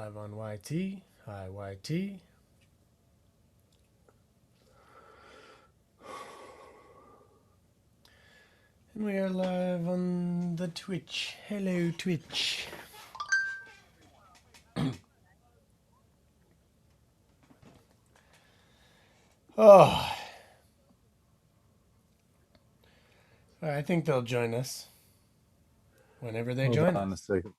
Live on YT. Hi, YT. And we are live on the Twitch. Hello, Twitch. Oh, I think they'll join us whenever they Hold join on a us. second.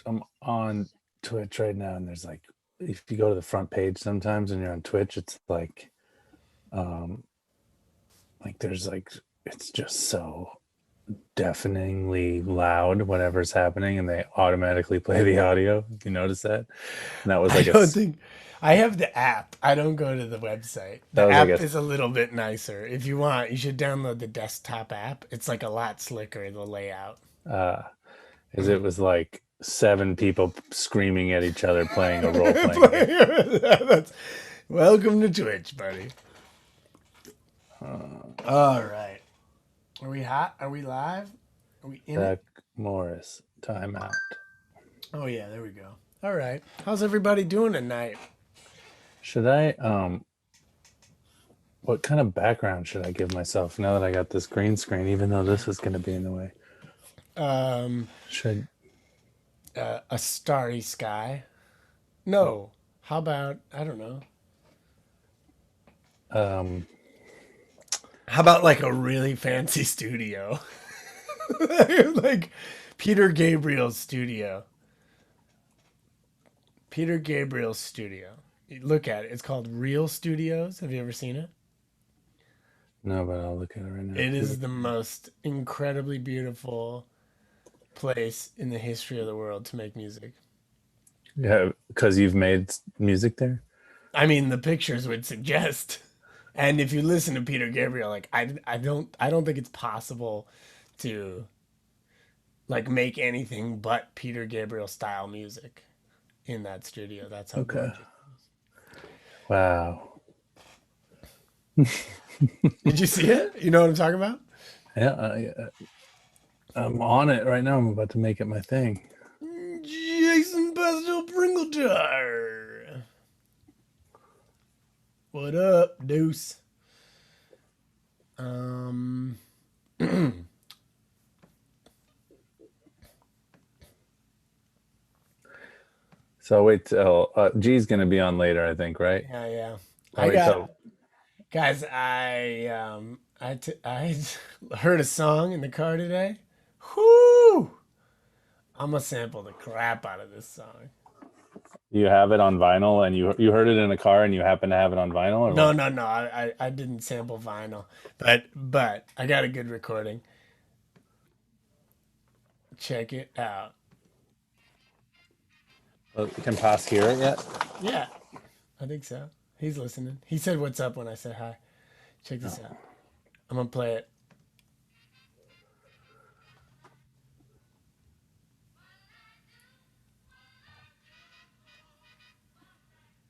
I'm on Twitch right now, and there's like, if you go to the front page sometimes and you're on Twitch, it's um, there's like, it's just so deafeningly loud, whatever's happening, and they automatically play the audio. You notice that? And that was I like don't think I have the app. I don't go to the website. that The was like app a, is a little bit nicer. If you want, you should download the desktop app. It's like a lot slicker, the layout. uh, as it was like seven people screaming at each other playing a role playing game. Welcome to Twitch, buddy. Uh, All right. Are we hot? Are we live? Are we in Zach it? Morris, timeout. Oh yeah, there we go. All right. How's everybody doing tonight? Should I What kind of background should I give myself now that I got this green screen, even though this is going to be in the way? Um, Should a starry sky. No. How about I don't know. um How about like a really fancy studio, like Peter Gabriel's studio. Peter Gabriel's studio. You look at it. It's called Real Studios. Have you ever seen it? no, but I'll look at it right now. It is the most incredibly beautiful place in the history of the world to make music. Yeah, because you've made music there. I mean, the pictures would suggest. And if you listen to Peter Gabriel, like I don't think it's possible to like make anything but Peter Gabriel style music in that studio. That's how Okay. gorgeous. Wow. Did you see it? You know what I'm talking about? Yeah, I'm on it right now. I'm about to make it my thing. Jason Pastel Pringletar. What up, Deuce? Um, So wait till G's gonna be on later, I think, right? yeah, yeah. I'll I wait got till guys. I heard a song in the car today. Whoo! I'm gonna sample the crap out of this song. you have it on vinyl, and you heard it in a car, and you happen to have it on vinyl, or No, what? no, no. I didn't sample vinyl, but I got a good recording. Check it out. Can Pass hear it yet? Yeah, I think so. He's listening. He said, "What's up?" when I said hi. Check No. this out. I'm gonna play it.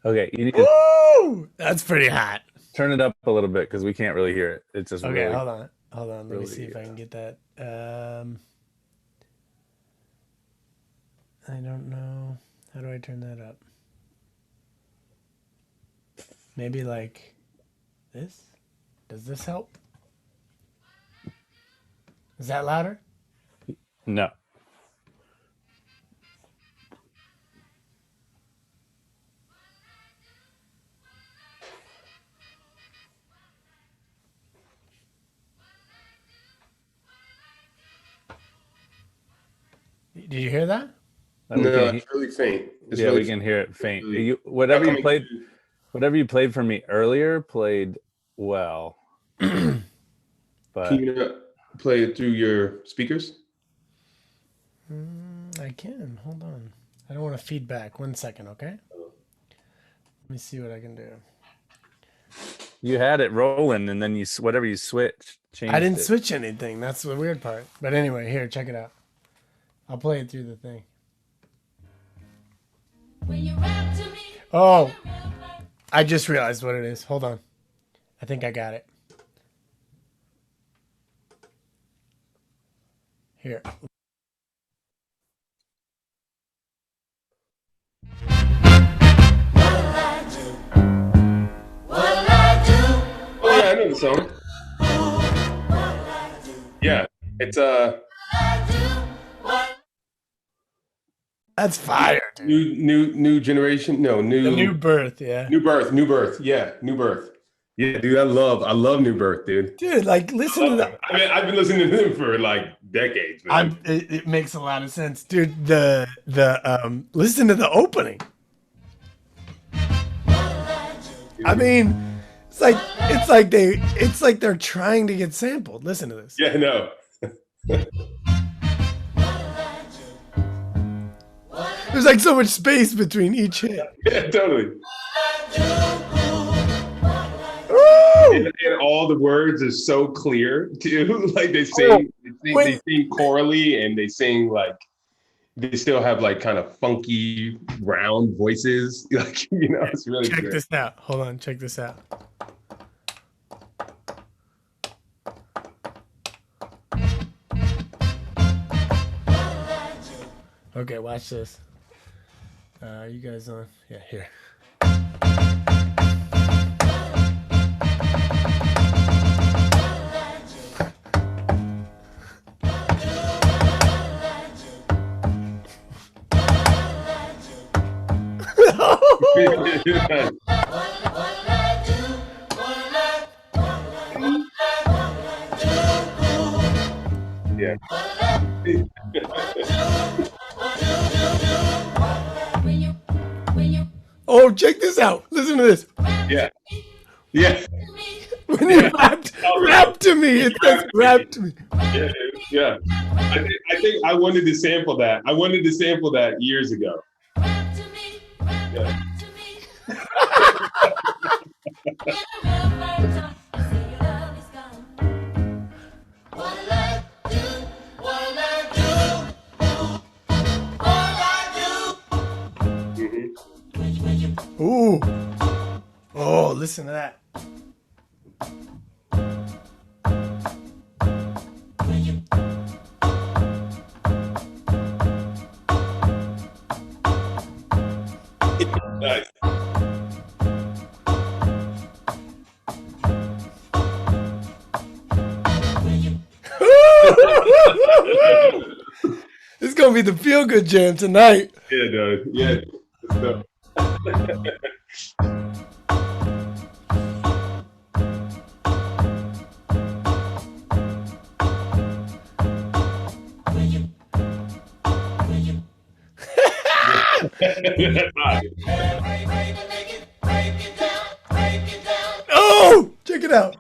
Okay, you need to Woo! That's pretty hot. turn it up a little bit because we can't really hear it. It's just Okay, really, hold on. Hold on. Let me see really. if I can get that. I don't know. How do I turn that up? Maybe like this? Does this help? Is that louder? No. Did you hear that? We No, can. it's really faint. It's Yeah, we really can faint. hear it faint. Really, You not coming through. whatever you played for me earlier played well, Can but you not play it through your speakers? I can. Hold on. I don't want to feedback. 1 second, okay? Let me see what I can do. you had it rolling, and then whatever you switched I changed didn't it. switch anything. That's the weird part. But anyway, here, check it out. I'll play it through the thing. Oh, I just realized what it is. Hold on. I think I got it. Here. song? Yeah, it's That's fire, dude. new generation. No, The new birth, yeah. new birth. Yeah, new birth. Yeah, dude, I love New Birth, dude. Dude, like listen to the. I mean, I've been listening to them for like decades, man. It makes a lot of sense, dude. The listen to the opening. I mean, it's like they're trying to get sampled. Listen to this. Yeah, no. There's like so much space between each hit. Yeah, totally. Woo! And all the words are so clear too. Like they sing chorally, and they sing like they still have like kind of funky round voices. Like it's really Check great. this out. Hold on, check this out. Okay, watch this. You guys on? Yeah, here. Yeah. Oh, check this out. Listen to this. Yeah. Yeah. When you rap to me, it says rap to me. Yeah, dude. Yeah. I think I wanted to sample that. I wanted to sample that years ago. Yeah. Ooh. Oh, listen to that. Nice. This is gonna be the feel-good jam tonight. Yeah, dude. Yeah. So, that's hot. Oh, check it out.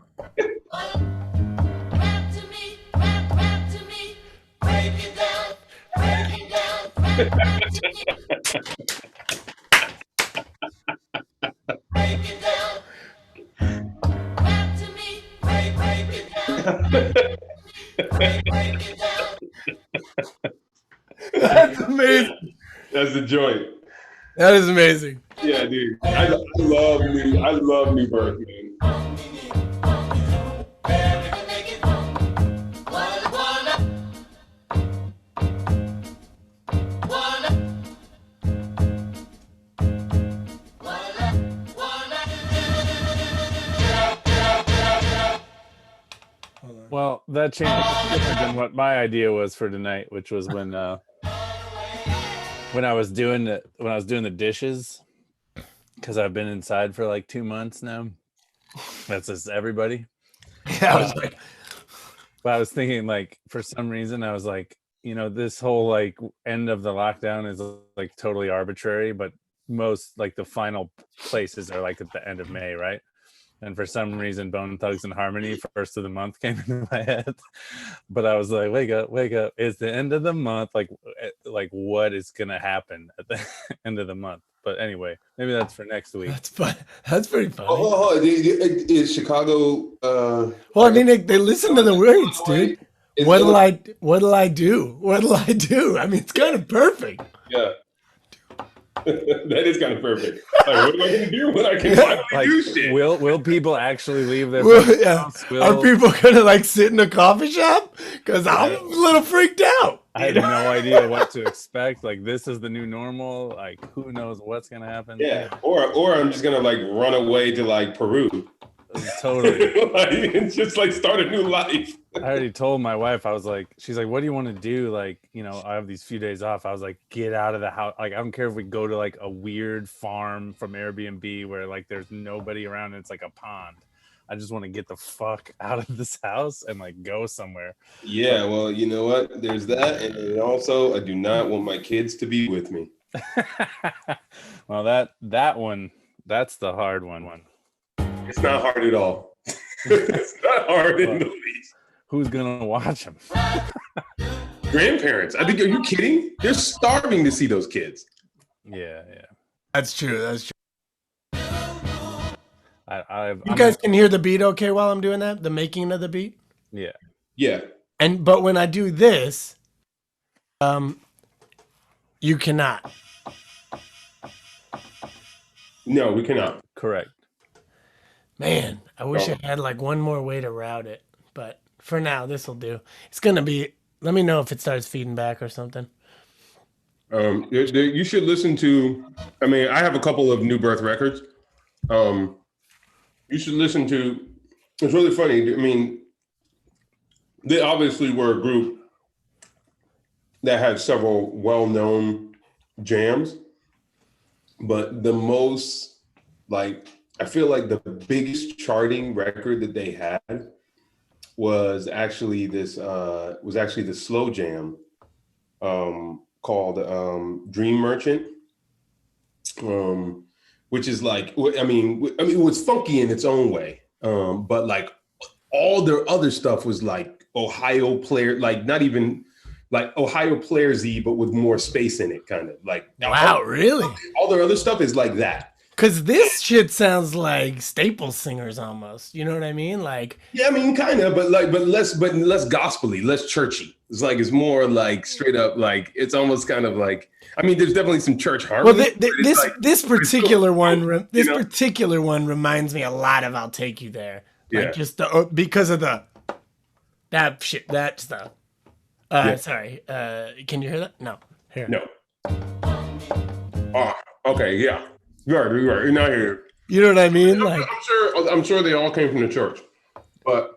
That's amazing. That's the joint. That is amazing. Yeah, dude. I love New Birth, man. Well, that changed different than what my idea was for tonight, which was when I was doing the dishes, because I've been inside for like 2 months now. That's just everybody. Yeah, I was like, But I was thinking, like, for some reason, I was like, this whole like end of the lockdown is like totally arbitrary, but most like the final places are like at the end of May, right? And for some reason, Bone Thugs and Harmony, first of the month, came into my head. But I was like, wake up. It's the end of the month. Like what is going to happen at the end of the month? But anyway, maybe that's for next week. that's fun. That's pretty funny. Oh, is Chicago? Well, I mean, they listen to the words, dude. What'll I do? What'll I do? I mean, it's kind of perfect. Yeah. That is kind of perfect. Like, what am I going to do when I can finally Like, do shit? will people actually leave their Yeah. house? Are people gonna like sit in a coffee shop? Because I'm a little freaked out. I had no idea what to expect. Like, this is the new normal. Like, who knows what's gonna happen? Yeah. Or I'm just gonna like run away to like Peru. Totally. Like, it's just like start a new life. I already told my wife, I was like, she's like, what do you want to do? Like, you know, I have these few days off. I was like, get out of the house. Like, I don't care if we go to like a weird farm from Airbnb where like there's nobody around and it's like a pond. I just want to get the fuck out of this house and like go somewhere. Yeah, well, you know what? There's that, and then also, I do not want my kids to be with me. Well, that one, that's the hard one. It's not hard at all. It's not hard in the least. Who's gonna watch them? Grandparents. I think. Are you kidding? They're starving to see those kids. Yeah. That's true. That's true. You guys can hear the beat okay while I'm doing that? The making of the beat? Yeah. Yeah. But when I do this, you cannot. No, we cannot. Correct. Man, I wish I had like one more way to route it. But for now, this will do. It's going to be, let me know if it starts feeding back or something. You should listen to, I mean, I have a couple of New Birth records. You should listen to, it's really funny. I mean, they obviously were a group that had several well-known jams, but the most, like, I feel like the biggest charting record that they had was actually this slow jam called Dream Merchant, which is like, I mean, it was funky in its own way, but like all their other stuff was like Ohio player, like not even like Ohio Players-y, but with more space in it, kind of like. Wow, really? All their other stuff is like that. Because this shit sounds like Staple Singers almost. You know what I mean? Like, yeah, I mean, kind of, but less gospel-y, less churchy. It's more like straight up, like it's almost kind of like. I mean, there's definitely some church harmony. Well, this particular one reminds me a lot of "I'll Take You There." Like Yeah. just because of that stuff. Sorry. Can you hear that? No. Here. No. Oh, okay, yeah. You're right. You're not here. You know what I mean? Like, I'm sure they all came from the church, but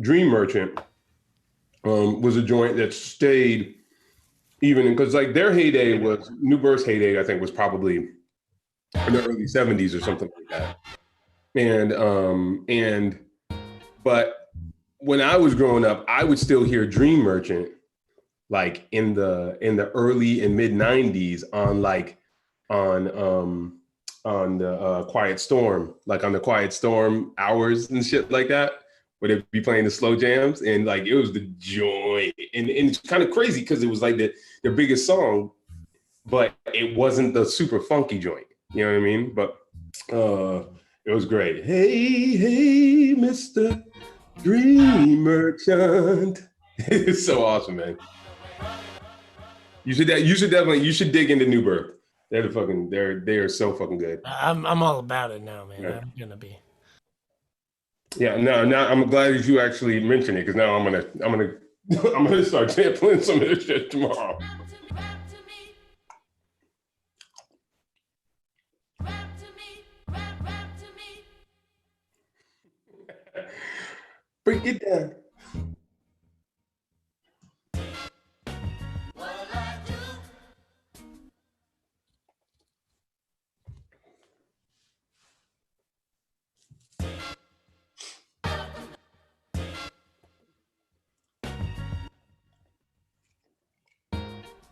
Dream Merchant was a joint that stayed even because like their heyday was New Birth's heyday. I think was probably in the early '70s or something like that. But when I was growing up, I would still hear Dream Merchant like in the early and mid '90s on the Quiet Storm, like on the Quiet Storm hours and shit like that, where they'd be playing the slow jams, and like it was the joy, and it's kind of crazy because it was like their biggest song, but it wasn't the super funky joint. You know what I mean? But it was great. Hey, Mr. Dream Merchant. It's so awesome, man. You should dig into New Birth. They are so fucking good. I'm all about it now, man. Yeah. I'm gonna be. Yeah, now I'm glad that you actually mentioned it because now I'm gonna start sampling some of this shit tomorrow. Break it down.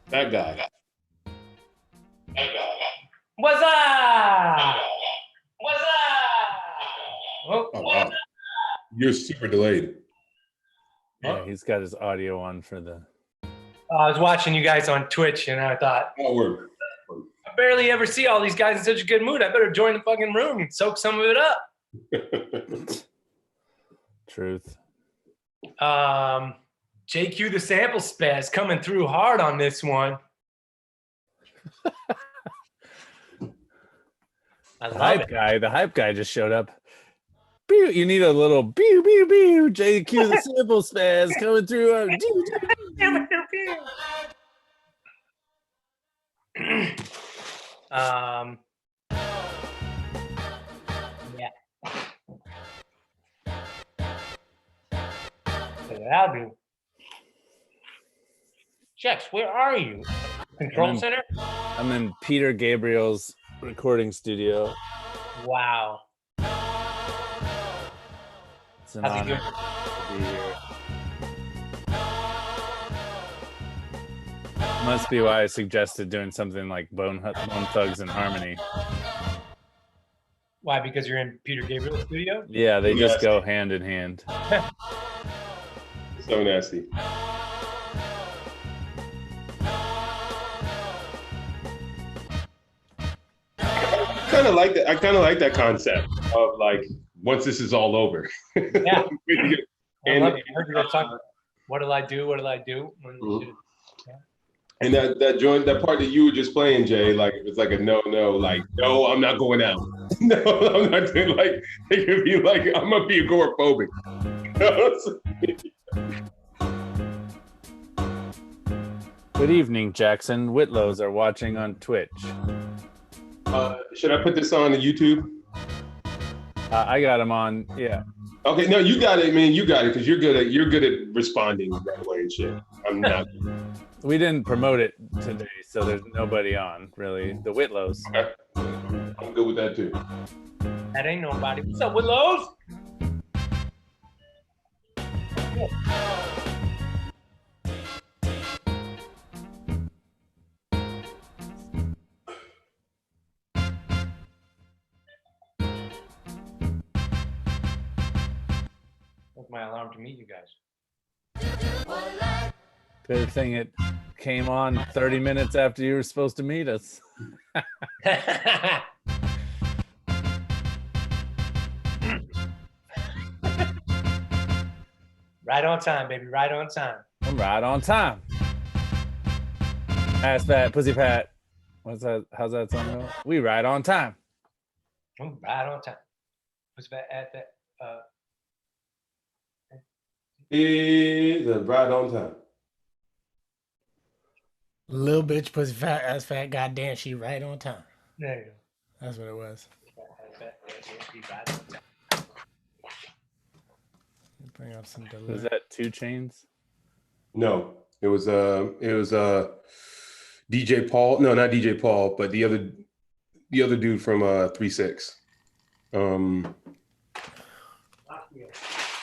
That guy. What's up? What's up? Oh, wow. You're super delayed. Yeah, he's got his audio on for the. I was watching you guys on Twitch, and I thought, Oh, word. I barely ever see all these guys in such a good mood. I better join the fucking room and soak some of it up. Truth. JQ the sample spaz coming through hard on this one. I love it. The hype guy just showed up. Pew, you need a little pew pew pew. JQ the sample spaz coming through. Yeah. I'll do. Jex, where are you? Control center? I'm in Peter Gabriel's recording studio. Wow. It's an How's he honor doing? to be here. Must be why I suggested doing something like Bone Thugs and Harmony. Why? Because you're in Peter Gabriel's studio? Yeah, they just go hand in hand. So nasty. I kind of like that. I kind of like that concept of like once this is all over. Yeah. And I heard you guys talk. What'll I do? What'll I do? and that joint, that part that you were just playing, Jay, like it's like a no, like no, I'm not going out. No, I'm not doing like it could be like I'm gonna be agoraphobic. Good evening, Jackson. Whitlows are watching on Twitch. Should I put this on the YouTube? I got him on. Yeah. Okay, no, you got it, man. You got it because you're good at responding right away and shit. I'm not. We didn't promote it today, so there's nobody on really. The Whitlows. Okay. I'm good with that too. That ain't nobody. What's up, Willows? That's my alarm to meet you guys. Good thing it came on 30 minutes after you were supposed to meet us. Right on time, baby. Right on time. I'm right on time. Ass fat, pussy pat. What's that? How's that song go? We right on time. I'm right on time. What's that at that? It's right on time. Little bitch, pussy fat, ass fat, goddamn, she right on time. There you go. That's what it was. Bring up some delay. Was that 2 Chains? No, it was DJ Paul. No, not DJ Paul, but the other dude from 3-6.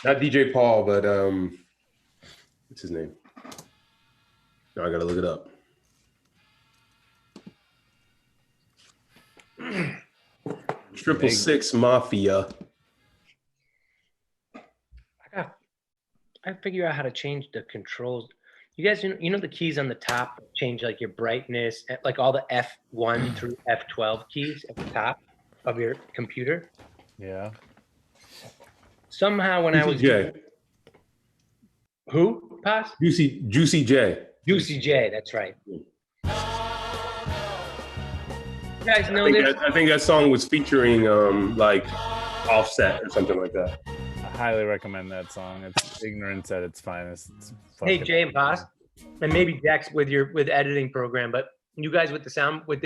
Not DJ Paul, but what's his name? No, I gotta look it up. Triple Six Mafia. I figure out how to change the controls. You guys, you know the keys on the top change like your brightness, like all the F1 through F12 keys at the top of your computer. Yeah. Somehow when I was J. Who? Pass? Juicy J. Juicy J, that's right. You guys know this? I think that song was featuring like Offset or something like that. I highly recommend that song. It's ignorance at its finest. It's Hey, Jay and Pass, and maybe Dex with editing program, but you guys with the sound with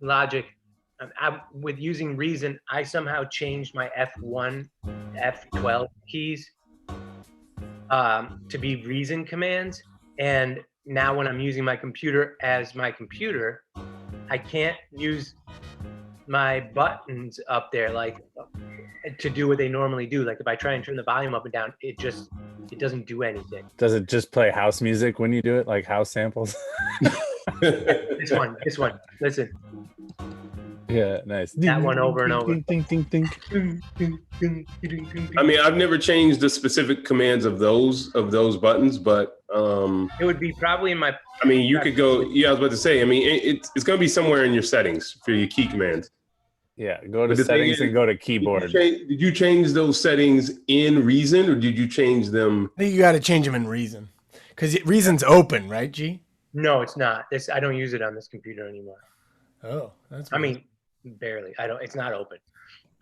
Logic, with using Reason, I somehow changed my F1, F12 keys to be Reason commands, and now when I'm using my computer as my computer, I can't use my buttons up there like to do what they normally do. Like if I try and turn the volume up and down, it doesn't do anything. Does it just play house music when you do it, like house samples? This one, listen. Yeah, nice. That one over and over. Ding, ding, ding, ding. I mean, I've never changed the specific commands of those buttons, but it would be probably in my. I mean, you could go. Yeah, I was about to say. I mean, it's going to be somewhere in your settings for your key commands. Yeah, go to settings and go to keyboard. Did you change those settings in Reason, or did you change them? I think you got to change them in Reason, because Reason's open, right, G? No, it's not. I don't use it on this computer anymore. Oh, that's. I mean, barely. It's not open.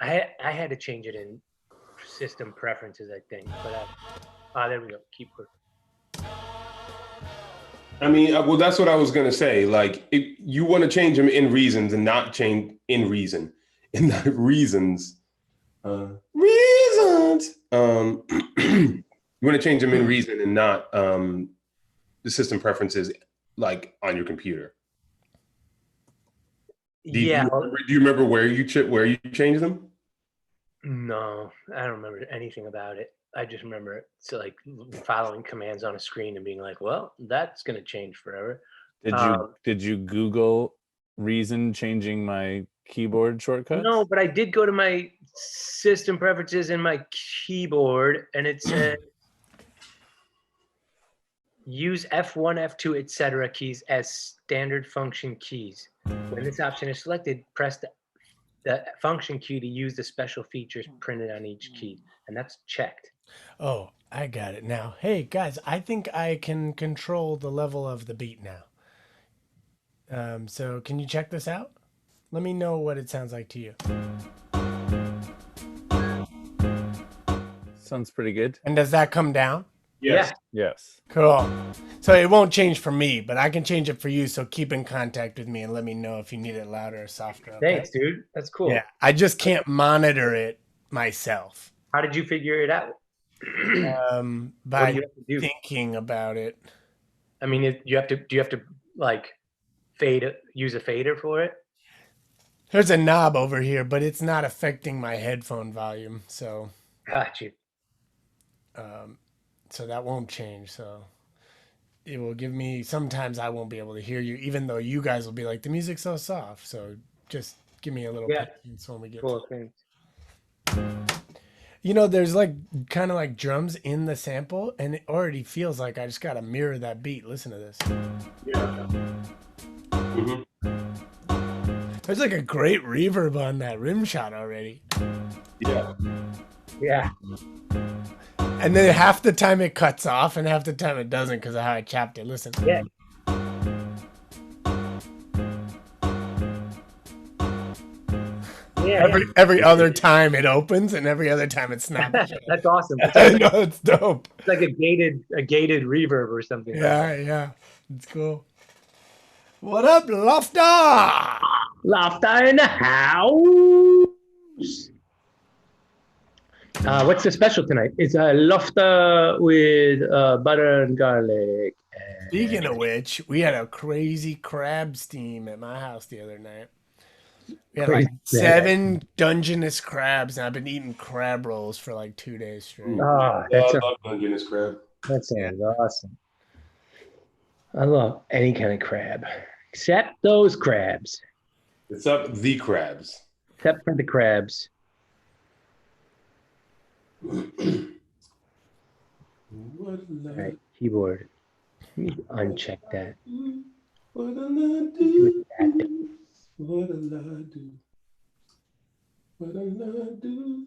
I had to change it in system preferences, I think. But there we go. Keyboard. I mean, well, that's what I was going to say. Like, if you want to change them in Reasons and not change in Reason, in the reasons. You want to change them in Reason and not the system preferences like on your computer. Do you remember where you changed them? No, I don't remember anything about it. I just remember like following commands on a screen and being like, well, that's going to change forever. Did you Google Reason changing my keyboard shortcuts? No, but I did go to my system preferences in my keyboard, and it said use F1, F2, etc. keys as standard function keys. When this option is selected, press the function key to use the special features printed on each key, and that's checked. Oh, I got it now. Hey guys, I think I can control the level of the beat now. So can you check this out? Let me know what it sounds like to you. Sounds pretty good. And does that come down? Yes. Yeah. Yes. Cool. So it won't change for me, but I can change it for you. So keep in contact with me and let me know if you need it louder or softer. Okay? Thanks, dude. That's cool. Yeah, I just can't monitor it myself. How did you figure it out? By What do you have to do? thinking about it. I mean, do you have to like use a fader for it? There's a knob over here, but it's not affecting my headphone volume. So, Got you. so that won't change. So it will give me, sometimes I won't be able to hear you, even though you guys will be like, the music's so soft. So just give me a little patience when we get Cool. Thanks. You know, there's like kind of like drums in the sample, and it already feels like I just got to mirror that beat. Listen to this. Yeah. Mm-hmm. There's like a great reverb on that rim shot already. Yeah. Yeah. And then half the time it cuts off and half the time it doesn't because of how I chopped it. Listen. Yeah. Yeah. Every other time it opens and every other time it snaps. That's awesome. I know, it's dope. It's like a gated reverb or something. Yeah. It's cool. What up, Lofter? Laughter in the house. What's the special tonight? It's a lofter with butter and garlic. Speaking of which, we had a crazy crab steam at my house the other night. We had like 7 Dungeness crabs, and I've been eating crab rolls for like 2 days straight. Oh, I love Dungeness crab. that sounds awesome. I love any kind of crab, except those crabs. It's up the crabs. Except for the crabs. All right, keyboard. Let me uncheck that. What'll I do? What'll I do? What'll I do?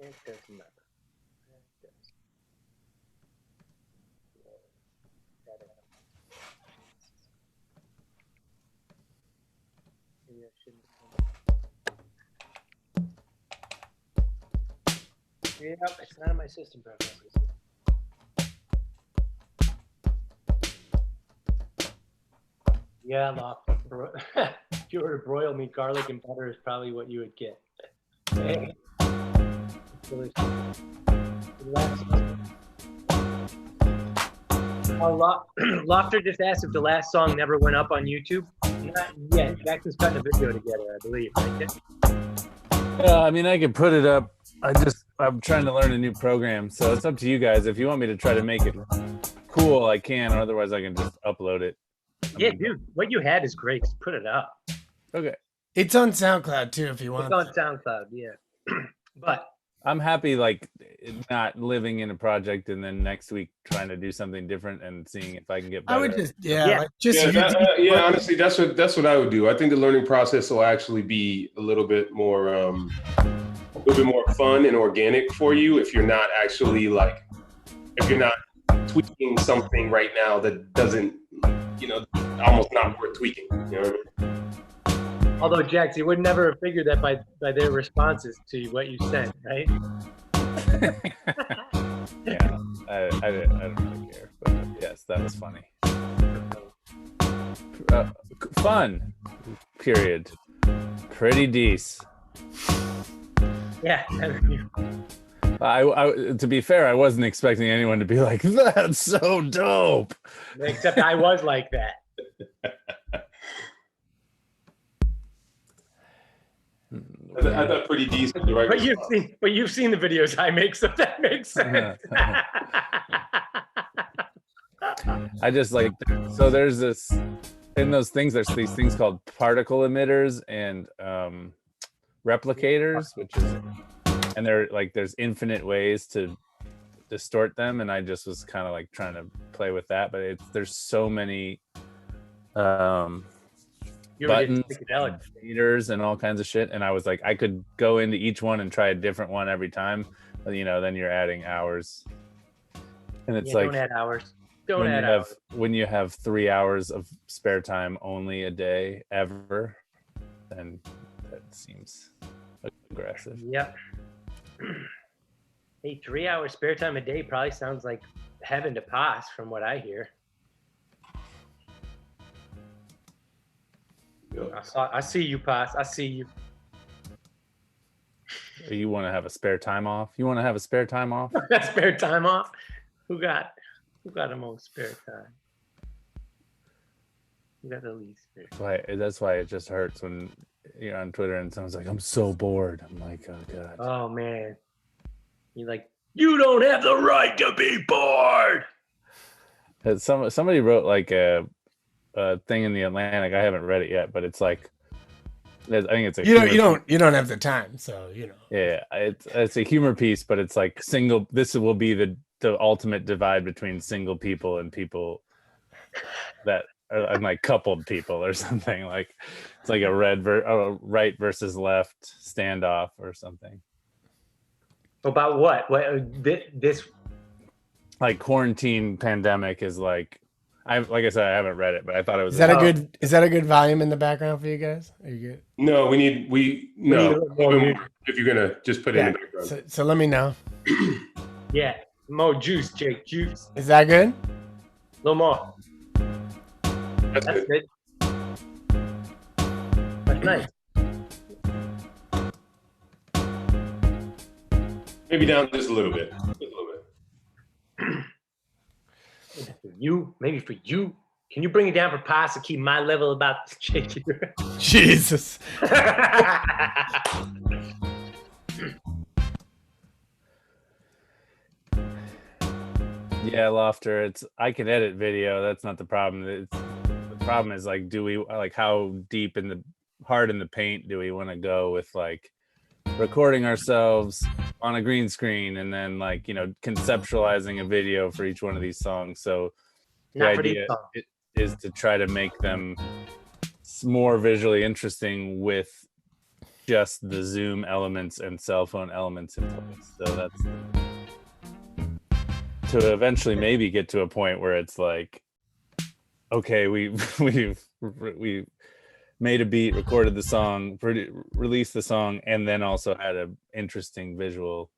It doesn't matter. Yep, it's not in my system preferences. Yeah, Locke. If you were to broil meat, garlic and butter is probably what you would get. Hey. Lofter just asked if the last song never went up on YouTube. Not yet. Jackson's cutting a video together, I believe. Right? Yeah, I mean, I could put it up. I'm trying to learn a new program, so it's up to you guys. If you want me to try to make it cool, I can, or otherwise I can just upload it. Yeah, dude, what you had is great. Just put it up. Okay. It's on SoundCloud too if you want. It's on SoundCloud, yeah. But I'm happy, like, not living in a project and then next week trying to do something different and seeing if I can get better. I would just, Yeah. like, just Honestly, that's what I would do. I think the learning process will actually be a little bit more fun and organic for you if you're not actually if you're not tweaking something right now that doesn't, almost not worth tweaking. You know what I mean? although Jax, you would never have figured that by their responses to what you sent, right? Yeah, I don't really care, but yes, that was funny. Fun. Period. Pretty decent. Yeah. To be fair, I wasn't expecting anyone to be like, "That's so dope." Except I was like that. I thought pretty decent. The right But you've seen the videos I make, so that makes sense. I just like, so there's this, in those things, there's these things called particle emitters and replicators, which is, and they're like, there's infinite ways to distort them, and I just was kind of like trying to play with that, but there's so many buttons, meters, and all kinds of shit, and I was like, I could go into each one and try a different one every time, but then you're adding hours, and it's like, don't add hours. When you have 3 hours of spare time only a day ever, then that seems aggressive. Yep. Hey, 3 hours spare time a day probably sounds like heaven to Pass from what I hear. I see you, Pass. I see you. You want to have a spare time off? You want to have a spare time off? Spare time off? Who got the most spare time? Who got the least spare time? That's why it just hurts when you're on Twitter and someone's like, "I'm so bored." I'm like, "Oh God." Oh man. You're like, you don't have the right to be bored. Somebody wrote like a thing in the Atlantic. I haven't read it yet, but it's like, I think it's a you don't have the time, so Yeah, it's a humor piece, but it's like this will be the ultimate divide between single people and people that are and like coupled people or something. Like it's like a right versus left standoff or something. About what? This like quarantine pandemic is like, like I said, I haven't read it, but I thought it was. Is that a good volume in the background for you guys? Are you good? No, we need if you're gonna just put it in the background. So let me know. Yeah, more juice, Jake. Juice. Is that good? A little more. That's good. That's nice. Maybe down just a little bit. Maybe for you. Can you bring it down for Pass to keep my level about shaking? Jesus. Yeah, Lofter. I can edit video. That's not the problem. The problem is like, how deep hard in the paint do we want to go with like recording ourselves on a green screen and then like conceptualizing a video for each one of these songs. So the idea is to try to make them more visually interesting with just the Zoom elements and cell phone elements in place. So that's to eventually maybe get to a point where it's like, okay, we've made a beat, recorded the song, released the song, and then also had an interesting visual.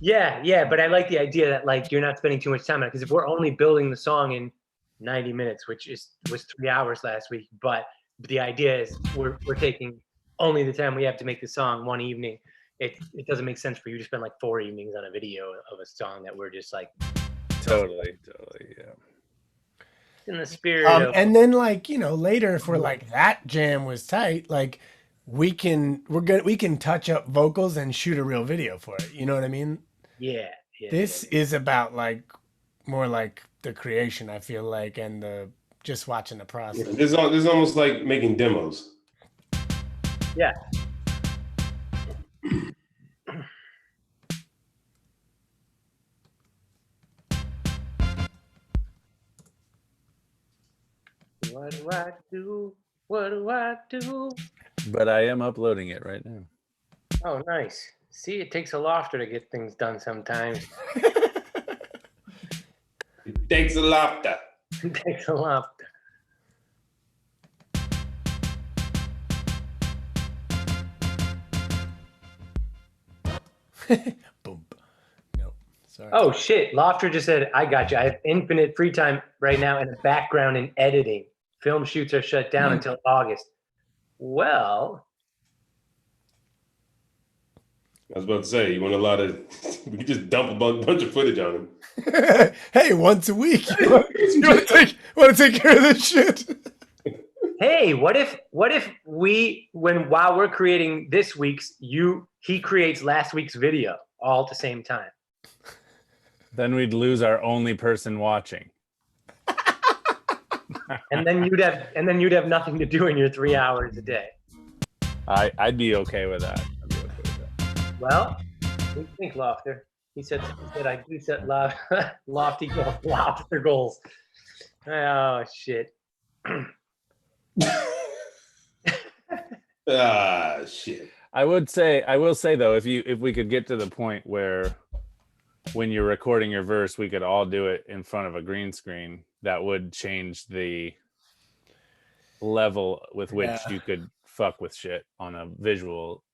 Yeah, but I like the idea that like you're not spending too much time on it, because if we're only building the song in 90 minutes, which was 3 hours last week, but the idea is we're taking only the time we have to make the song one evening. It doesn't make sense for you to spend like 4 evenings on a video of a song that we're just like totally, yeah. In the spirit of, and then like later, if we're like that jam was tight, like we can touch up vocals and shoot a real video for it. You know what I mean? Yeah. This is about like more like the creation, I feel like, and the just watching the process. This is almost like making demos. Yeah. What do I do? What do I do? But I am uploading it right now. Oh, nice. See, it takes a Lofter to get things done sometimes. It takes a Lofter. It takes a Lofter. Boom. Nope. Sorry. Oh shit! Lofter just said, "I got you. I have infinite free time right now and a background in editing. Film shoots are shut down until August." Well, I was about to say, you want a lot of, we could just dump a bunch of footage on him. Hey, once a week. You want to take care of this shit? Hey, what if while we're creating this week's, he creates last week's video all at the same time? Then we'd lose our only person watching. And then you'd have nothing to do in your 3 hours a day. I'd be okay with that. Well, what do you think, Lofter? He said I do set lofty goals, Lofter goals. Oh shit. Shit. I will say though, if we could get to the point where when you're recording your verse, we could all do it in front of a green screen, that would change the level with which you could fuck with shit on a visual.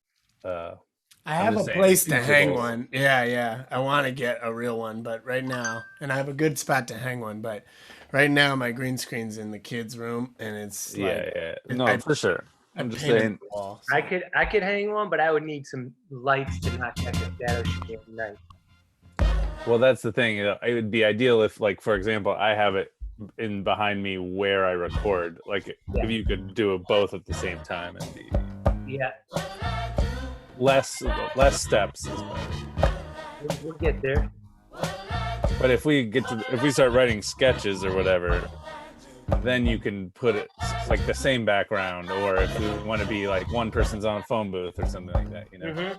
I have a place to hang one. Yeah. I want to get a real one, but right now, and I have a good spot to hang one, but right now my green screen's in the kids' room, and it's no, for sure. I'm just saying. Wall, so. I could hang one, but I would need some lights to not catch a shadow shooting at night. Well, that's the thing. It would be ideal if, like, for example, I have it in behind me where I record. Like, if you could do it both at the same time, it'd be less steps is better. We'll get there. But if we start writing sketches or whatever, then you can put it like the same background, or if we want to be like one person's on a phone booth or something like that, you know. Mm-hmm.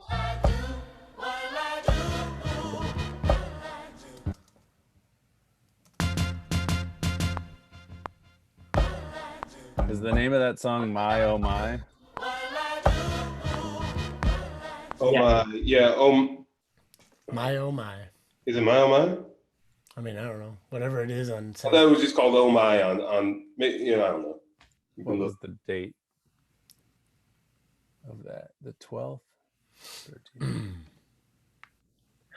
Is the name of that song My Oh My? Oh my, yeah. My oh my. Is it My Oh My? I mean, I don't know. Whatever it is on. I thought it was just called Oh My on. I don't know. What was the date of that? The 12th? 13th?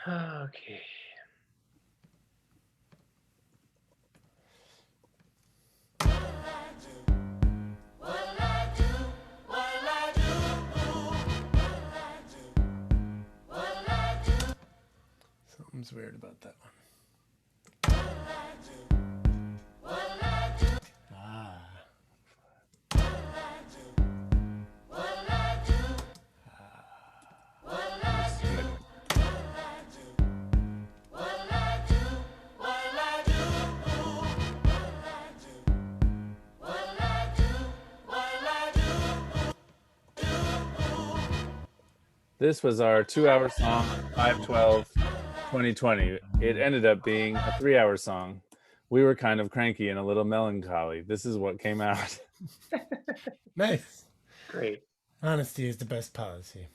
Okay. Something's weird about that one. This was our 2-hour song, 5/12/2020. It ended up being a 3-hour song. We were kind of cranky and a little melancholy. This is what came out. Nice. Great. Honesty is the best policy.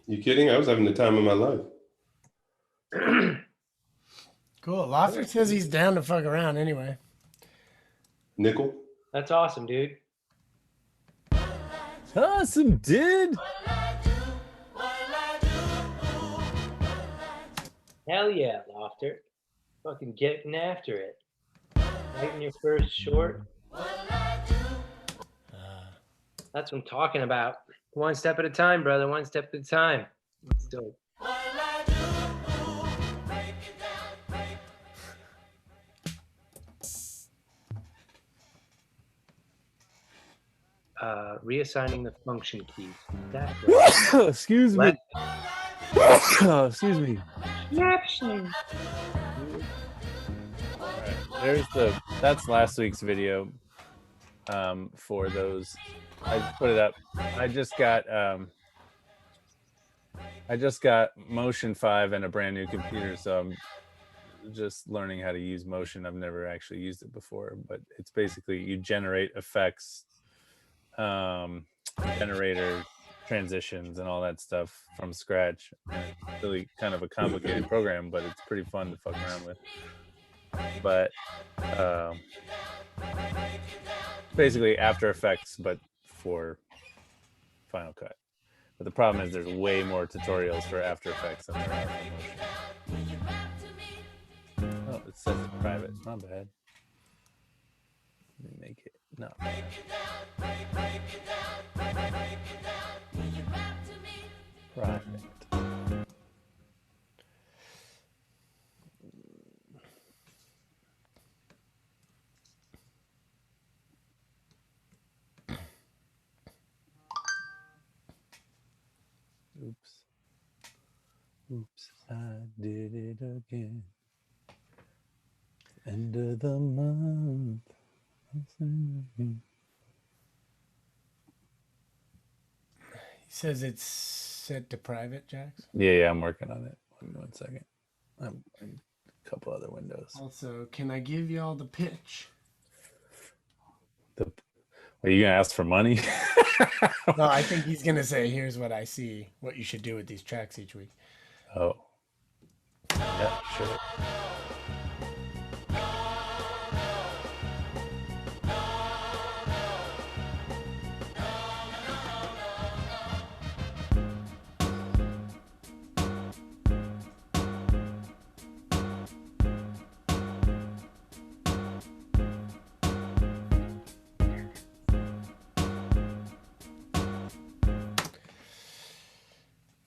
You kidding? I was having the time of my life. Cool. Lofter says he's down to fuck around anyway. Nickel? That's awesome, dude. Awesome, dude. Hell yeah, Lofter. Fucking getting after it. Writing your first short. That's what I'm talking about. One step at a time, brother. One step at a time. Let's do it. Reassigning the function keys. Excuse me. Excuse me. That's last week's video. For those, I put it up. I just got Motion 5 and a brand new computer, so I'm just learning how to use Motion. I've never actually used it before, but it's basically you generate effects, generator transitions and all that stuff from scratch. And it's really kind of a complicated program, but it's pretty fun to fuck around with. But basically After Effects, but for Final Cut. But the problem is there's way more tutorials for After Effects than there are for Motion. Oh, it says it's private. Not bad. Let me make it. No. Private. Oops. Oops, I did it again. End of the month. He says it's set to private, Jax. Yeah, I'm working on it. Give me 1 second. I'm in a couple other windows. Also, can I give y'all the pitch? Are you gonna ask for money? No, I think he's gonna say, "Here's what I see. What you should do with these tracks each week." Oh. Yeah, sure.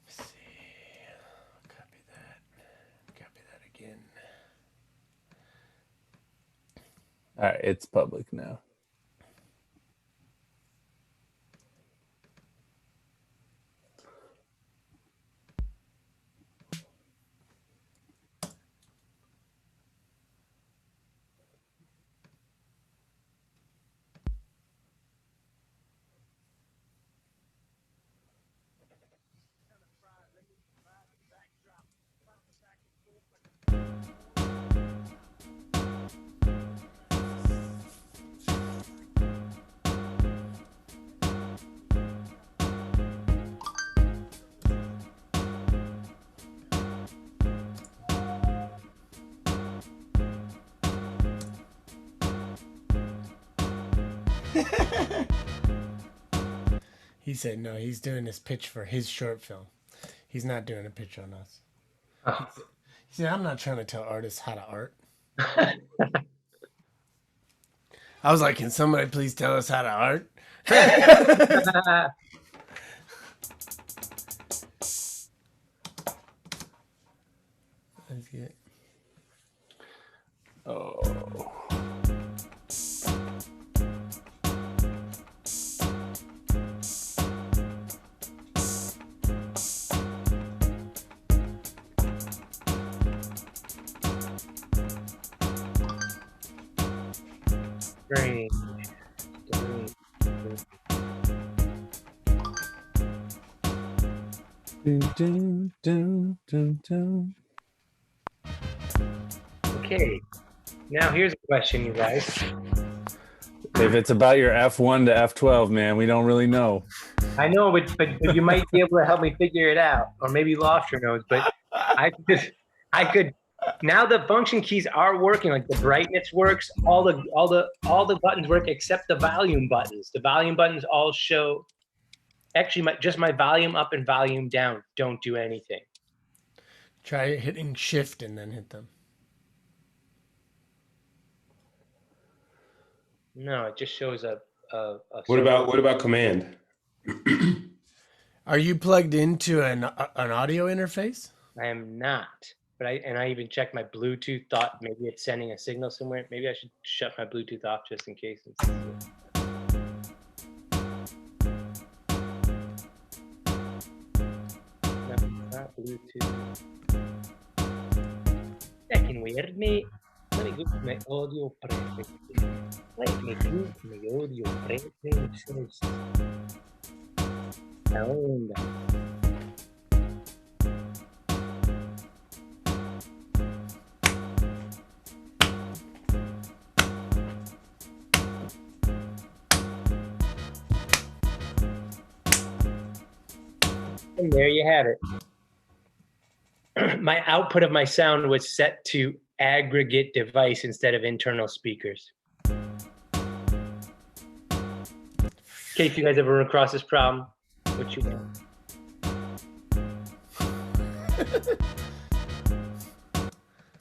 Let's see. Copy that. Copy that again. All right, it's public now. He said no, he's doing this pitch for his short film. He's not doing a pitch on us. Oh. He said, I'm not trying to tell artists how to art. I was like, can somebody please tell us how to art? Let's get. Oh. Green. Dun, dun, dun, dun. Okay. Now here's a question, you guys. If it's about your F1 to F12, man, we don't really know. I know, but you might be able to help me figure it out, or maybe Lofter knows. But I could. Now the function keys are working. Like the brightness works, all the buttons work except the volume buttons. The volume buttons all show. Actually, just my volume up and volume down don't do anything. Try hitting shift and then hit them. No, it just shows a What about command? Are you plugged into an audio interface? I am not. But I even checked my Bluetooth. Thought maybe it's sending a signal somewhere. Maybe I should shut my Bluetooth off just in case. No, not Bluetooth. That can weird me. Let me go to my audio preferences. Let me go to my audio preferences. Sound. And there you have it. My output of my sound was set to aggregate device instead of internal speakers. In case you guys ever run across this problem, what you know.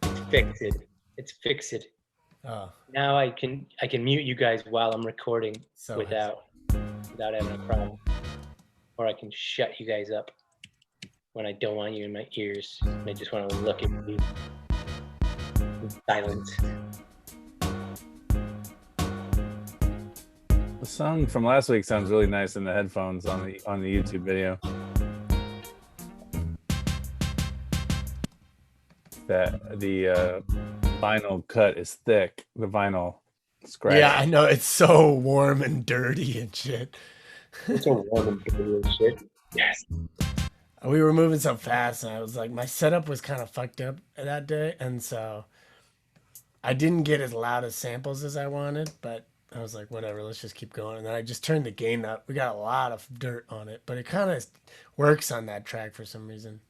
It's fixed. It's fixed. Oh, Now I can mute you guys while I'm recording so without having a problem, or I can shut you guys up when I don't want you in my ears and I just want to look at you in silence. The song from last week sounds really nice in the headphones on the YouTube video. That the vinyl cut is thick. The vinyl scratch. yeah, I know it's so warm and dirty and shit. It's so warm and dirty and shit. Yes. We were moving so fast, and I was like, my setup was kind of fucked up that day, and so I didn't get as loud as samples as I wanted, but I was like, whatever, let's just keep going. And then I just turned the gain up. We got a lot of dirt on it, but it kind of works on that track for some reason.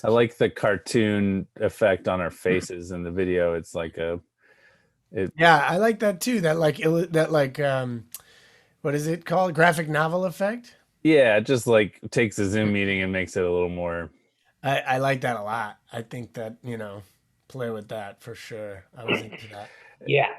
I like the cartoon effect on our faces in the video. It's like yeah, I like that too. That what is it called? Graphic novel effect. Yeah, it just like takes a Zoom meeting and makes it a little more. I like that a lot. I think that, play with that for sure. I was into that. Yeah.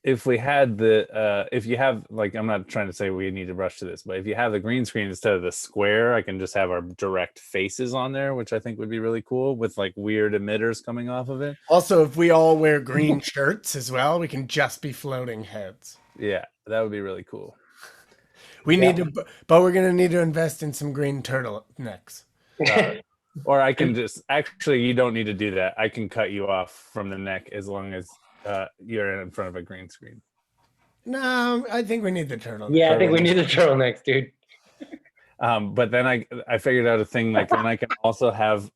If we had if you have, like, I'm not trying to say we need to rush to this, but if you have the green screen instead of the square, I can just have our direct faces on there, which I think would be really cool with like weird emitters coming off of it. Also, if we all wear green shirts as well, we can just be floating heads. Yeah, that would be really cool. We need to, but we're gonna need to invest in some green turtlenecks. Or I can just, actually, you don't need to do that. I can cut you off from the neck as long as you're in front of a green screen. No, I think we need the turtleneck. Yeah, I think we need the turtlenecks, dude. But then I figured out a thing, like, then I can also have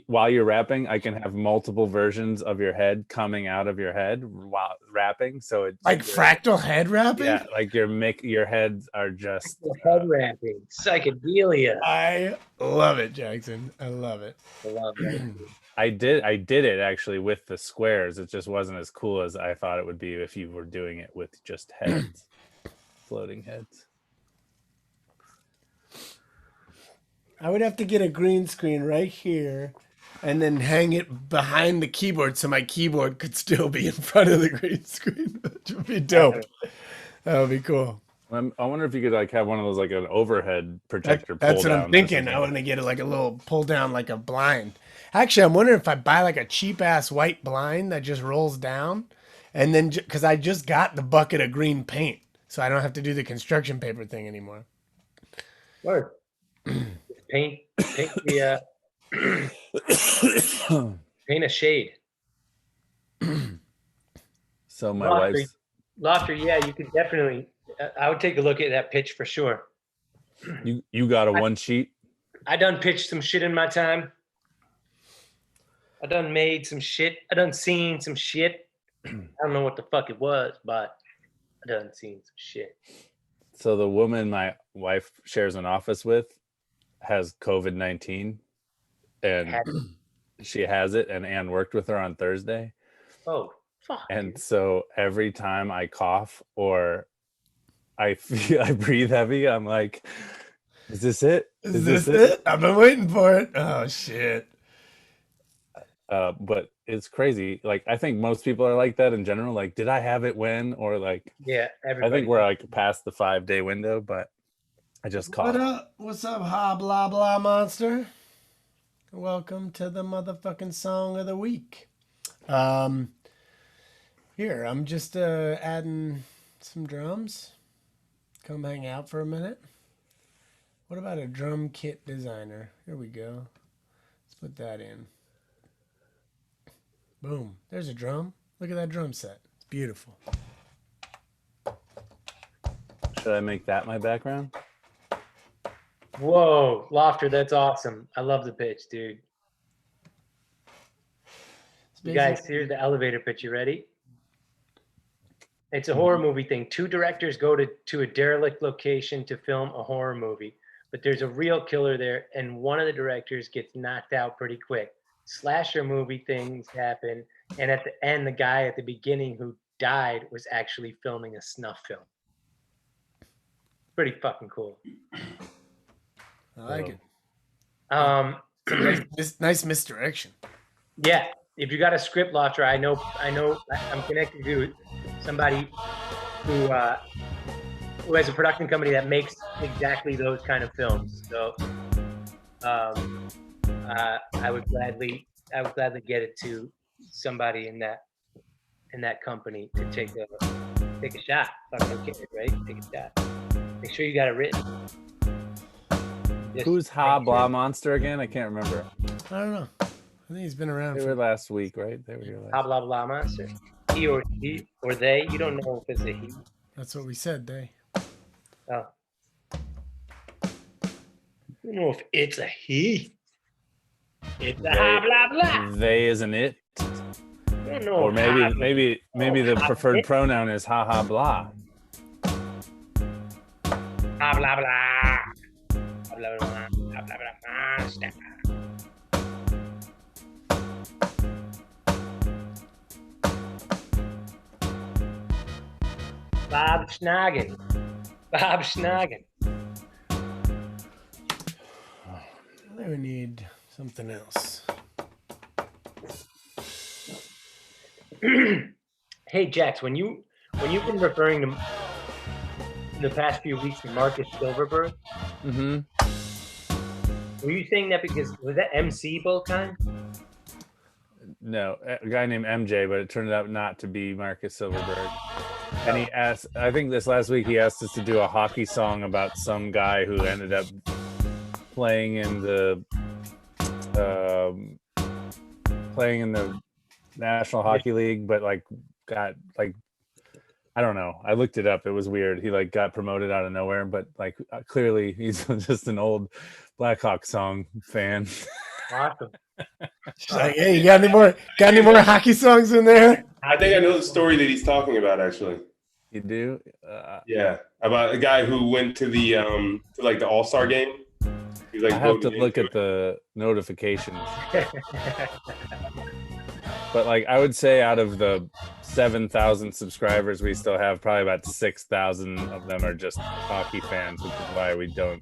while you're rapping, I can have multiple versions of your head coming out of your head while rapping. So it's like fractal head wrapping. Yeah, like your heads are just head wrapping, psychedelia. I love it, Jackson. I love it. I love it. I did it actually with the squares. It just wasn't as cool as I thought it would be if you were doing it with just heads, floating heads. I would have to get a green screen right here and then hang it behind the keyboard so my keyboard could still be in front of the green screen. That would be dope. That would be cool. I wonder if you could like have one of those, like an overhead projector. That's what I'm thinking. I want to get like a little pull down, like a blind. Actually, I'm wondering if I buy like a cheap ass white blind that just rolls down, and then because I just got the bucket of green paint, so I don't have to do the construction paper thing anymore. Word. Paint the paint a shade. So my wife's Lofter, yeah, you could definitely. I would take a look at that pitch for sure. You got a one sheet? I done pitched some shit in my time. I done made some shit. I done seen some shit. I don't know what the fuck it was, but I done seen some shit. So the woman my wife shares an office with has COVID-19, and she has it, and Ann worked with her on Thursday. Oh, fuck. And so every time I cough or I breathe heavy, I'm like, is this it? Is this it? I've been waiting for it. Oh shit. But it's crazy. Like, I think most people are like that in general. Like, did I have it when? Or like, yeah, I think we're like past the 5-day window, but I just coughed. What up? What's up, ha blah blah monster? Welcome to the motherfucking song of the week. Here, I'm just adding some drums. Come hang out for a minute. What about a drum kit designer? Here we go. Let's put that in. Boom. There's a drum. Look at that drum set. It's beautiful. Should I make that my background? Whoa, Lofter, that's awesome. I love the pitch, dude. You guys, here's the elevator pitch. You ready? It's a horror movie thing. Two directors go to a derelict location to film a horror movie, but there's a real killer there, and one of the directors gets knocked out pretty quick. Slasher movie things happen, and at the end, the guy at the beginning who died was actually filming a snuff film. pretty fucking cool. I like it. Nice misdirection. Yeah, if you got a script launcher, I know I'm connected to somebody who has a production company that makes exactly those kind of films. So I would gladly get it to somebody in that company to take a shot. Fucking okay, right? Take a shot. Make sure you got it written. Who's Ha Blah Monster again? I can't remember. I don't know. I think he's been around. They were last week, right? They were here last. Ha Blah Blah Monster. He or they. You don't know if it's a he. That's what we said. They. Oh. You know if it's a he. It's a ha blah blah. They isn't it? I don't know. Or maybe the preferred pronoun is ha ha blah. Ha blah blah. Ha blah blah. Ha blah blah. Monster. Bob Schnagen. Bob Schnagen. We need something else. Hey Jax, when you've been referring to in the past few weeks to Marcus Silverberg, were you saying that because was that MC Volkheim? No, a guy named MJ, but it turned out not to be Marcus Silverberg. And he asked, I think this last week, he asked us to do a hockey song about some guy who ended up playing in the National Hockey League, but got I don't know. I looked it up. It was weird. He got promoted out of nowhere, but clearly he's just an old Blackhawk song fan. Awesome. She's like, hey, you got any more hockey songs in there? I think I know the story that he's talking about, actually. You do? Yeah, about a guy who went to the the All-Star game. He's I have to look at the notifications. But I would say out of the 7,000 subscribers we still have, probably about 6,000 of them are just hockey fans, which is why we don't.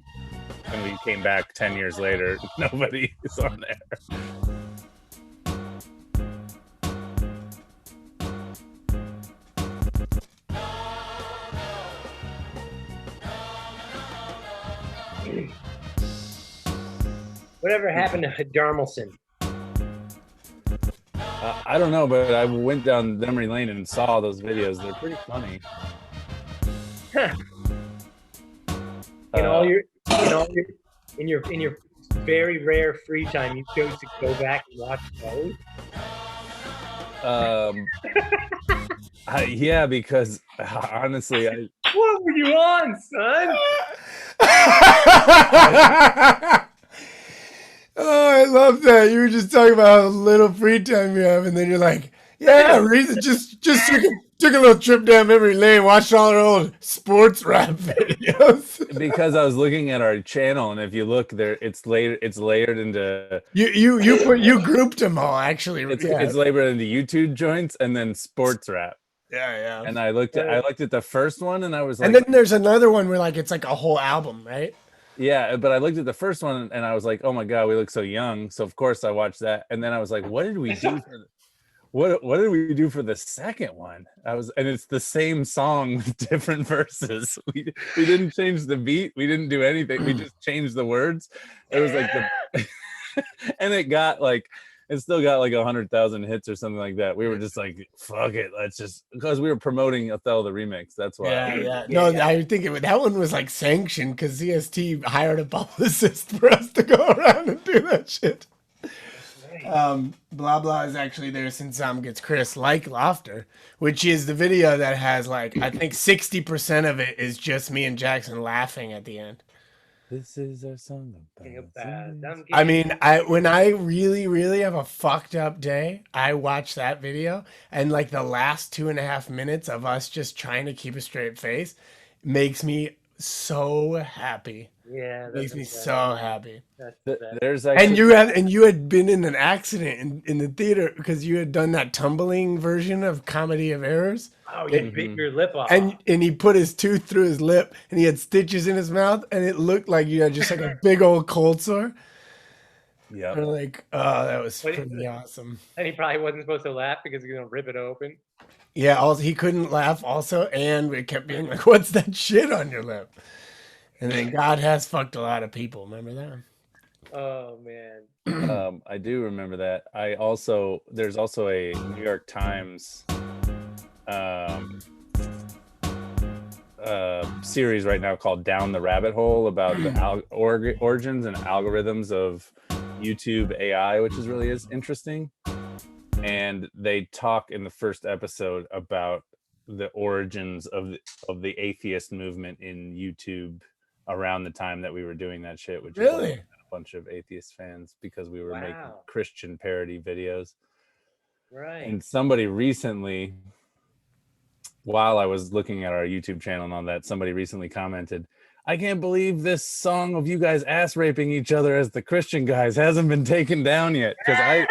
When we came back 10 years later, nobody is on there. Whatever happened to Darmelson? I don't know, but I went down memory lane and saw those videos. They're pretty funny. In your very rare free time, you chose to go back and watch those. Yeah, because honestly, what were you on, son? Oh, I love that. You were just talking about how little free time you have, and then you're like, yeah, reason just took a little trip down memory lane, watched all our old sports rap videos. Because I was looking at our channel, and if you look there, it's layered into you grouped them all actually. It's layered into YouTube joints and then sports rap. Yeah. And I looked at the first one, and I was like, and then there's another one where it's like a whole album, right? Yeah, but I looked at the first one and I was like, "Oh my god, we look so young." So of course I watched that, and then I was like, "What did we do what did we do for the second one?" And it's the same song with different verses. We didn't change the beat, we didn't do anything. We just changed the words. It was and it still got 100,000 hits or something like that. We were just like, fuck it, let's just, because we were promoting Othello the remix. That's why. Yeah. No, I think that one was sanctioned because CST hired a publicist for us to go around and do that shit. Blah Blah is actually there since Sam Gets Chris, like Lofter, which is the video that has I think 60% of it is just me and Jackson laughing at the end. This is our song. I mean, when I really, really have a fucked up day, I watch that video, and the last 2.5 minutes of us just trying to keep a straight face makes me so happy. Yeah, Makes that's me the best. so happy. That's the best. There's And actually you had been in an accident in the theater because you had done that tumbling version of Comedy of Errors. Oh, you bit your lip off. And he put his tooth through his lip and he had stitches in his mouth and it looked like you had just like a big old cold sore. yeah. We're like, oh, that was What- pretty awesome. And he probably wasn't supposed to laugh because he's gonna rip it open. Yeah, also, he couldn't laugh also, and it kept being like, what's that shit on your lip? And then God has fucked a lot of people. Remember that? Oh man. I do remember that. There's also a New York Times series right now called Down the Rabbit Hole about the origins and algorithms of YouTube AI, which is really interesting. And they talk in the first episode about the origins of the atheist movement in YouTube around the time that we were doing that shit, which is Really? a bunch of atheist fans because we were making Wow. Christian parody videos. Right. And somebody recently, while I was looking at our YouTube channel and all that, somebody recently commented, I can't believe this song of you guys ass raping each other as the Christian guys hasn't been taken down yet. Because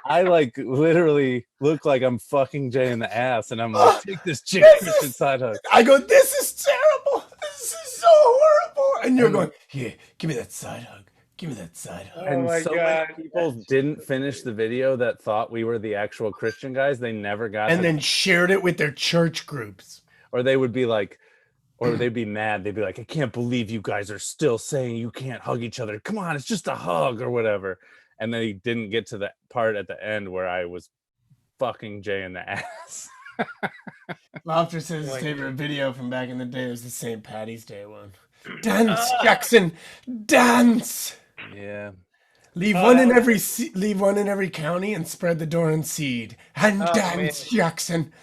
I like literally look like I'm fucking Jay in the ass, and I'm like, take this chick Christian side hug. I go, this is terrible. This is so horrible. And you're going, yeah, give me that side hug. Give me that side hug. Oh my God. Many people didn't finish the video that thought we were the actual Christian guys. They never got And then shared it with their church groups. or they would be like, or they'd be mad. They'd be like, I can't believe you guys are still saying you can't hug each other. Come on, it's just a hug or whatever. And they didn't get to that part at the end where I was fucking Jay in the ass. Lofter says his favorite video from back in the day was the St. Patty's Day one. Dance, Jackson, dance. Yeah. Leave one in every county and spread the door and seed. And dance, man. Jackson,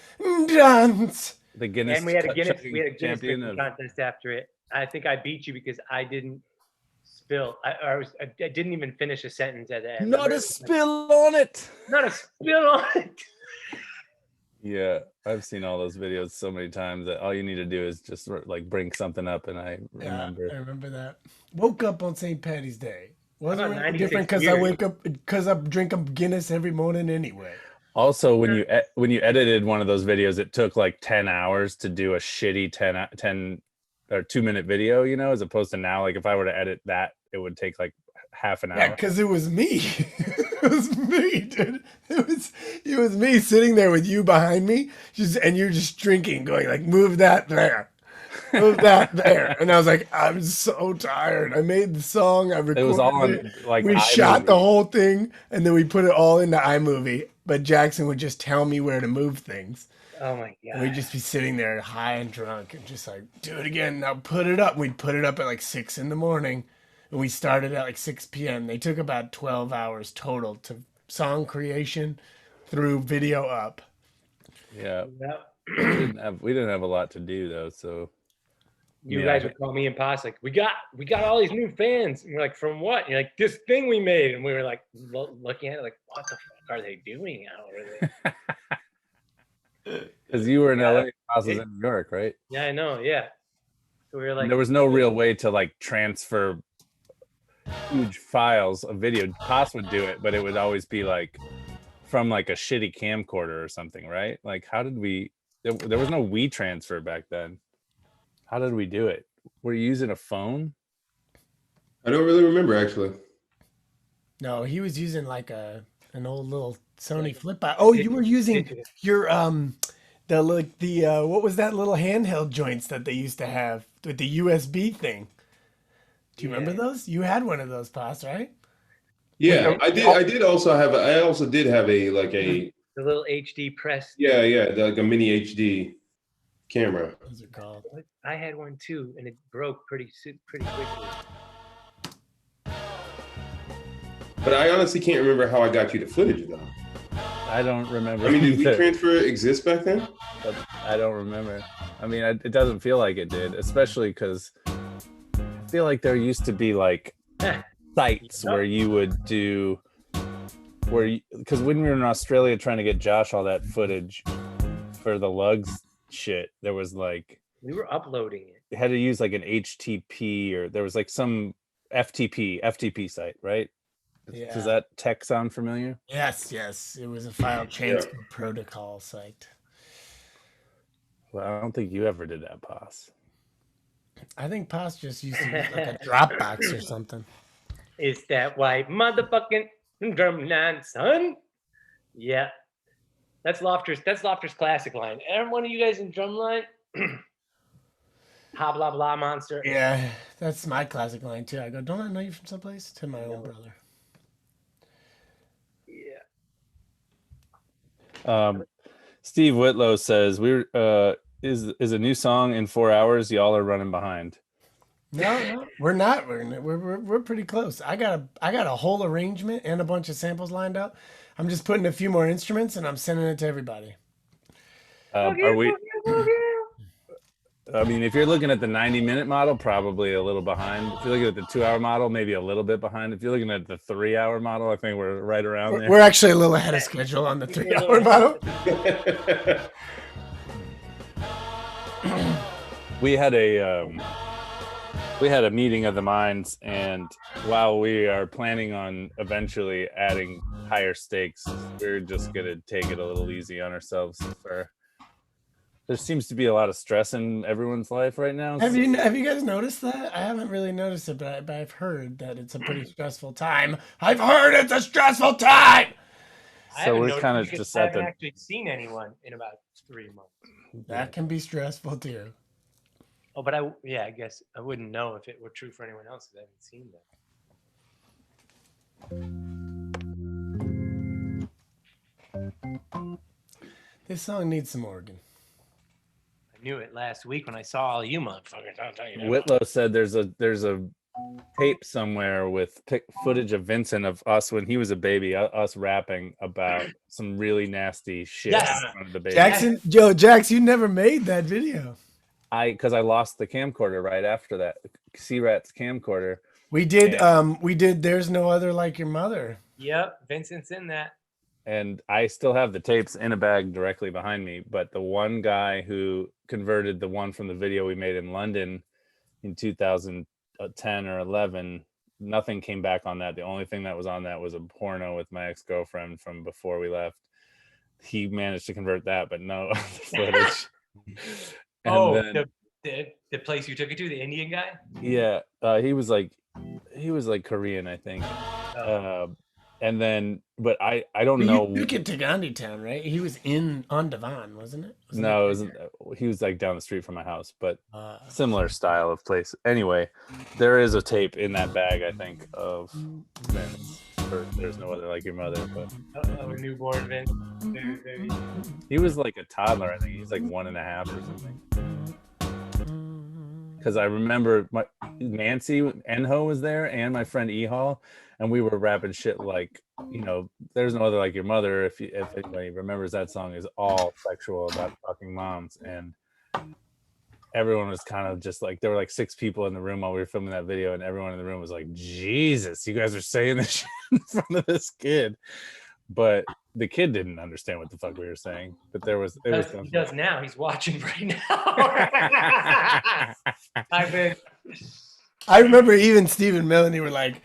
dance. The Guinness And we had a Guinness champion drinking of contest after it. I think I beat you because I didn't spill. I didn't even finish a sentence at the end. not a spill on it. Not a spill on it. Yeah, I've seen all those videos so many times that all you need to do is just like bring something up, and I remember. I remember that. Woke up on St. Patty's Day. Wasn't About really 96 different because I years. wake up because I drink a Guinness every morning anyway. Also, when you edited one of those videos, it took like 10 hours to do a shitty 10 or 2-minute video, you know, as opposed to now, like if I were to edit that, it would take like half an hour. Yeah, because it was me. It was me, dude. It was me sitting there with you behind me, and you're just drinking, going like, move that there. Move that there. And I was like, I'm so tired. I made the song. I recorded It was all on it. like We shot iMovie. the whole thing, and then we put it all into iMovie. But Jackson would just tell me where to move things. Oh my And we'd God. just be sitting there high and drunk and just like, do it again. Now put it up. We'd put it up at like 6 in the morning. And we started at like 6 p.m. They took about 12 hours total to song creation through video up. Yeah, Yep. we didn't have a lot to do though, so You Yeah. guys would call me and Poss like, we got all these new fans. And we're like, from what? And you're like, this thing we made. And we were like looking at it like, what the fuck are they doing out over there? because you were in LA, Ross was in New York, right? Yeah, I know. Yeah. So we were like, There was no real way to like transfer huge files of video. Poss would do it, but it would always be like from like a shitty camcorder or something, right? Like, how did we? There was no WeTransfer back then. How did we do it? Were you using a phone? I don't really remember actually. No, he was using like an old little Sony flip out. Oh, you were using your what was that little handheld joints that they used to have with the USB thing? Do you remember those? You had one of those, Poss, right? Yeah, I did. I did also have. I also did have a like a the little HD press. yeah like a mini HD camera. Those are called. I had one too, and it broke pretty quickly. But I honestly can't remember how I got you the footage though. I don't remember. I mean, did either, WeTransfer exist back then? but I don't remember. I mean, it doesn't feel like it did, especially because I feel like there used to be like sites where you would do because when we were in Australia trying to get Josh all that footage for the lugs shit, there was like We were uploading it. It had to use like an HTTP, or there was like some FTP site, right? Yeah. Does that tech sound familiar? Yes, it was a file transfer protocol site. Well, I don't think you ever did that, Pos. I think Pos just used to use like a Dropbox or something. It's that white motherfucking drumline, son. Yeah. That's Lofter's classic line. Every one of you guys in drumline, ha blah blah monster. Yeah, that's my classic line too. I go, don't I know you from someplace? To my own brother. Yeah. Steve Whitlow says is a new song in 4 hours. Y'all are running behind. No, we're not. We're pretty close. I got a whole arrangement and a bunch of samples lined up. I'm just putting a few more instruments and I'm sending it to everybody. Are we? I mean, if you're looking at the 90-minute model, probably a little behind. If you're looking at the 2-hour model, maybe a little bit behind. If you're looking at the 3-hour model, I think we're right around there. We're actually a little ahead of schedule on the 3-hour model. We had a meeting of the minds, and while we are planning on eventually adding higher stakes, we're just gonna take it a little easy on ourselves. There seems to be a lot of stress in everyone's life right now. Have you guys noticed that? I haven't really noticed it, but I've heard that it's a pretty stressful time. I've heard it's a stressful time. So we're kind of just I haven't actually seen anyone in about 3 months. That can be stressful too. Oh, but I guess I wouldn't know if it were true for anyone else because I haven't seen them. This song needs some organ. I knew it last week when I saw all you motherfuckers. I'll tell you that. Whitlow said there's a tape somewhere with footage of Vincent of us when he was a baby, us rapping about some really nasty shit. Yes. In front of the baby. Jax, you never made that video. Because I lost the camcorder right after that. C-Rat's camcorder. We did There's No Other Like Your Mother. Yep, Vincent's in that. And I still have the tapes in a bag directly behind me, but the one guy who converted the one from the video we made in London in 2010 or 11, nothing came back on that. The only thing that was on that was a porno with my ex-girlfriend from before we left. He managed to convert that, but no other footage. And the place you took it to, the Indian guy? Yeah, he was like Korean, I think. And then, but I don't know. You took it to Gandhi Town, right? He was on Devon, wasn't it? No, it wasn't. He was like down the street from my house, but similar style of place. Anyway, there is a tape in that bag, I think, of Vince. There's No Other Like Your Mother, but a newborn Vince. He was like a toddler. I think he's like 1.5 or something. Because I remember Nancy Enho was there and my friend Ehal, and we were rapping shit like, There's No Other Like Your Mother. If anybody remembers, that song is all sexual about fucking moms, and everyone was kind of just like, there were like 6 people in the room while we were filming that video, and everyone in the room was like, Jesus, you guys are saying this shit in front of this kid. But the kid didn't understand what the fuck we were saying. But he does now. He's watching right now. I remember even Steve and Melanie were like,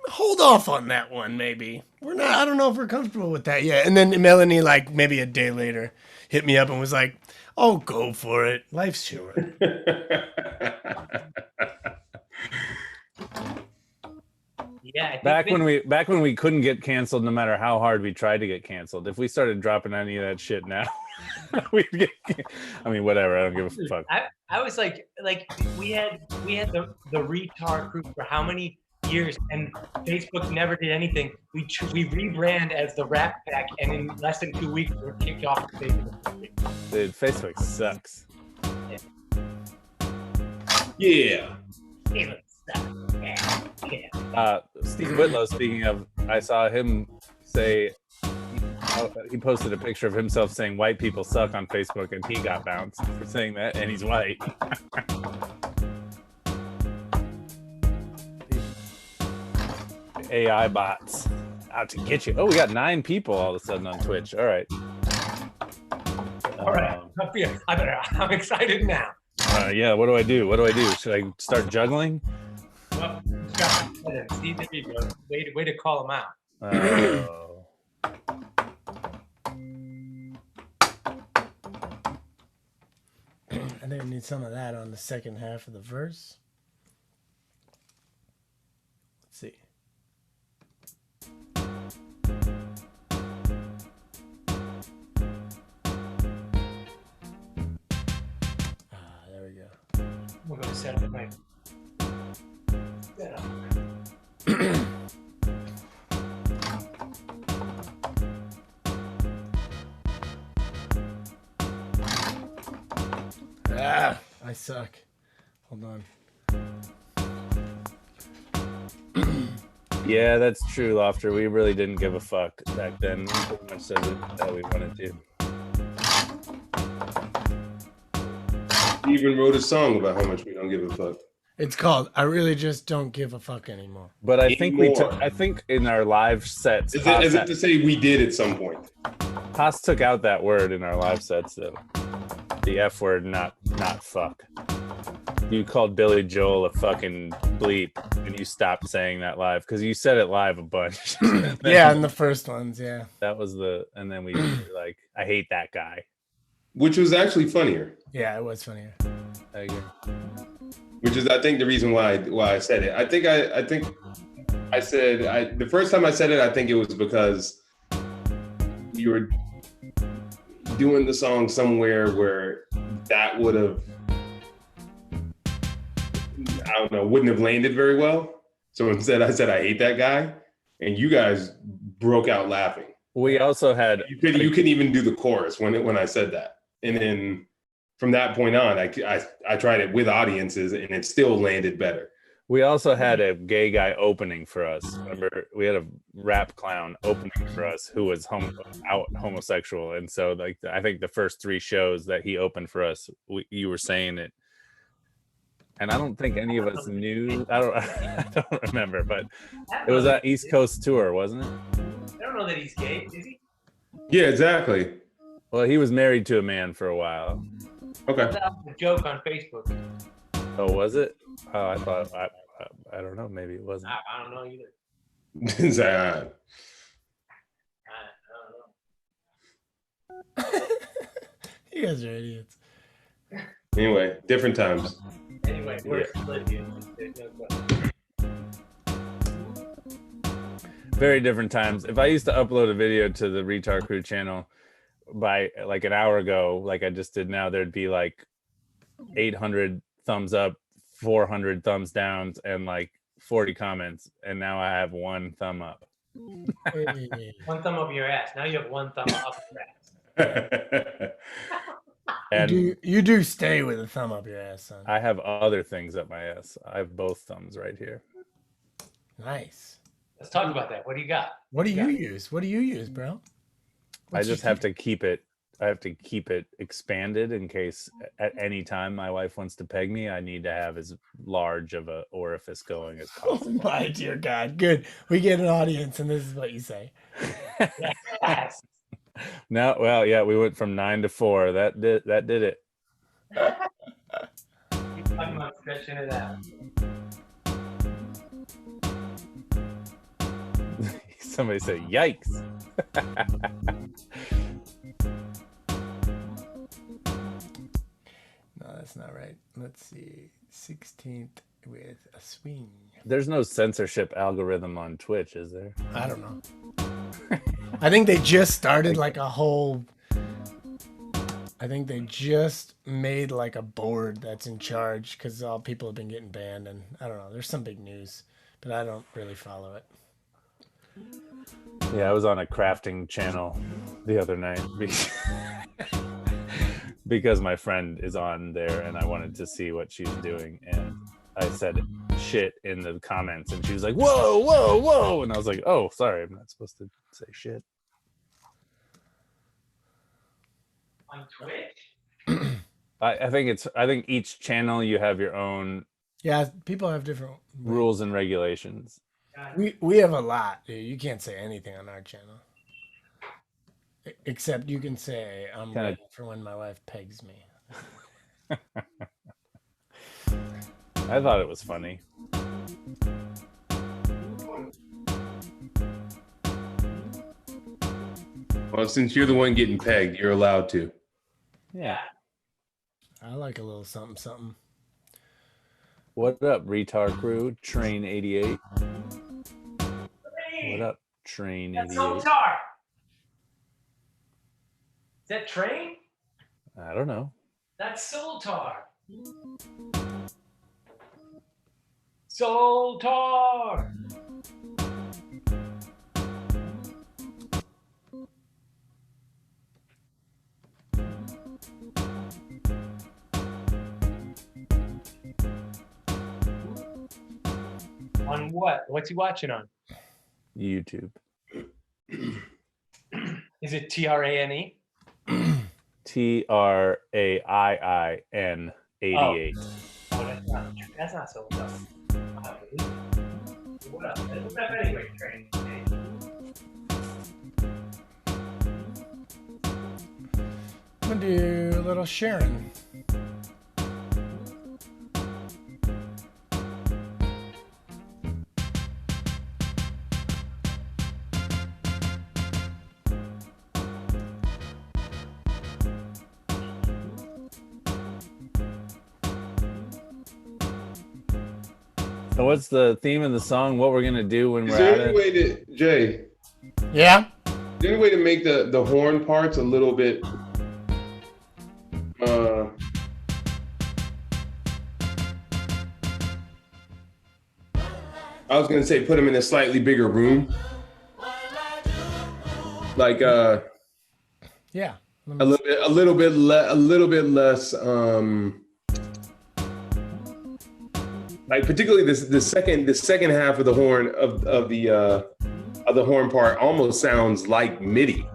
hold off on that one, maybe. I don't know if we're comfortable with that yet. And then Melanie, like maybe a day later, hit me up and was like, oh, go for it. Life's short. Yeah. Back when we couldn't get canceled, no matter how hard we tried to get canceled. If we started dropping any of that shit now, we'd get. I mean, whatever. I don't give a fuck. I was like we had the retard group for how many years, and Facebook never did anything. We rebrand as the Rat Pack, and in less than 2 weeks, we were kicked off of Facebook. Dude, Facebook sucks. Yeah. Facebook sucks. Yeah. Steve Whitlow, speaking of, I saw him say, he posted a picture of himself saying white people suck on Facebook, and he got bounced for saying that, and he's white. AI bots out to get you. Oh, we got 9 people all of a sudden on Twitch. All right. I'm excited now. Yeah, what do I do? What do I do? Should I start juggling? Well, see, there you go. Way to call him out. Oh. I think I need some of that on the second half of the verse. Let's see. There we go. We're going to set up the mic. Set up. I suck. Hold on. Yeah, that's true, Lofter. We really didn't give a fuck back then. We pretty much said it that we wanted to. He even wrote a song about how much we don't give a fuck. It's called "I Really Just Don't Give a Fuck Anymore." But I think we took. Anymore. I think in our live sets, Is it to say we did at some point? Haas took out that word in our live sets, though. The F word, not fuck. You called Billy Joel a fucking bleep, and you stopped saying that live because you said it live a bunch. Yeah, in the first ones, yeah. That was and then we were like, I hate that guy. Which was actually funnier. Yeah, it was funnier. I agree. Which is, I think, the reason why I said it. I think I said the first time I said it, I think it was because you were doing the song somewhere where that would have, I don't know, wouldn't have landed very well. So instead, I said I hate that guy, and you guys broke out laughing. We also had You couldn't even do the chorus when I said that, and then from that point on, I tried it with audiences, and it still landed better. We also had a gay guy opening for us. Remember, we had a rap clown opening for us who was out homosexual, and so like I think the first 3 shows that he opened for us, you were saying it, and I don't think any of us knew. I don't remember, but it was an East Coast tour, wasn't it? I don't know that he's gay, is he? Yeah, exactly. Well, he was married to a man for a while. Okay. That was a joke on Facebook. Oh, was it? Oh, I thought I don't know. Maybe it wasn't. I don't know either. It's like, I don't know. You guys are idiots. anyway, different times. Anyway, we're split, dude. There's no question. Very different times. If I used to upload a video to the Retard Crew channel by like an hour ago, like I just did now, there'd be like 800 thumbs up, 400 thumbs downs, and like 40 comments. And now I have 1 thumb up. Hey. 1 thumb up your ass. Now you have 1 thumb up your ass. And You do stay with a thumb up your ass, son. I have other things up my ass. I have both thumbs right here. Nice. Let's talk about that. What do you got? What do you use? What do you use, bro? I just have to keep it. I have to keep it expanded in case at any time my wife wants to peg me, I need to have as large of a orifice going as Oh possible. my dear God. Good. We get an audience and this is what you say. Yes. No, well, yeah, we went from 9 to 4. That did it. You're talking about stretching it out. Somebody say, "Yikes!" No, that's not right. Let's see. 16th with a swing. There's no censorship algorithm on Twitch, is there? I don't know. I think they just started like a whole. I think they just made like a board that's in charge because all people have been getting banned, and I don't know. There's some big news, but I don't really follow it. Yeah, I was on a crafting channel the other night because my friend is on there and I wanted to see what she's doing. And I said shit in the comments and she was like, "Whoa, whoa, whoa." And I was like, "Oh, sorry, I'm not supposed to say shit." On Twitch? I think each channel you have your own Yeah, people have different rules and regulations. We have a lot, dude. You can't say anything on our channel. Except you can say, I'm Kinda- ready for when my wife pegs me. I thought it was funny. Well, since you're the one getting pegged, you're allowed to. Yeah. I like a little something, something. What up, retard crew? Train 88. What up, Train That's 88? Sotar. Is that Train? I don't know. That's Soltar. Soltar. On what? What's he watching on? YouTube. Is it TRANE? TRAIIN 88. Oh, that's not Soltar. What up? What up anyway, Train? I'm gonna do a little Sharon. So what's the theme of the song? What we're gonna do when Is we're there at any it? way to, Jay, Yeah? is there any way to make the horn parts a little bit I was gonna say put them in a slightly bigger room. Like Yeah. a little bit less like particularly the second half of the horn of the horn part almost sounds like MIDI.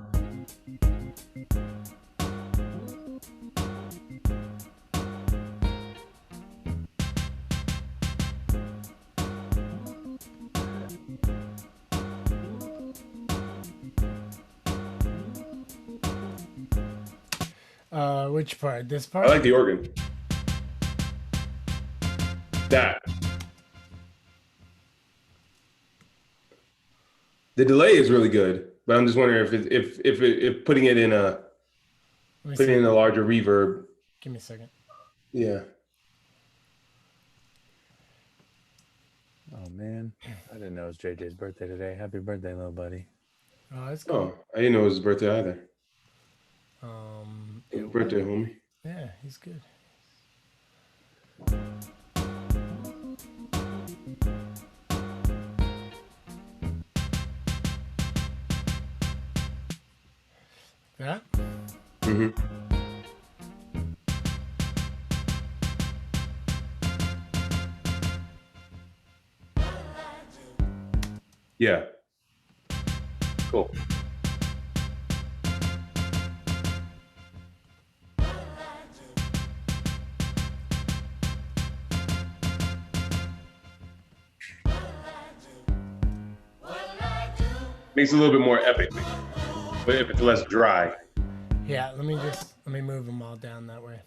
Which part? This I part? like the organ. That. The delay is really good, but I'm just wondering if putting it in Let me putting see. in a larger reverb. Give me a second. Yeah. Oh man, I didn't know it was JJ's birthday today. Happy birthday, little buddy. Oh, that's cool. Oh, I didn't know it was his birthday either. It Happy birthday, homie. Yeah, he's good. That? Mm-hmm. Yeah. Cool. Makes it a little bit more epic, but if it's less dry. Yeah, let me move them all down that way.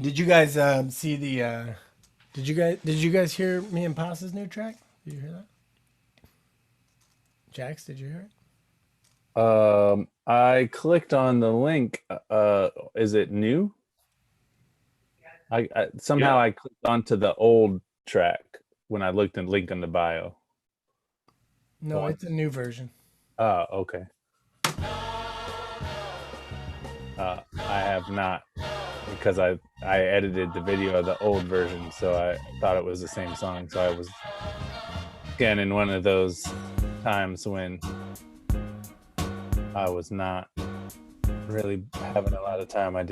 Did you guys see the did you guys hear me and Pasa's new track? Did you hear that? Jax, did you hear it? I clicked on the link. Is it new? I somehow I clicked onto the old track when I looked and link in the bio. No, What? it's a new version. Oh, okay. I have not, because I edited the video of the old version, so I thought it was the same song. So I was scanning one of those times when I was not really having a lot of time. I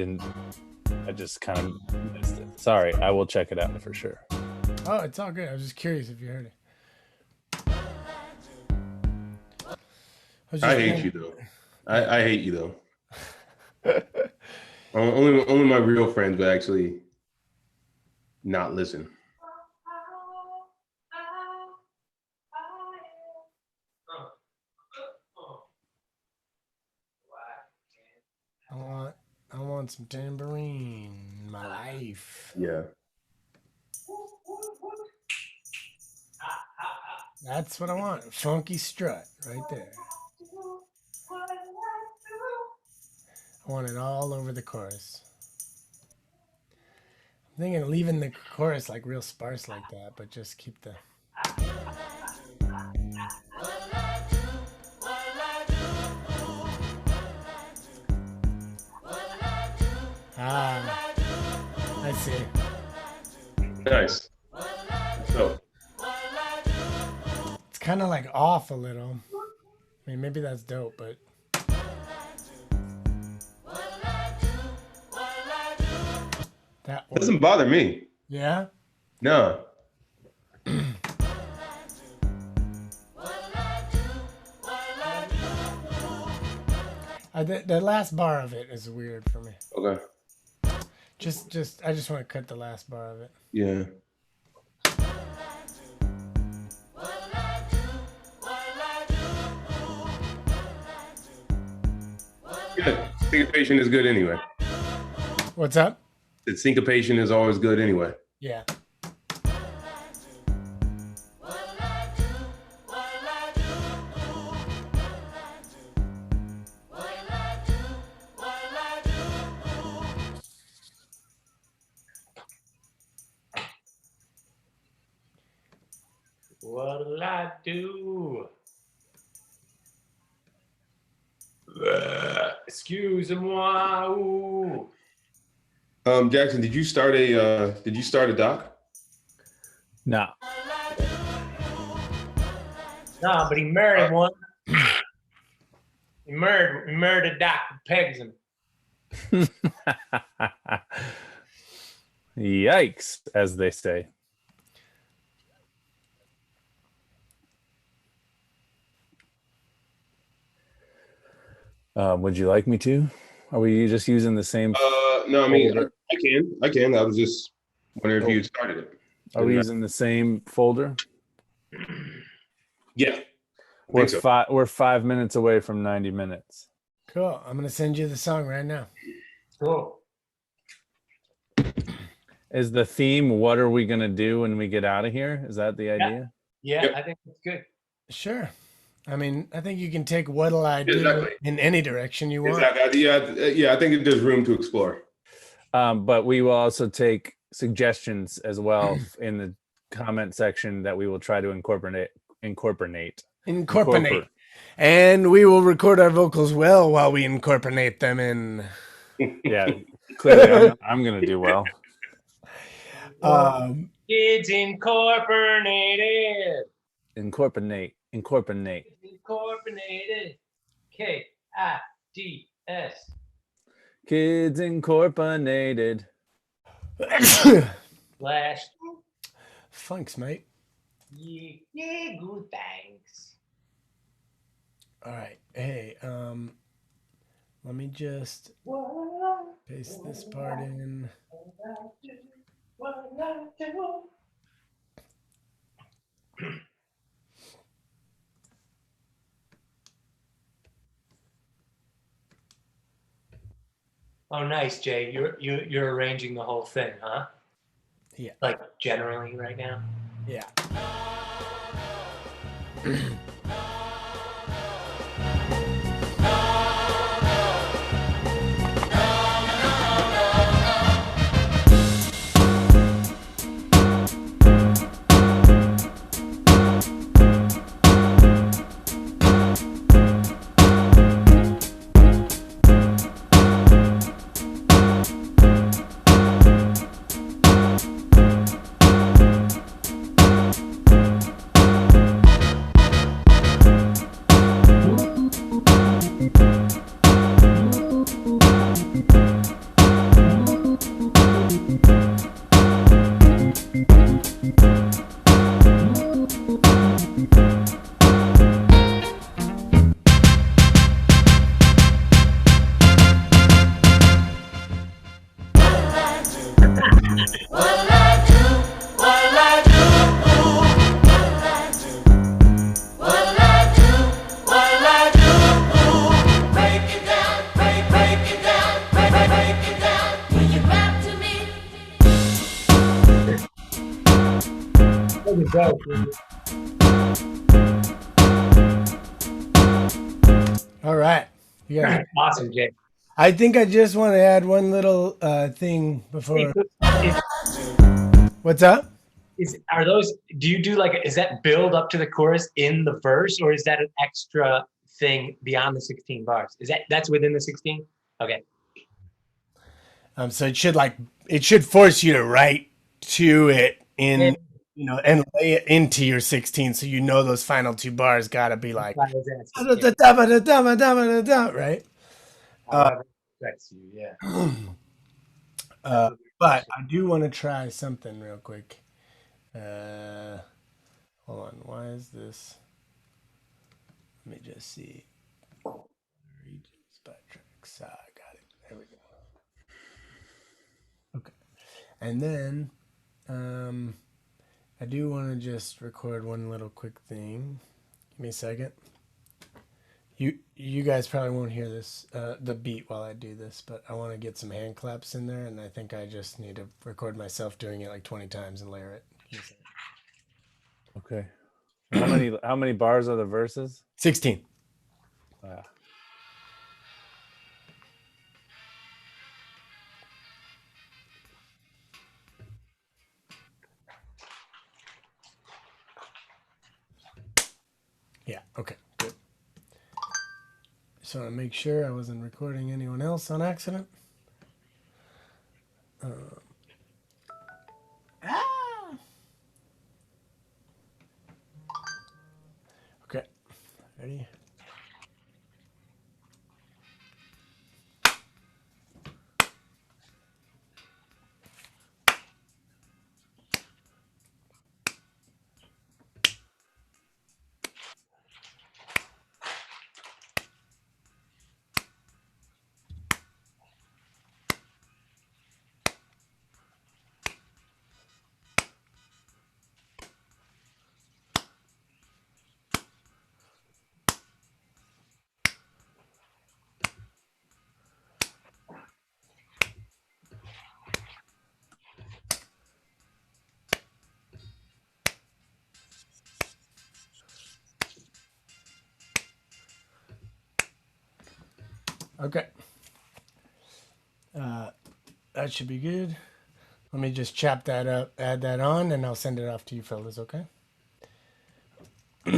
just kind of missed it. Sorry, I will check it out for sure. Oh, it's all good. I was just curious if you heard it. was I just hate you though. I hate you though. Only my real friends would actually not listen. I want some tambourine in my life. Yeah. That's what I want. Funky strut right there. I want it all over the chorus. I'm thinking of leaving the chorus like real sparse like that, but just keep the. Ah, I see. Nice. So It's kind of like off a little. I mean, maybe that's dope, but. That one. doesn't bother me. Yeah? No. The last bar of it is weird for me. Okay. I just want to cut the last bar of it. Yeah. Good. Syncopation is good anyway. What's up? The syncopation is always good anyway. Yeah. What'll I do? Excuse-moi. Ooh. Jackson, did you start a doc? No. No, but he murdered one. He murdered Dr. Pegson. Yikes, as they say. Would you like me to? Are we just using the same? No, I mean folder? I can. I was just wondering if you started it. Are we using the same folder? Yeah. We're 5 minutes away from 90 minutes. Cool. I'm going to send you the song right now. Cool. Is the theme what are we going to do when we get out of here? Is that the idea? Yeah, Yep. I think that's good. Sure. I mean, I think you can take what'll I do Exactly. in any direction you want. Exactly. Yeah, I think there's room to explore. But we will also take suggestions as well in the comment section that we will try to incorporate. And we will record our vocals well while we incorporate them in. Yeah, clearly I'm going to do well. Kids Incorporated. Incorporate. Incorporated. KIDS. Kids Incorporated. Flash. Funks, mate. Yeah, good thanks. All right. Hey, let me just paste this part in. Oh, nice, Jay. You're arranging the whole thing, huh? Yeah. Like generally right now. Yeah. What'll I do? What'll I do? What'll I do? What'll I do? What'll I do? Break it down, break it down, break it down. Will you rap to me? There we go. All right. You guys, Awesome, Jay. I think I just want to add one little thing before. What's up? Are those? Do you do like? Is that build up to the chorus in the verse, or is that an extra thing beyond the 16 bars? That's within the 16? Okay. So it should force you to write to it in and lay it into your 16, so you know those final two bars gotta be like I was asking, yeah. right. However, that's you, yeah. But I do want to try something real quick. Hold on. Why is this? Let me just see. Regions by tracks. Ah, I got it. There we go. Okay. And then I do want to just record one little quick thing. Give me a second. You guys probably won't hear this the beat while I do this, but I want to get some hand claps in there, and I think I just need to record myself doing it like 20 times and layer it. Okay. How many bars are the verses? 16. Yeah, okay, good. Just want to make sure I wasn't recording anyone else on accident. Okay, ready? Okay. That should be good. Let me just chop that up, add that on, and I'll send it off to you fellas, okay? There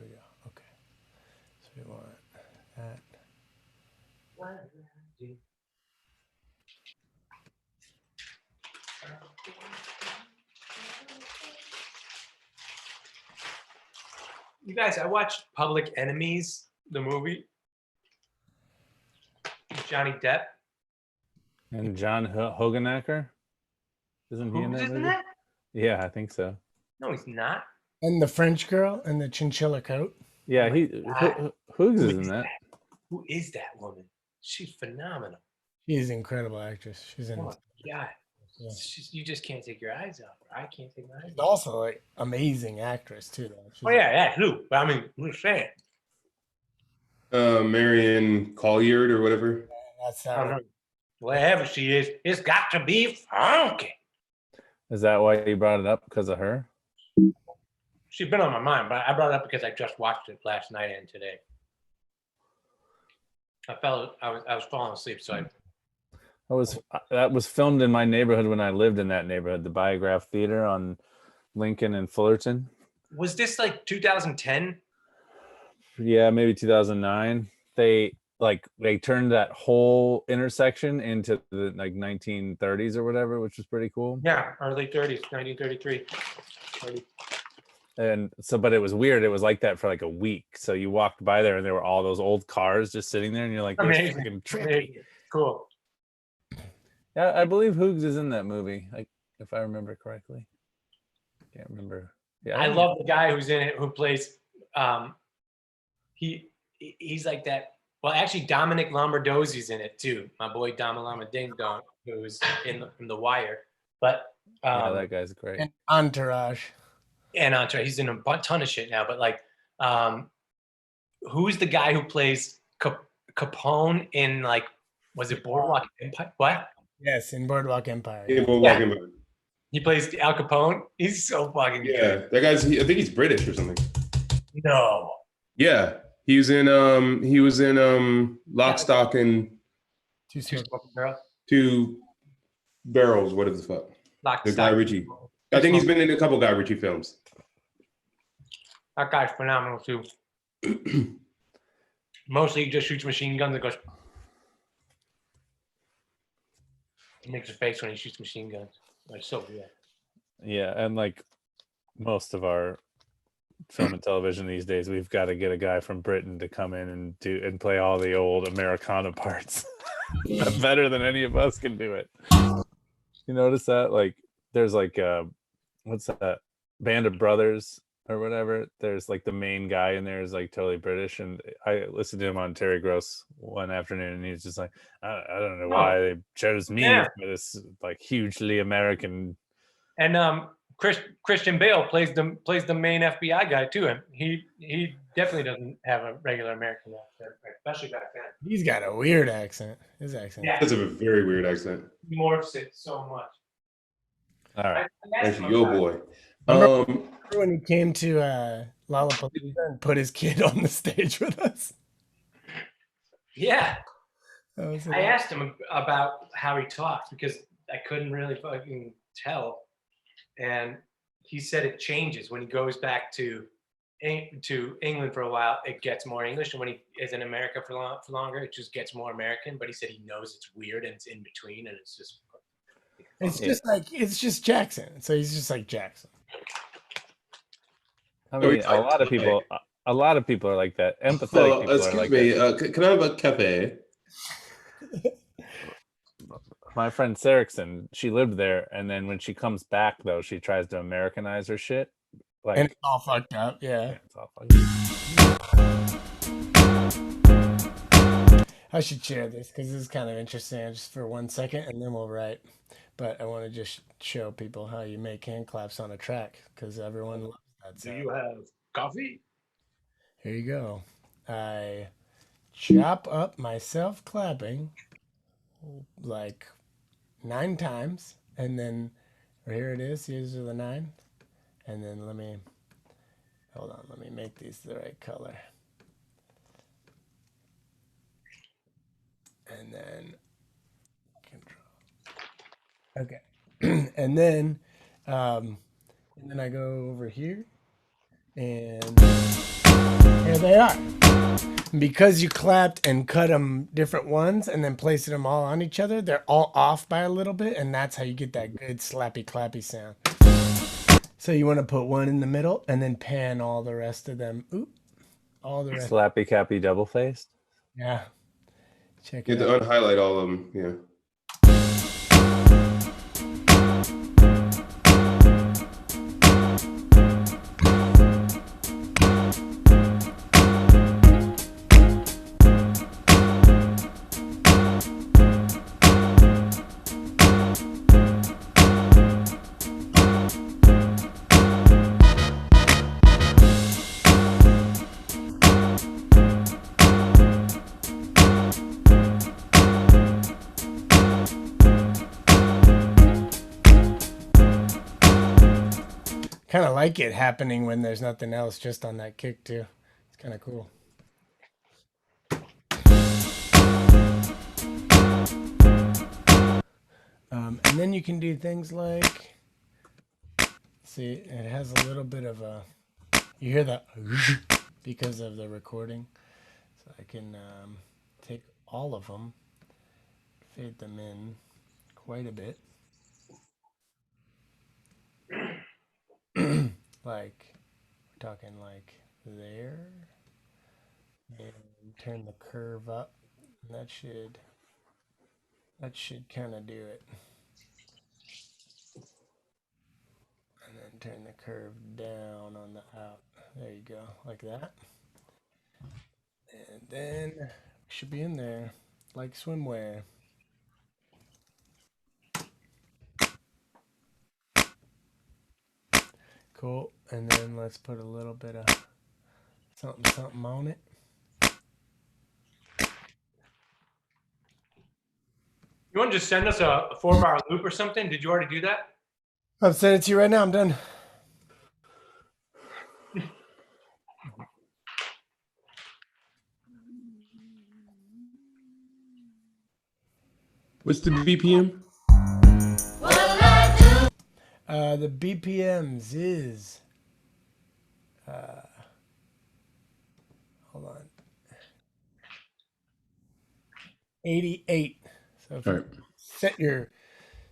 we go. Okay. So we want that. You guys, I watched Public Enemies, the movie. Johnny Depp. And John Hogenacker? Isn't he in Who's that in movie? that? Yeah, I think so. No, he's not. And the French girl and the chinchilla coat. Yeah, God. Hoogs is in that. Who is that woman? She's phenomenal. She's an incredible actress. She's in. Oh my God. Yeah. You just can't take your eyes off her. I can't take my eyes She's off also like amazing actress too. Though. She's, her. Oh yeah, yeah, who? But I mean, we're saying. Marion Colliard or whatever. That's I that. don't know. Whatever she is, it's got to be funky. Is that why you brought it up? Because of her? She's been on my mind, but I brought it up because I just watched it last night and today. I was falling asleep, so That was filmed in my neighborhood when I lived in that neighborhood, the Biograph Theater on Lincoln and Fullerton. Was this like 2010? Yeah, maybe 2009. They turned that whole intersection into the like 1930s or whatever, which was pretty cool. Yeah, early 30s, 1933. And so, but it was weird. It was like that for like a week. So you walked by there and there were all those old cars just sitting there and you're like, Amazing. freaking trippy. Amazing. Cool. Yeah, I believe Hoogs is in that movie, like if I remember correctly. Can't remember. Yeah, I think- love the guy who's in it who plays. He's like that. Well, actually, Dominic Lombardozzi's in it too. My boy Dama Ding Dong, who's in the Wire. But yeah, that guy's great. And Entourage. and Entre, he's in a ton of shit now. But like, who's the guy who plays Capone in like, was it Boardwalk Empire? What? Yes, in Boardwalk Empire. Yeah, Yeah. we're Yeah. walking about. He plays Al Capone. He's so fucking Yeah, good. that guy's. I think he's British or something. No. Yeah, he was in Lock, Stock, and Two Two Smoking Smoking Girls. Two Barrels. What is the fuck? Lock, The Stock, Guy Ritchie. I think he's been in a couple Guy Ritchie films. That guy's phenomenal too. Mostly he just shoots machine guns and goes. He makes a face when he shoots machine guns. It's so weird. Yeah, and like most of our film and television these days, we've got to get a guy from Britain to come in and play all the old Americana parts better than any of us can do it. You notice that? Like, there's like what's that? Band of Brothers or whatever. There's like the main guy in there is like totally British, and I listened to him on Terry Gross one afternoon, and he's just like, I don't know why they chose me for this like hugely American. And Christian Bale plays the main FBI guy too. And he definitely doesn't have a regular American accent, especially back then. He's got a weird accent. His accent. Yeah. That's a very weird accent. He morphs it so much. All right. That's your boy. Remember when he came to Lollapalooza and put his kid on the stage with us? Yeah. That was I asked him about how he talks because I couldn't really fucking tell. And he said it changes when he goes back to England for a while. It gets more English, and when he is in America for longer, it just gets more American. But he said he knows it's weird and it's in between, and it's just. It's just Jackson. So he's just like Jackson. I mean, a lot of people are like that. Empathetic people are excuse like me. that. Can I have a cafe? My friend Sarikson, she lived there, and then when she comes back, though, she tries to Americanize her shit. Like, And it's all fucked up. Yeah. it's all fucking- I should share this because this is kind of interesting just for 1 second and then we'll write. But I want to just show people how you make hand claps on a track because everyone loves that Do sound. you have coffee? Here you go. I chop up myself clapping like 9 times, and then here it is. These are the 9, and then let me make these the right color, and then control. Okay, and then I go over here, and here they are. Because you clapped and cut them different ones and then placed them all on each other, they're all off by a little bit, and that's how you get that good slappy clappy sound. So you want to put one in the middle and then pan all the rest of them. Oop, all the rest. Slappy Cappy double faced. Yeah. Check You it have out. to unhighlight all of them. Yeah. Kind of like it happening when there's nothing else, just on that kick too. It's kind of cool. And then you can do things like, see, it has a little bit of a, you hear that because of the recording. So I can take all of them, fade them in quite a bit. Like, we're talking like there, and turn the curve up, and that should That should kind of do it. And then turn the curve down on the out. There you go, like that. And then we should be in there, like swimwear. Cool. And then let's put a little bit of something on it. You want to just send us a 4-bar loop or something? Did you already do that? I'm sending it to you right now. I'm done. What's the BPM? The BPMs is hold on, 88. So if All you right.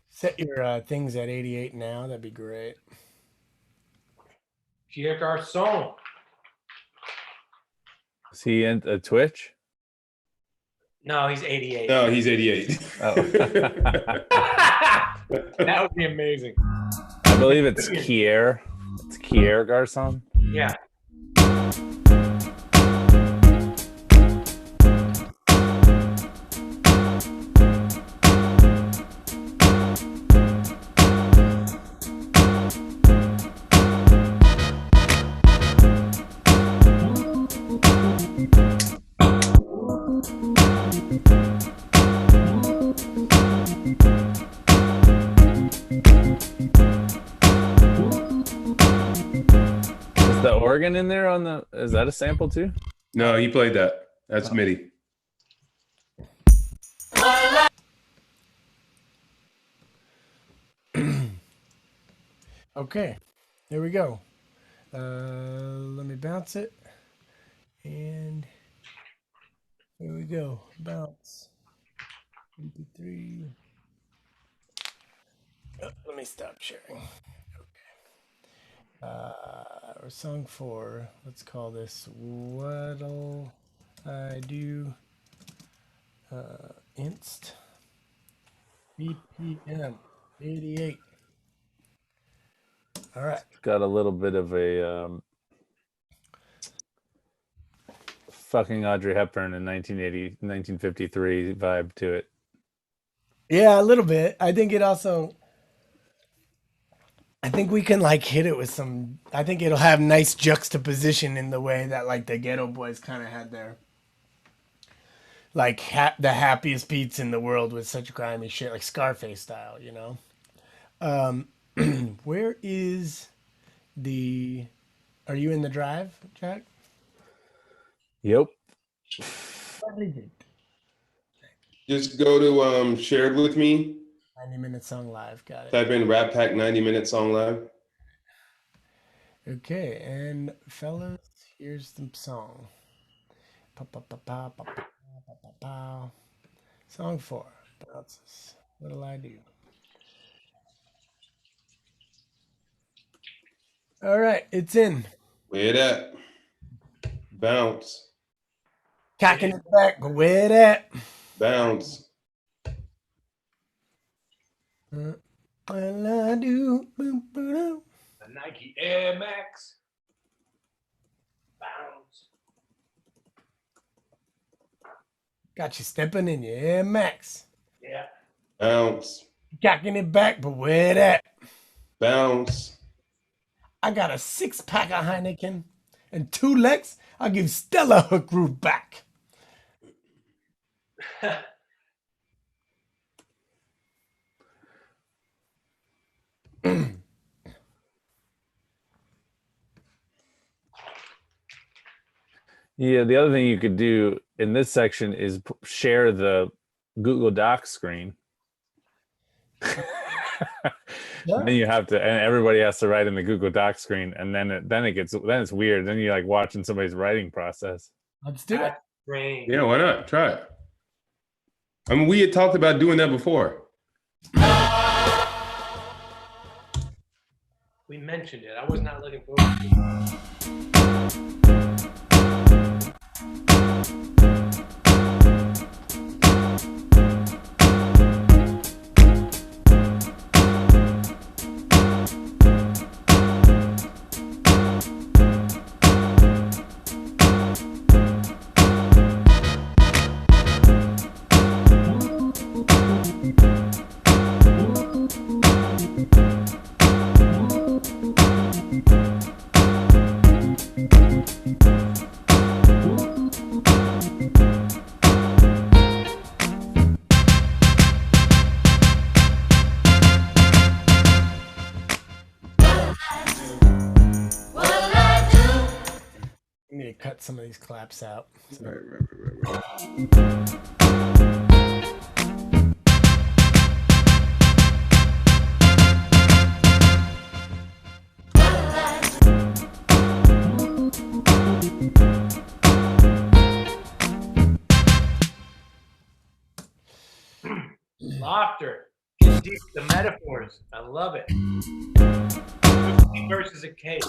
set your things at 88 now, that'd be great. Pierre Garçon. Is he in a Twitch? No, he's 88. No, he's 88. Oh. That would be amazing. I believe it's Kier. It's Kier Garçon. Yeah. Is the organ in there on the? Is that a sample too? No, he played that. That's MIDI. Okay, there we go. Let me bounce it, and here we go. Bounce. MP3. Oh, let me stop sharing. Okay. Our song 4. Let's call this "What'll I Do?" Inst. BPM 88. All right. Got a little bit of a fucking Audrey Hepburn in 1953 vibe to it. Yeah, a little bit. I think it also. I think we can like hit it with some. I think it'll have nice juxtaposition in the way that like the Ghetto Boys kind of had their. Like the happiest beats in the world with such grimy shit, like Scarface style, you know. Where is the? Are you in the drive, Jack? Yep. Just go to shared with me. 90-minute song live. Got it. Type in Rap Pack 90-minute song live. Okay, and fellas, here's the song. Song 4. Bounces. What'll I do? All right, it's in. Where that? Bounce. Cocking it back, but where that? Bounce. What'll I do? Boom, boom, boom. The Nike Air Max. Bounce. Got you stepping in your Air Max. Yeah. Bounce. Cocking it back, but where that? Bounce. I got a 6-pack of Heineken and 2 Lex. I'll give Stella her groove back. Yeah, the other thing you could do in this section is share the Google Docs screen. Yeah. Then you have to, and everybody has to write in the Google Docs screen, and then it's weird. Then you're like watching somebody's writing process. Let's do it. That's strange. Yeah, why not? Try it. I mean, we had talked about doing that before. We mentioned it. I was not looking forward to it. cut some of these claps out. So. Right. Laughter. Get deep. The metaphors. I love it. Versus a cake.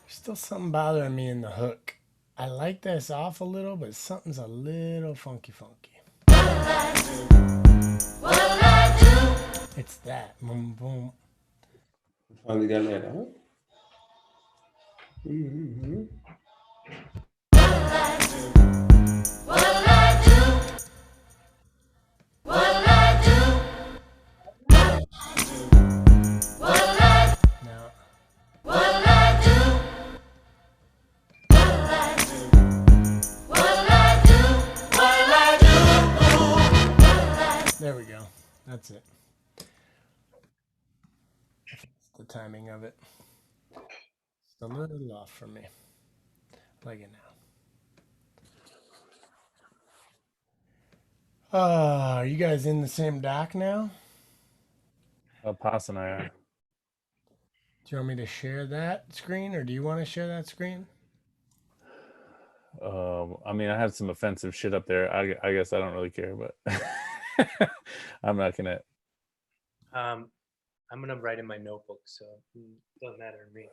Still something bothering me in the hook. I like this off a little, but something's a little funky. It's that. Boom, boom. Finally got that, huh? Mm-hmm. Now, there we go. That's it. That's the timing of it. It's a little off for me. Like it now. Are you guys in the same dock now? Pass and I are. Do you want me to share that screen, or do you want to share that screen? I mean, I have some offensive shit up there. I guess I don't really care, but I'm not gonna. I'm gonna write in my notebook, so it doesn't matter to me.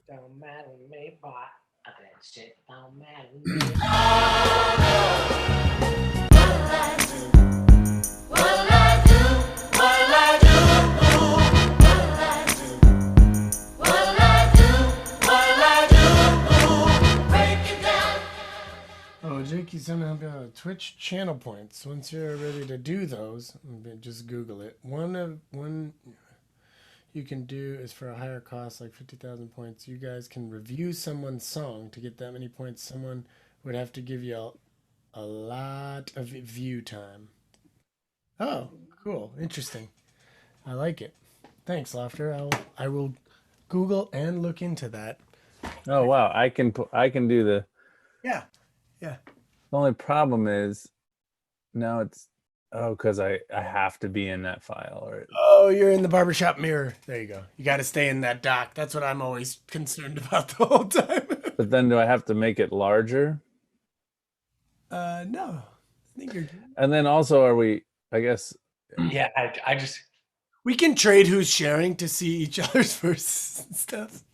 Don't matter to me, boy. That shit don't matter to me. Oh, Jake, you sent out Twitch channel points. Once you're ready to do those, just Google it. One you can do is for a higher cost, like 50,000 points. You guys can review someone's song. To get that many points, someone would have to give you a lot of view time. Oh, cool. Interesting. I like it. Thanks, Laughter. I will Google and look into that. Oh wow, I can do the. Yeah. Yeah. The only problem is now it's because I have to be in that file or Oh, you're in the barbershop mirror. There you go. You got to stay in that dock. That's what I'm always concerned about the whole time. but then do I have to make it larger? No. I think you're. And then also are we? I guess Yeah, I just We can trade who's sharing to see each other's verses and stuff.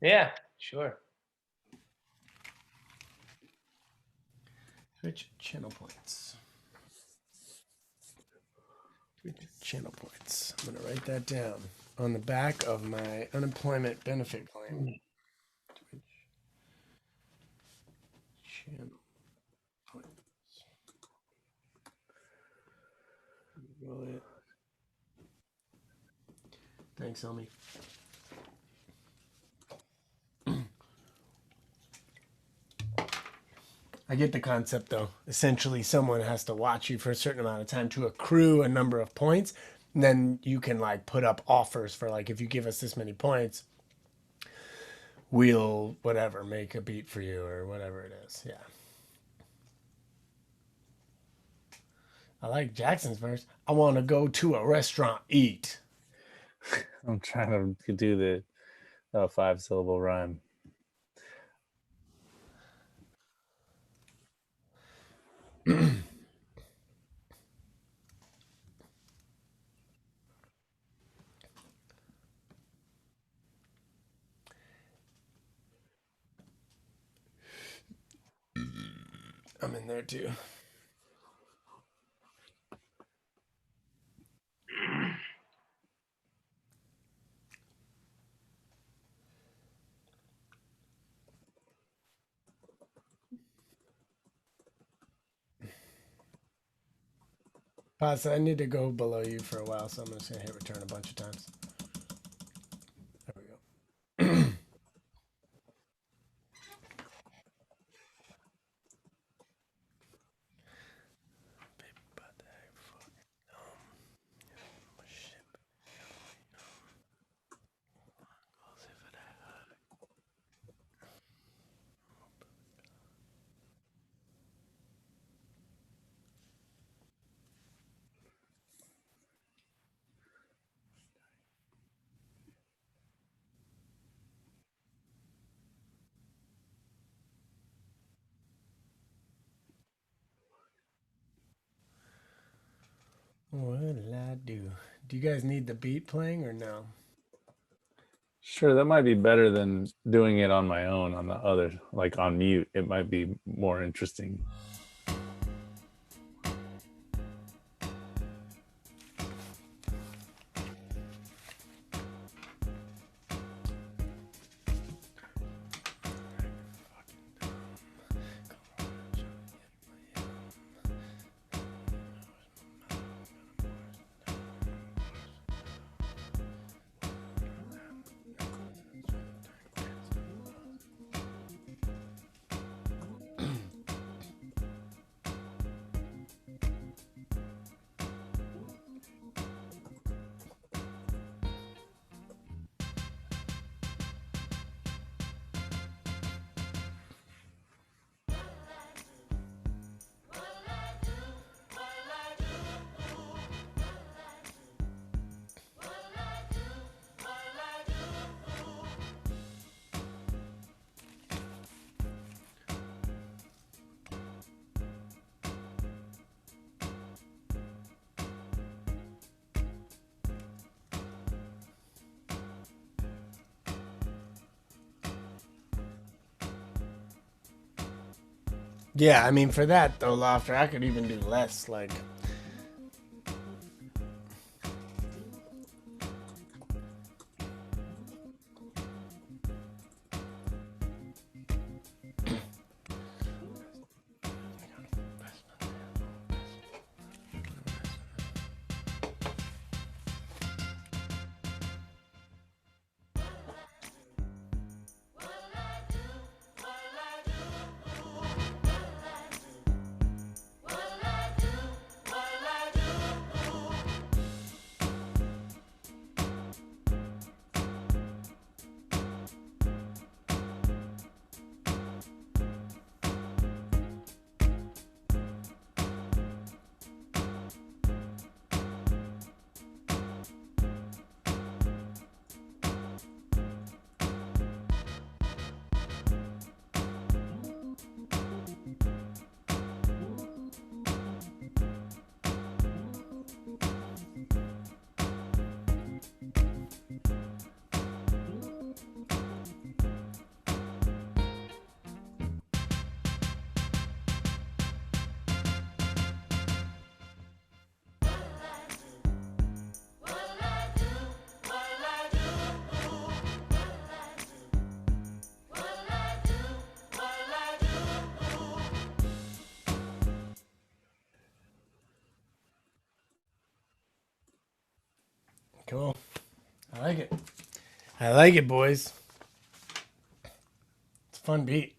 yeah, sure. Twitch channel points. Twitch channel points. I'm going to write that down on the back of my unemployment benefit claim. Twitch Channel. Roll it. Thanks, homie. I get the concept, though. Essentially, someone has to watch you for a certain amount of time to accrue a number of points. And then you can like put up offers for like, if you give us this many points, we'll whatever make a beat for you or whatever it is. Yeah. I like Jackson's verse. I want to go to a restaurant, eat. I'm trying to do the 5-syllable rhyme. I'm in there too. Pasa, I need to go below you for a while, so I'm just gonna hit return a bunch of times. There we go. What'll I do? Do you guys need the beat playing or no? Sure, that might be better than doing it on my own on the other, like on mute. It might be more interesting. Yeah, I mean, for that though, Lofter, I could even do less. Like, Cool. I like it. I like it, boys. It's a fun beat.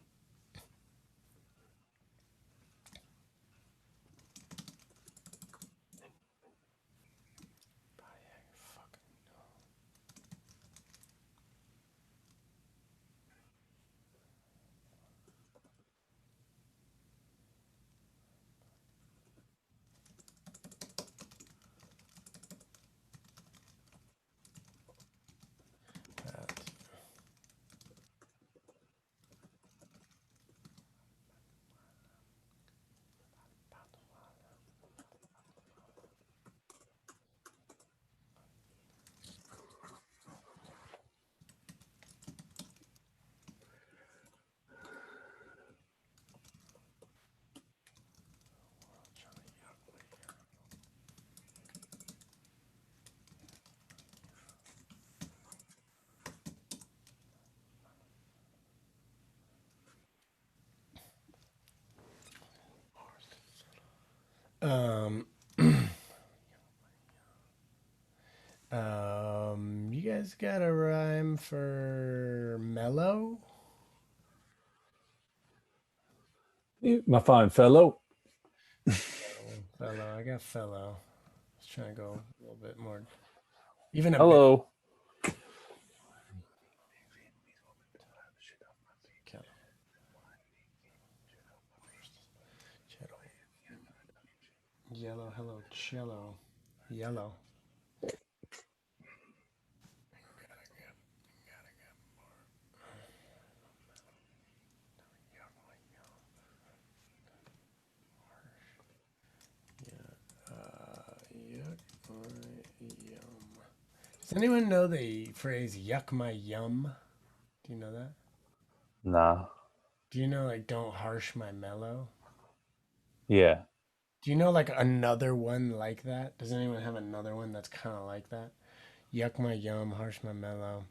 Um, you guys got a rhyme for mellow? My fine fellow. Fellow, I got fellow. I was trying to go a little bit more. Even a bit. Hello. Yellow, hello, cello. Yellow. Does anyone know the phrase yuck my yum? Do you know that? Nah. Do you know like don't harsh my mellow? Yeah. Do you know like another one like that? Does anyone have another one that's kind of like that? Yuck my yum, harsh my mellow.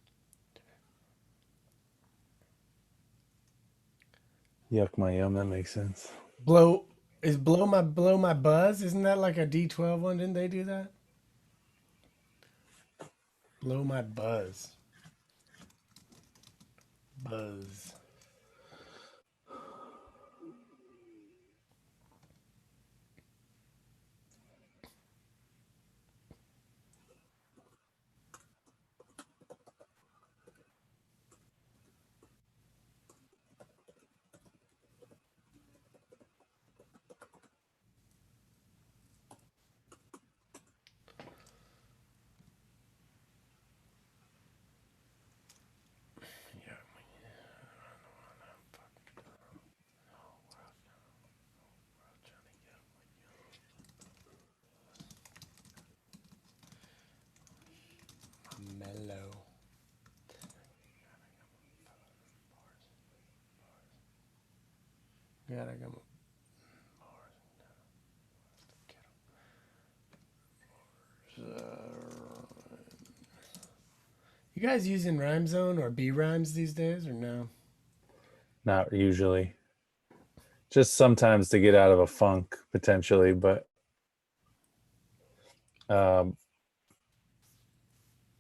Yuck my yum. That makes sense. Blow is blow my buzz? Isn't that like a D12 one? Didn't they do that? Blow my buzz. Buzz. Mellow. Gotta go. You guys using Rhyme Zone or B Rhymes these days or no? Not usually. Just sometimes to get out of a funk potentially, but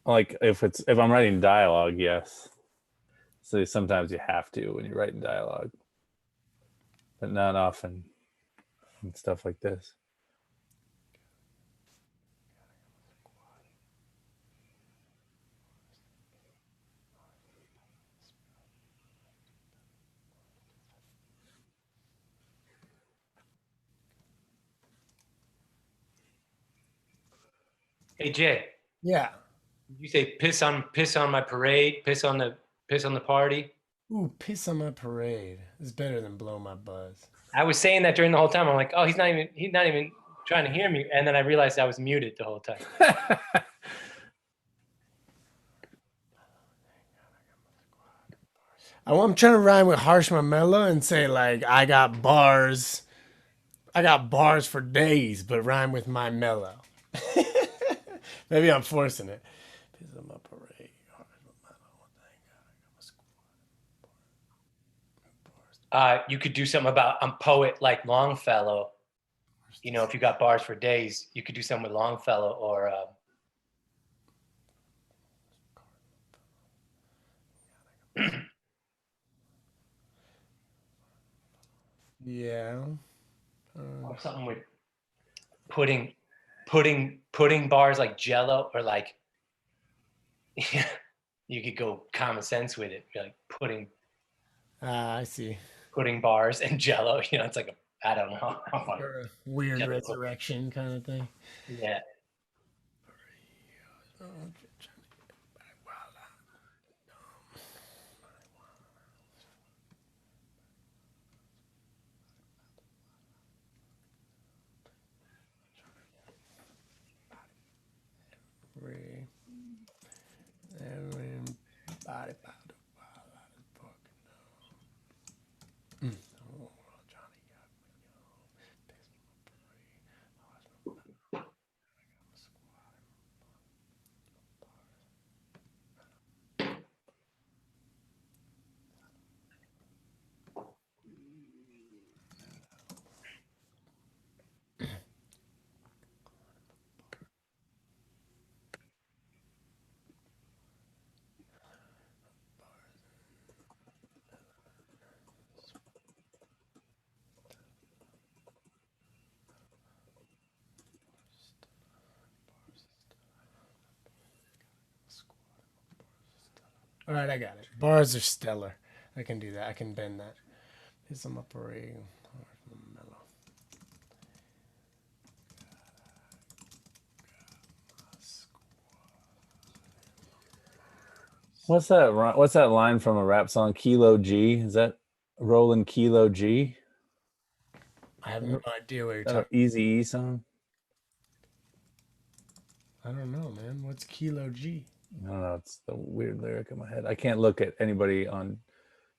like if I'm writing dialogue, yes. So sometimes you have to when you're writing dialogue, but not often and stuff like this. Hey Jay, Yeah. you say piss on my parade, piss on the party. Ooh, piss on my parade. It's better than blow my buzz. I was saying that during the whole time. I'm like, oh, he's not even trying to hear me. And then I realized I was muted the whole time. I'm trying to rhyme with harsh my mellow and say like I got bars. I got bars for days, but rhyme with my mellow. Maybe I'm forcing it. Piss on my parade. You could do something about I'm poet like Longfellow. You know, if you got bars for days, you could do something with Longfellow or Yeah. Or something with pudding bars like Jello, or like you could go common sense with it, like I see. pudding bars and Jello. It's like I don't know. Or a weird Jello. resurrection kind of thing. Yeah. Everybody. All right, I got it. Bars are stellar. I can do that. I can bend that. Here's some parade. What's that? What's that line from a rap song? Kilo G. Is that Rolling Kilo G? I have no idea what you're Is that an talking. Easy E song? I don't know, man. What's Kilo G? I don't know. It's the weird lyric in my head. I can't look at anybody on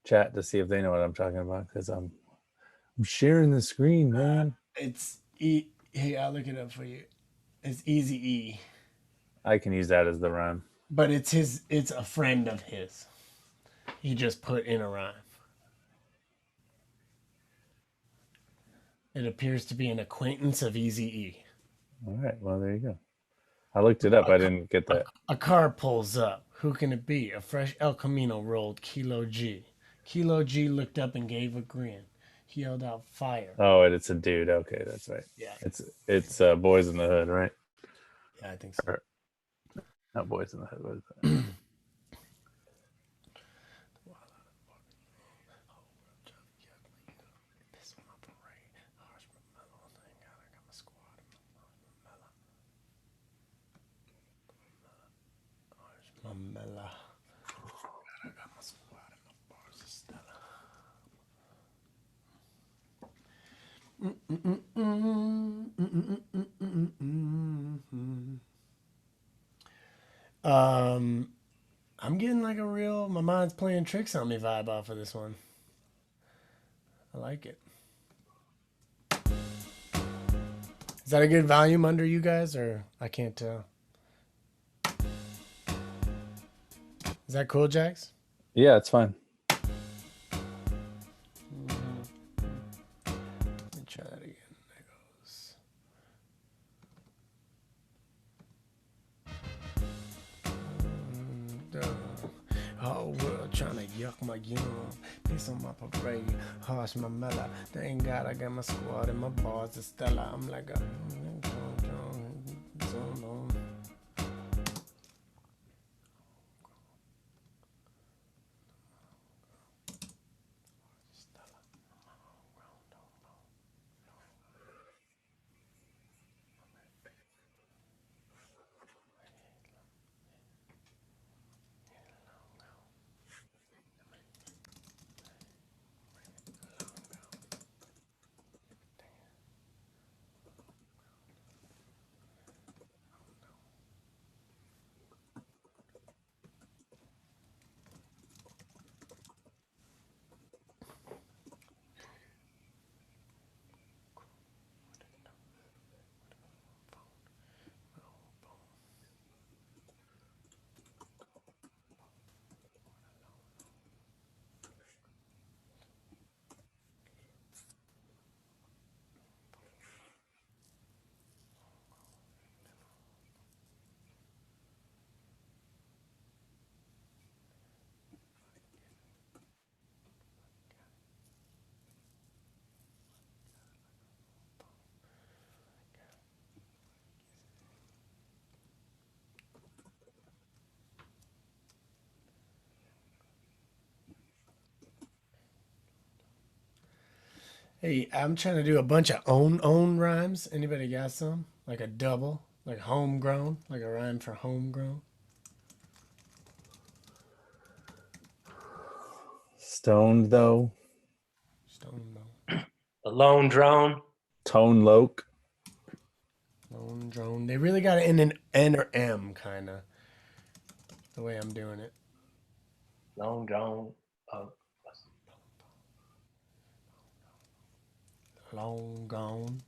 chat to see if they know what I'm talking about because I'm sharing the screen, man. It's E. Hey, I'll look it up for you. It's Easy E, I can use that as the rhyme. but it's his. It's a friend of his. He just put in a rhyme. It appears to be an acquaintance of Easy E. All right. Well, there you go. I looked it up. I didn't get that. A car pulls up. Who can it be? A fresh El Camino rolled Kilo G. Kilo G looked up and gave a grin. He yelled out fire. Oh, and it's a dude. Okay, that's right. Yeah. It's Boys in the Hood, right? Yeah, I think so. Not Boys in the Hood. What is that? Mamela. I'm getting like a real my mind's playing tricks on me vibe off of this one. I like it. Is that a good volume under you guys, or I can't tell? Is that cool, Jax? Yeah, it's fine. Let me try that again. There goes. Whole world trying to yuck my yum. Piss on my parade, harsh my mellow. Thank God I got my squad and my bars are stellar. I'm like a so long. Hey, I'm trying to do a bunch of own rhymes. Anybody got some? Like a double, like homegrown, like a rhyme for homegrown. Stoned though. Stone The lone drone. Tone Loke. lone drone. They really got it in an N or M kind of the way I'm doing it. Lone drone. Long gone.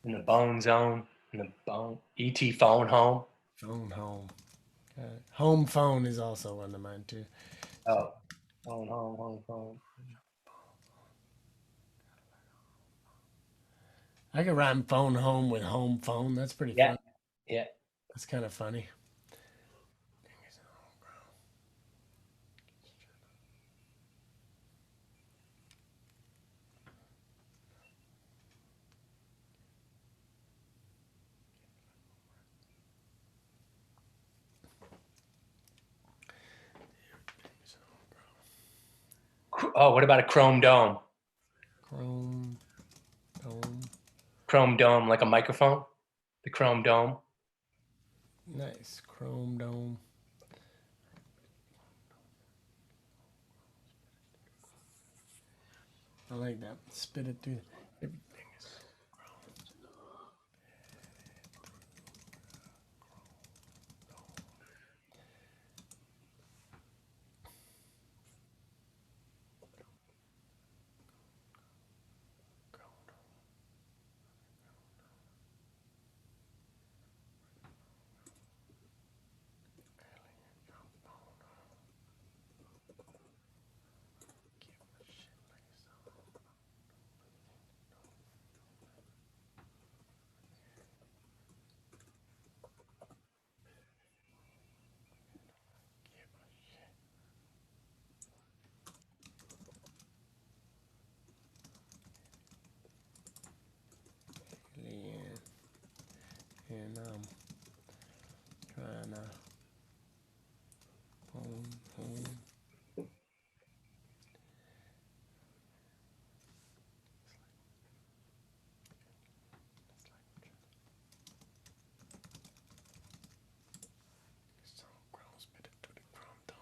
In the bone zone. In the bone. ET phone home. Phone home. Home phone is also one of mine too. Oh. Phone home, home phone. I could rhyme phone home with home phone. That's pretty Yeah. fun. Yeah. That's kind of funny. Oh, what about a chrome dome? Chrome dome. Chrome dome, like a microphone? The chrome dome. Nice. Chrome dome. I like that. Spit it through. Everything is alien. And trying to home. So grown. Spit it through the chrome dome.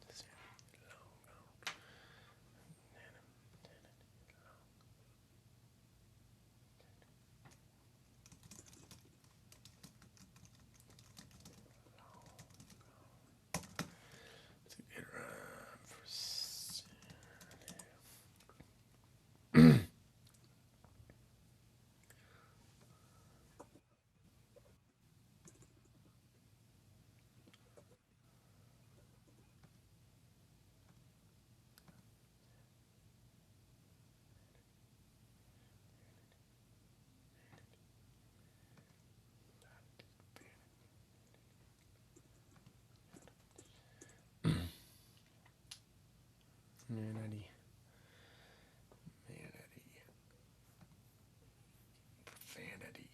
It's a good rhyme for. Manatee. Profanity.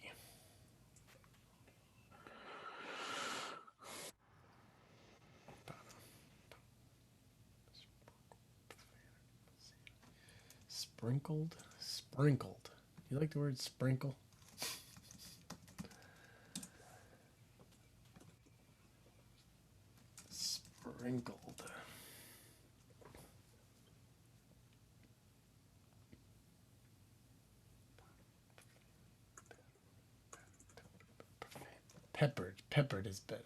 Sprinkled. Sprinkled. You like the word sprinkle? Sprinkled. Peppered. Peppered is better.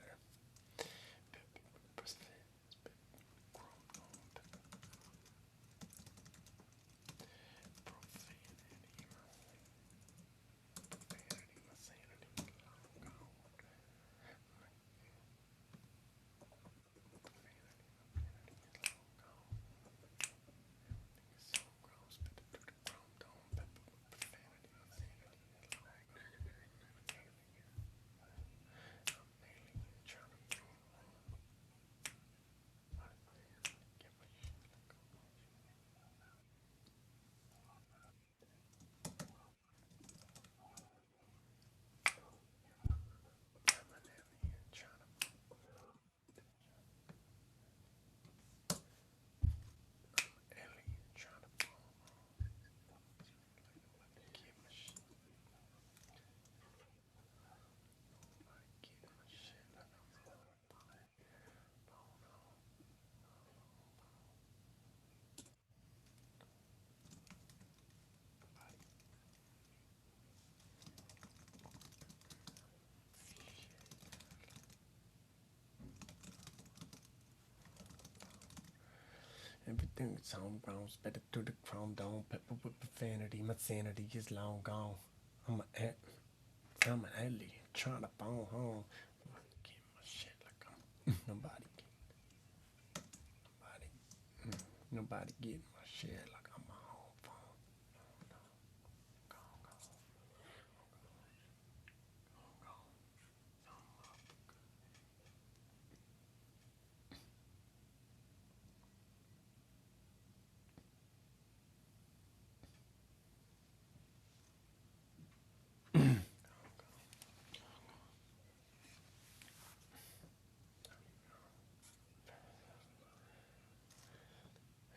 Everything's homegrown, spit it through the chrome dome, pepper with profanity. My sanity is long gone. I'm an alien trying to phone home. Get my shit like I'm nobody, nobody getting my shit like I'm my home phone.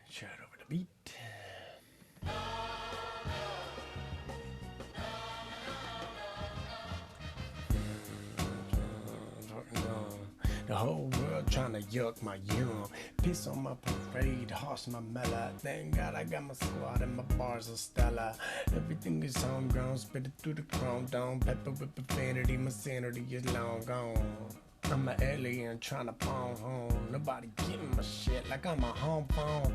Shout over the beat. The whole world trying to yuck my yum. Piss on my parade, horse my mellow. Thank God I got my squad and my bars are stellar. Everything is homegrown, spit it through the chrome dome. Pepper with profanity, my sanity is long gone. I'm an alien trying to phone home. Nobody getting my shit like I'm a home phone.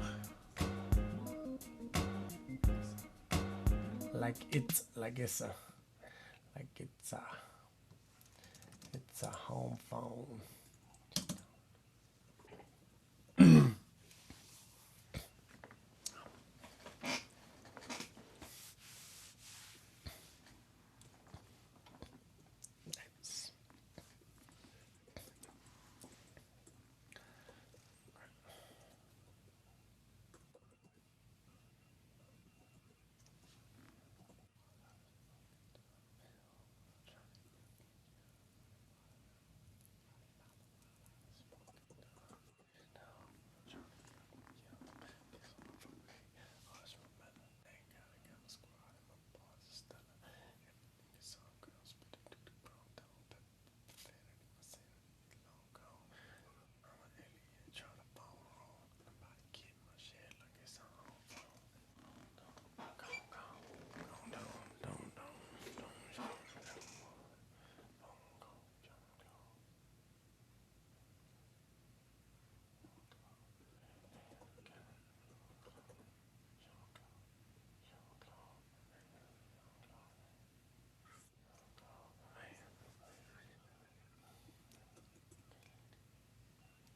It's a home phone.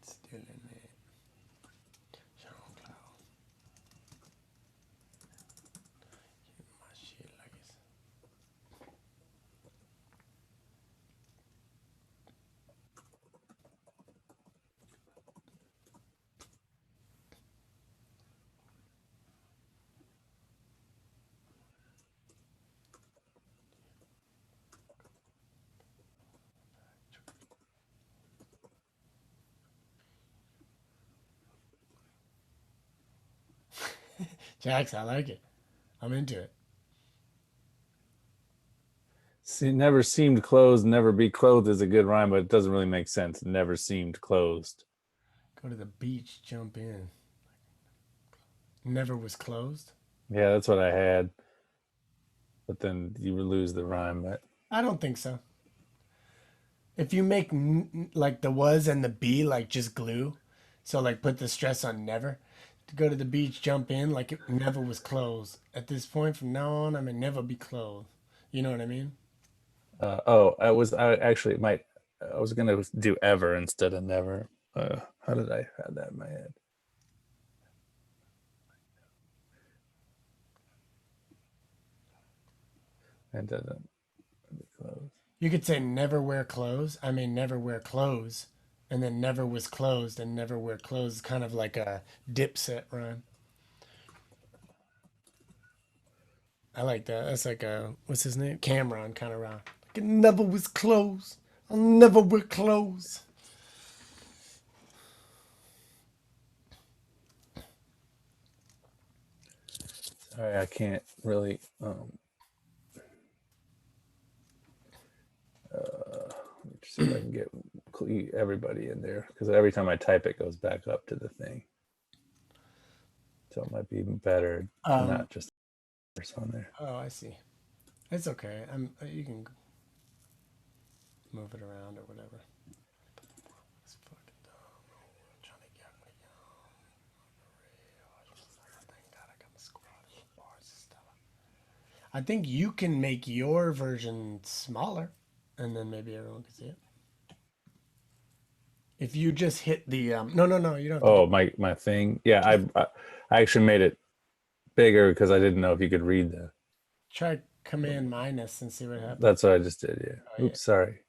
Still in it. SoundCloud. Get my shit like it's. Jax, I like it. I'm into it. See, never seemed closed, never be clothed is a good rhyme, but it doesn't really make sense. Never seemed closed. Go to the beach, jump in. Never was closed. Yeah, that's what I had. But then you would lose the rhyme. But I don't think so. If you make like the was and the be like just glue, so like put the stress on never. To go to the beach, jump in like it never was closed. At this point, from now on, I may never be closed. You know what I mean? I was gonna do ever instead of never. How did I have that in my head? It doesn't be closed. You could say never wear clothes. I may never wear clothes, and then never was closed and never wear clothes. Kind of like a Dipset rhyme. I like that. That's like a what's his name? Cameron kind of rhyme. Like it never was clothes. I'll never wear clothes. Sorry, I can't really. Let me see if I can get everybody in there because every time I type, it goes back up to the thing. So it might be even better to not just on there. Oh, I see. It's okay. You can move it around or whatever. It's fucking dumb. Trying to get me I think you can make your version smaller, and then maybe everyone can see it. If you just hit the no, you don't have to Oh, do my thing. Yeah, I actually made it bigger because I didn't know if you could read the. try command minus and see what happens. That's what I just did. Yeah. Oh, yeah. Oops, sorry.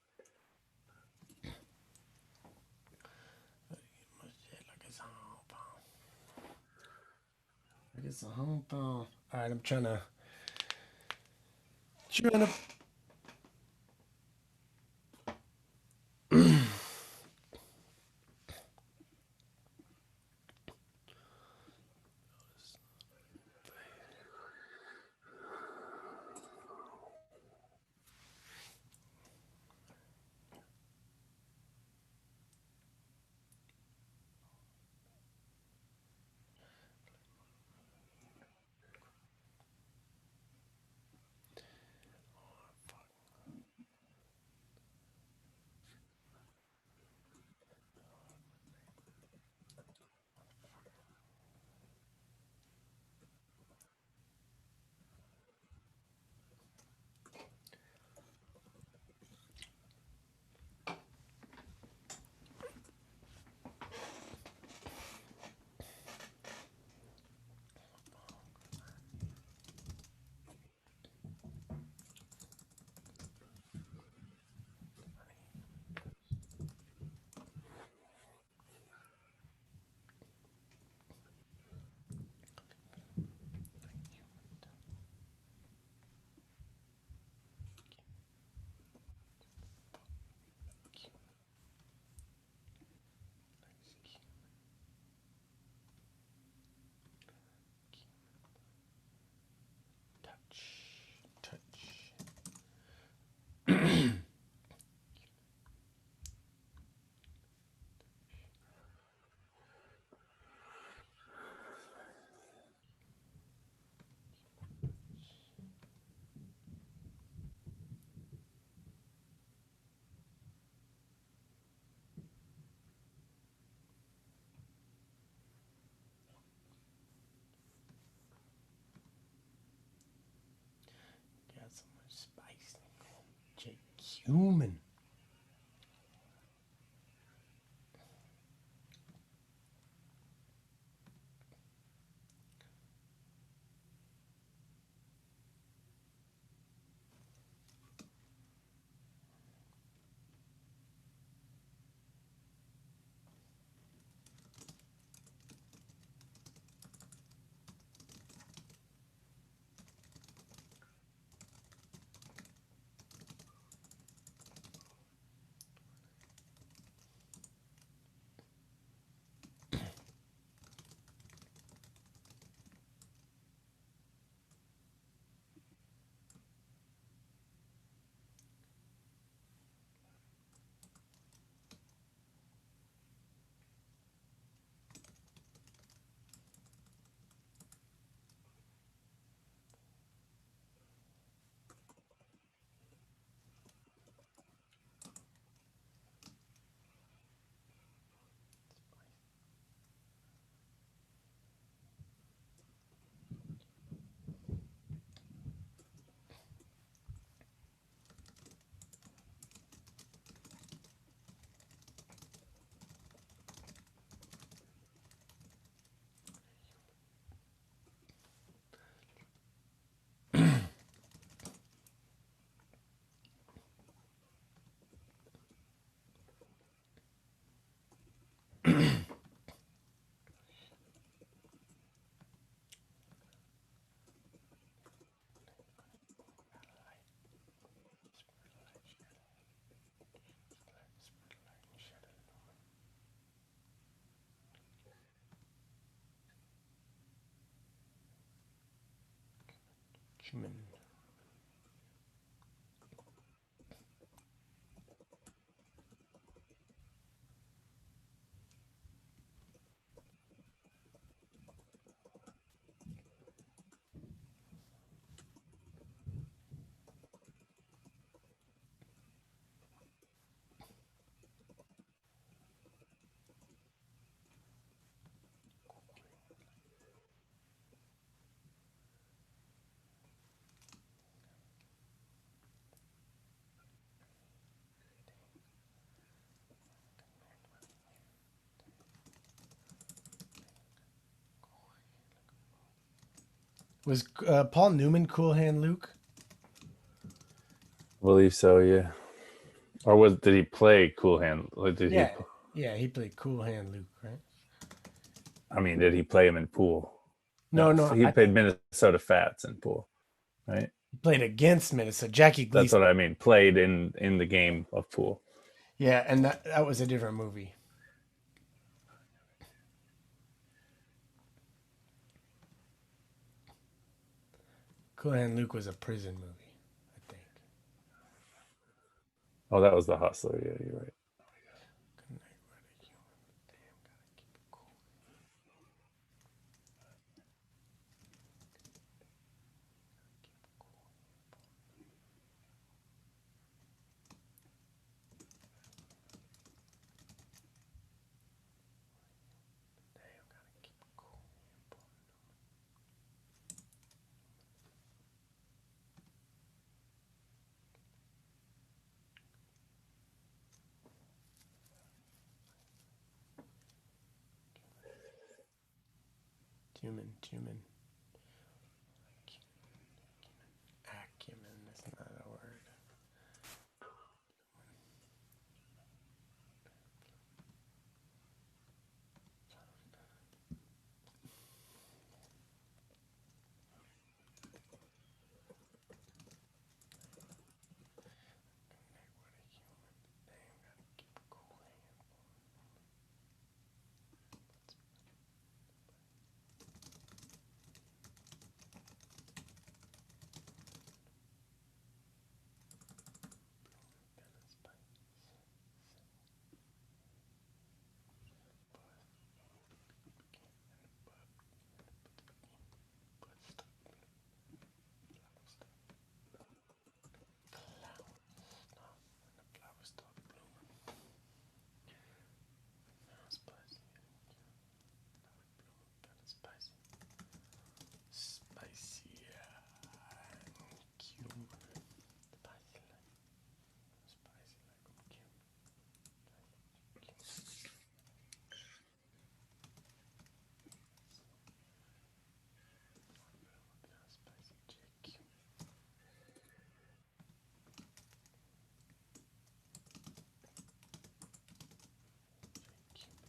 It's a home phone. All right, I'm trying to touch. Got so much spice. Jake Human. Human. Was Paul Newman Cool Hand Luke? I believe so, yeah. Or did he play Cool Hand? Like, Yeah, yeah, he played Cool Hand Luke, right? did he play him in Pool? No, no, he I played think Minnesota Fats in Pool, right? he played against Minnesota. Jackie That's Gleason. what I mean. Played in the game of Pool. Yeah, and that was a different movie. Cool Hand Luke was a prison movie, I think. Oh, that was The Hustler. Yeah, you're right. Good night, buddy. Damn, gotta keep it cool. Damn, gotta keep it cool. Human. Acumen is not a word. Flowers start blooming. Spicy. Spicy. Spicy. Cumin. Spicy like. Spicy like cumin.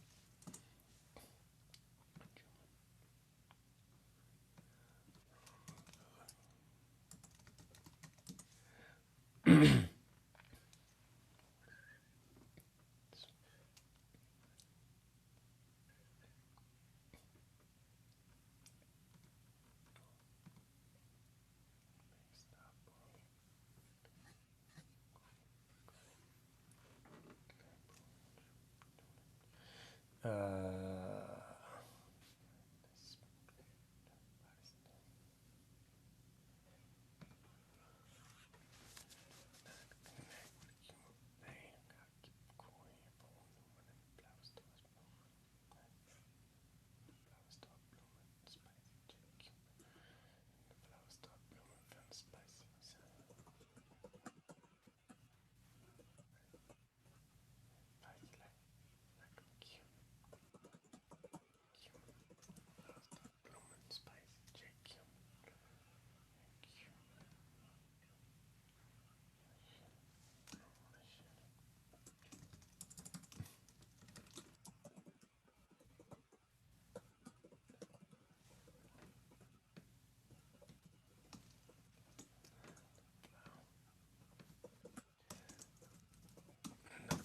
Spicy chick.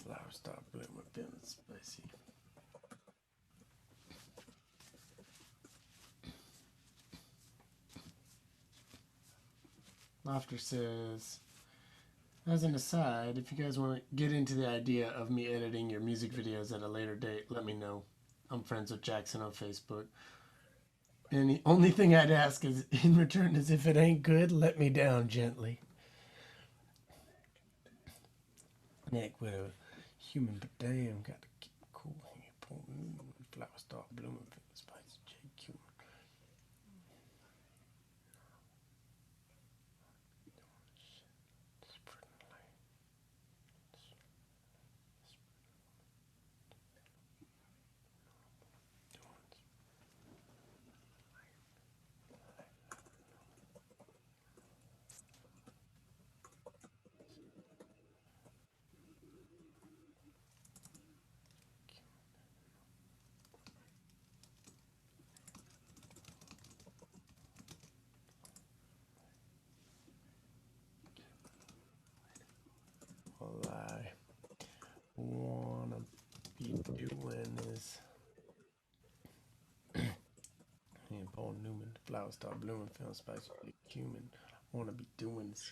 Flowers start blooming, feeling spicy. Laughter says, as an aside, if you guys want to get into the idea of me editing your music videos at a later date, let me know. I'm friends with Jackson on Facebook. And the only thing I'd ask is in return is if it ain't good, let me down gently. Nick with a human, but damn, got to keep it cool. Flowers start blooming, feeling spicy, JQ. is. And Paul Newman, flowers start blooming, feeling spicy, like human. Wanna be doing this.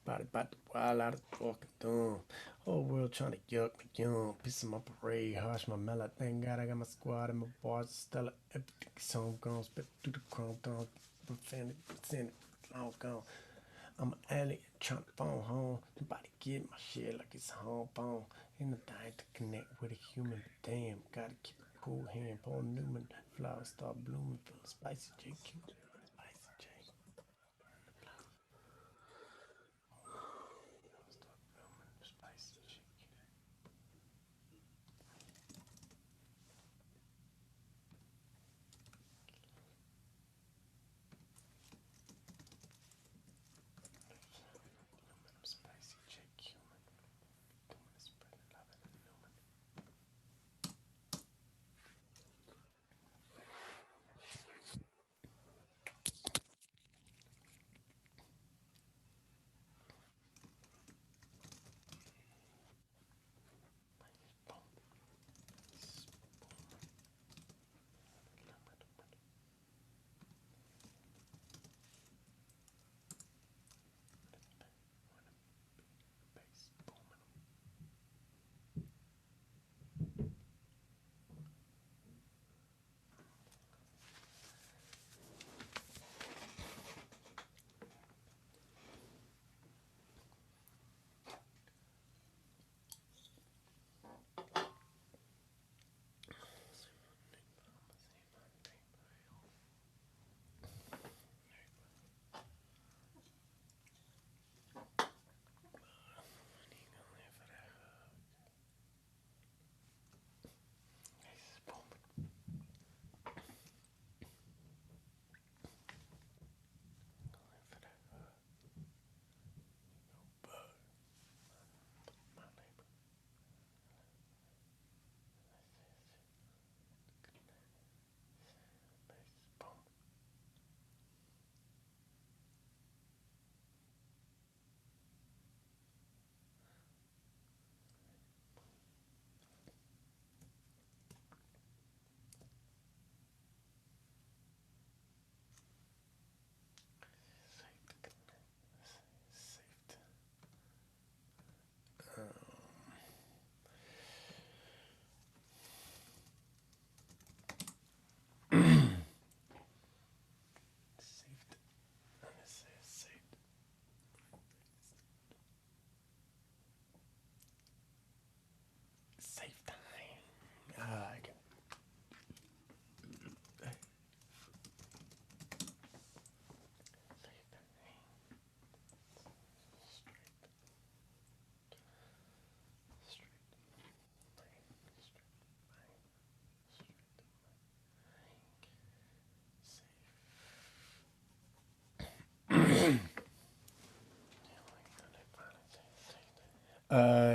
Body about to wild out of the fucking thumb. Whole world trying to yuck me young. Pissing my parade, harsh my mellow. Thank God I got my squad and my bars. Stella, everything's homegrown. Spit through the chrome down. Profanity, send it long gone. I'm an alien trying to phone home. Nobody get my shit like it's home bone. Ain't no time to connect with a human. Damn, gotta keep a cool hand. Paul Newman, flowers start blooming. Feeling spicy, JQ. Spicy, J. Spicy, JQ. Spicy, JQ. Spreading love and illumination. Safe time. I can.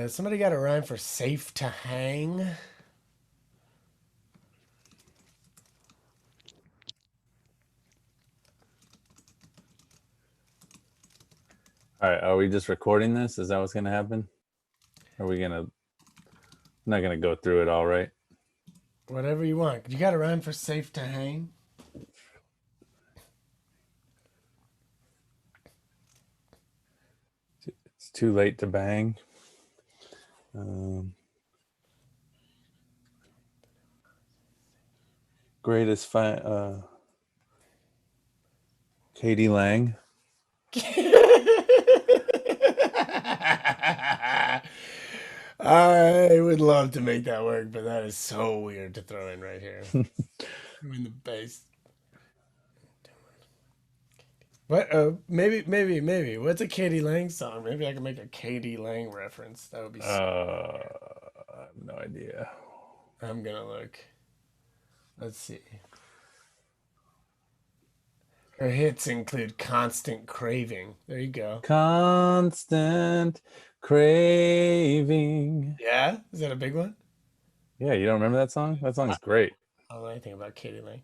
Somebody got a rhyme for safe to hang. All right, are we just recording this? Is that what's gonna happen? Are we gonna? I'm not gonna go through it all, right? Whatever you want. You got a rhyme for safe to hang? It's too late to bang. Greatest Katie Lang. I would love to make that work, but that is so weird to throw in right here. I'm in the bass. What? Maybe. What's a Katie Lang song? Maybe I can make a Katie Lang reference. That would be. I have no idea. I'm gonna look. Let's see. Her hits include Constant Craving. There you go. Constant craving. Yeah? Is that a big one? Yeah, you don't remember that song? That song's great. I don't know anything about Katie Lang.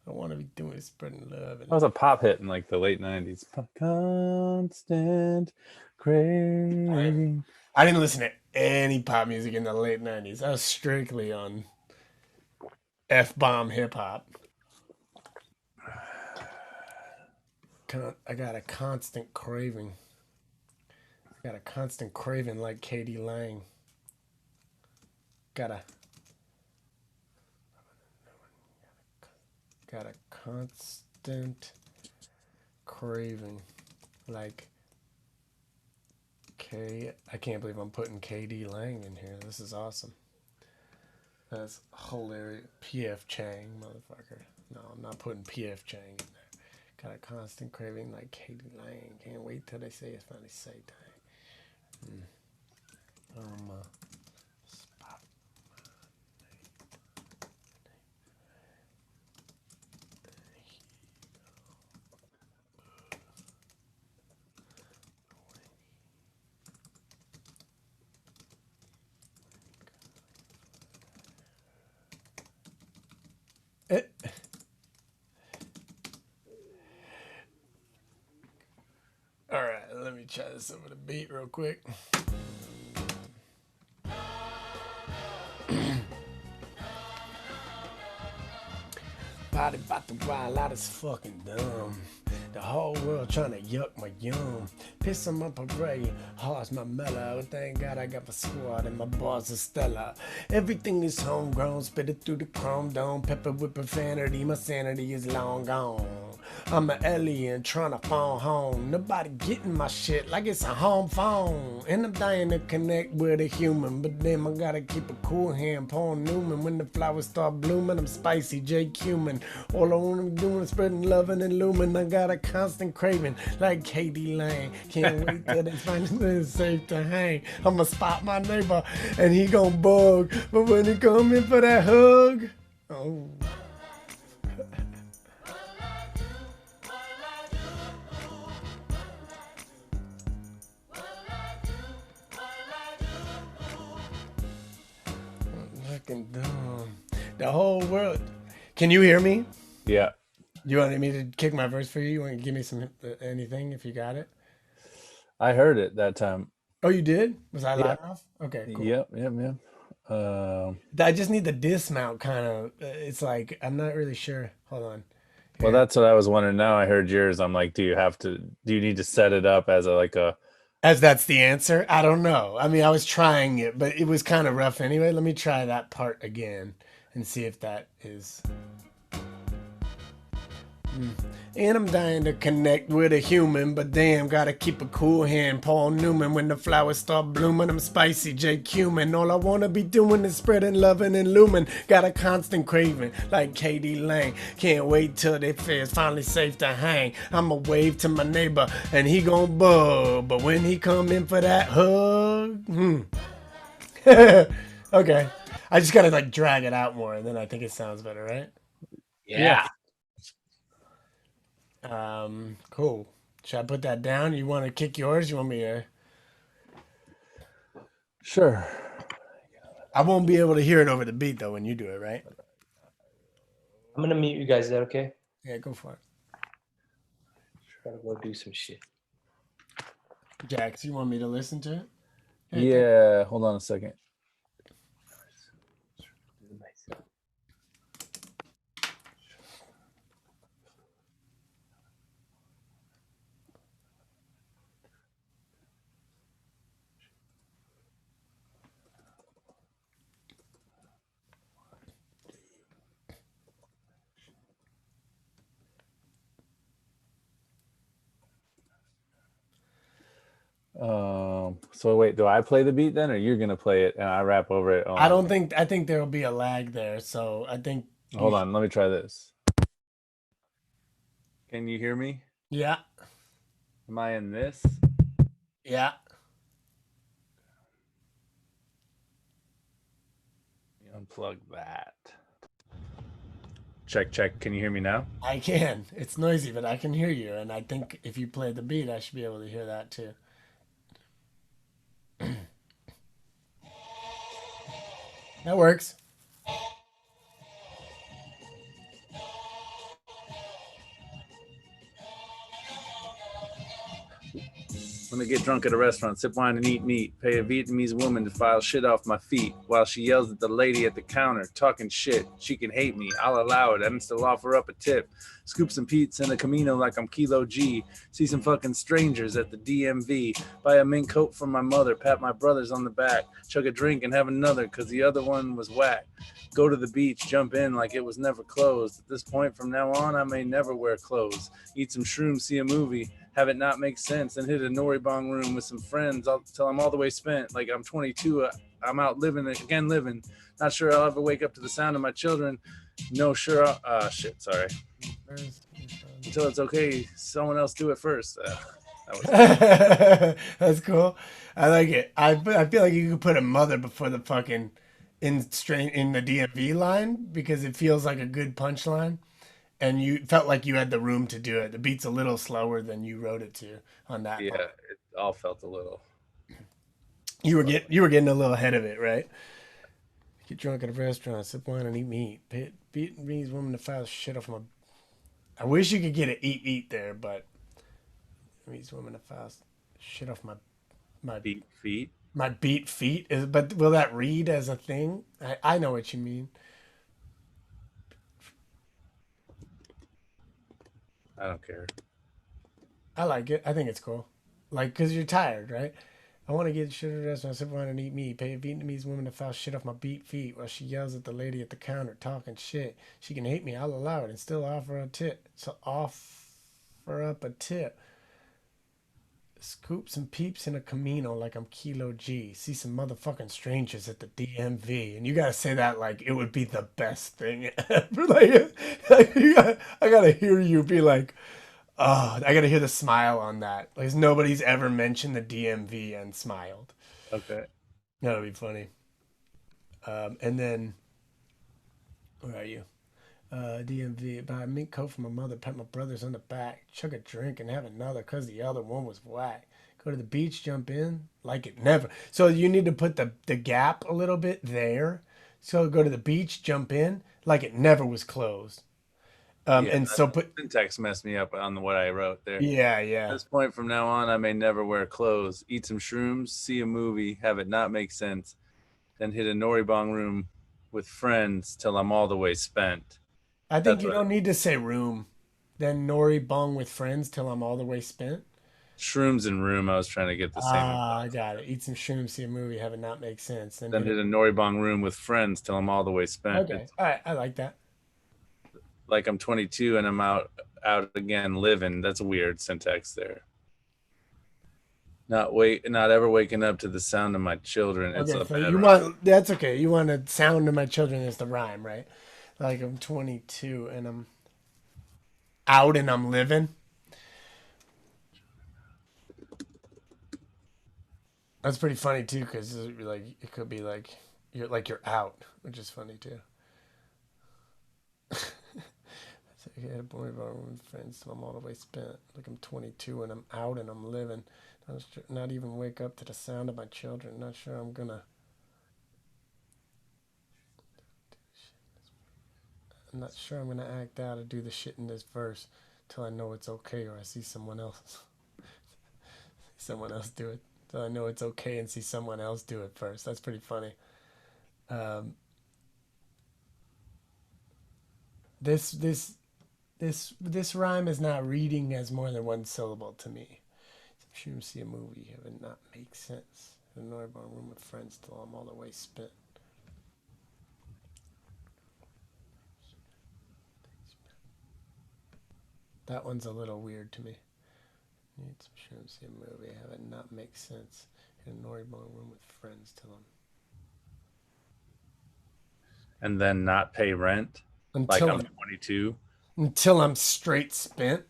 I want to be doing is spreading love. That was a pop hit in like the late 90s. Constant craving. I didn't listen to any pop music in the late 90s. I was strictly on F-bomb hip-hop. I got a constant craving. I got a constant craving like Katie Lang. Got a constant craving like I can't believe I'm putting KD Lang in here. This is awesome. That's hilarious. PF Chang, motherfucker. No, I'm not putting PF Chang in there. Got a constant craving like Katie Lang. Can't wait till they say it's finally say time. Spot. All right, let me try this over the beat real quick. Body about to wild out is fucking dumb. The whole world trying to yuck my yum. Piss on my parade, heart's my mellow. Thank God I got my squad and my bars are stellar. Everything is homegrown, spit it through the chrome dome. Pepper with profanity, my sanity is long gone. I'm an alien trying to phone home. Nobody getting my shit like it's a home phone. And I'm dying to connect with a human. But then I gotta keep a cool hand, Paul Newman. When the flowers start blooming, I'm spicy, J. Cumin. All I wanna do is spreading love and illumin. I got a constant craving like Katie Lang. Can't wait till they find it's safe to hang. I'ma spot my neighbor and he gon' bug. But when he come in for that hug, oh. Fucking dumb. The whole world. Can you hear me? Yeah. You wanted me to kick my verse for you? You want to give me some anything if you got it? I heard it that time. Oh, you did? Was I loud Yeah. enough? Okay, cool. Yep. I just need the dismount kind of. It's like I'm not really sure. Hold on. Well, that's what I was wondering. Now I heard yours. I'm like, do you need to set it up as As that's the answer? I don't know. I mean, I was trying it, but it was kind of rough anyway. Let me try that part again and see if that is. And I'm dying to connect with a human, but damn, gotta keep a cool hand. Paul Newman, when the flowers start blooming, I'm spicy, J. Cumin. All I wanna be doing is spreading love and illumin. Got a constant craving, like Katie Lang. Can't wait till they feel it's finally safe to hang. I'ma wave to my neighbor, and he gon' bug. But when he come in for that hug, okay. I just gotta like drag it out more, and then I think it sounds better, right? Yeah. Cool. Should I put that down? You want to kick yours? You want me to? Sure. I won't be able to hear it over the beat though when you do it, right? I'm gonna mute you guys. Is that okay? Yeah, go for it. Gotta go do some shit. Jax, you want me to listen to it? Yeah. Hold on a second. So wait, do I play the beat then, or you're gonna play it and I rap over it? I think there'll be a lag there, so I think. Hold on, let me try this. Can you hear me? Yeah. Am I in this? Yeah. Unplug that. Check, check. Can you hear me now? I can. It's noisy, but I can hear you. And I think if you play the beat, I should be able to hear that too. That works. When I get drunk at a restaurant, sip wine and eat meat, pay a Vietnamese woman to file shit off my feet while she yells at the lady at the counter, talking shit. She can hate me, I'll allow it, and still offer up a tip. Scoop some Pete's in the Camino like I'm Kilo G. See some fucking strangers at the DMV. Buy a mink coat for my mother, pat my brothers on the back. Chug a drink and have another, cause the other one was whack. Go to the beach, jump in like it was never closed. At this point from now on, I may never wear clothes. Eat some shrooms, see a movie, have it not make sense, and hit a nori bong room with some friends till I'm all the way spent. Like I'm 22, I'm out living again, living. Not sure I'll ever wake up to the sound of my children. No, sure. Shit, sorry. Until it's okay, someone else do it first. That's cool. I like it. I feel like you could put a mother before the fucking in the DMV line because it feels like a good punchline. And you felt like you had the room to do it. The beat's a little slower than you wrote it to on that. Yeah, part. it all felt a little. You were getting a little ahead of it, right? Get drunk at a restaurant, sip wine, and eat meat. Beat these women to file shit off my. I wish you could get an eat there, but these women to file shit off my Beat feet. my beat feet. But will that read as a thing? I know what you mean. I don't care. I like it. I think it's cool. Like, because you're tired, right? I want to get shit at a restaurant, sit around and eat meat. Pay a Vietnamese woman to foul shit off my beat feet while she yells at the lady at the counter talking shit. She can hate me. I'll allow it and still offer a tip. So offer up a tip. Scoop some peeps in a Camino like I'm Kilo G. See some motherfucking strangers at the DMV. And you gotta say that like it would be the best thing ever. I gotta hear you be like, oh, I gotta hear the smile on that. Like nobody's ever mentioned the DMV and smiled. Okay. That'll be funny. And then, where are you? DMV. Buy a mink coat for my mother. Pat my brothers on the back. Chug a drink and have another because the other one was whack. Go to the beach, jump in like it never. So you need to put the gap a little bit there. So go to the beach, jump in like it never was closed. Yeah, And so put syntax messed me up on what I wrote there. yeah, At yeah. this point from now on, I may never wear clothes, eat some shrooms, see a movie, have it not make sense, then hit a nori bong room with friends till I'm all the way spent. I think That's you what don't need to say room. Then Nori bong with friends till I'm all the way spent. shrooms and room. I was trying to get the same. Ah, I got it. Eat some shrooms, see a movie, have it not make sense. Then Then hit hit a nori bong room with friends till I'm all the way spent. okay. It's All right. I like that. like I'm 22 and I'm out again living. That's a weird syntax there. Not ever waking up to the sound of my children. It's Okay. a So bad you rhyme. want that's okay. You want to sound to my children as the rhyme, right? Like I'm 22 and I'm out and I'm living. That's pretty funny too, because like it could be like you're out, which is funny too. I had a boy about with friends till I'm all the way spent. Like I'm 22 and I'm out and I'm living. Not even wake up to the sound of my children. Not sure I'm gonna. I'm not sure I'm gonna act out or do the shit in this verse till I know it's okay or I see someone else. Someone else do it. So I know it's okay and see someone else do it first. That's pretty funny. Um, this rhyme is not reading as more than one syllable to me. Should see a movie, have it not make sense. In an Northbound room with friends till I'm all the way spent. That one's a little weird to me. Need some shrooms, see a movie, have it not make sense. In a Northbound room with friends till And then not pay rent. Like I'm 22. until I'm straight spent.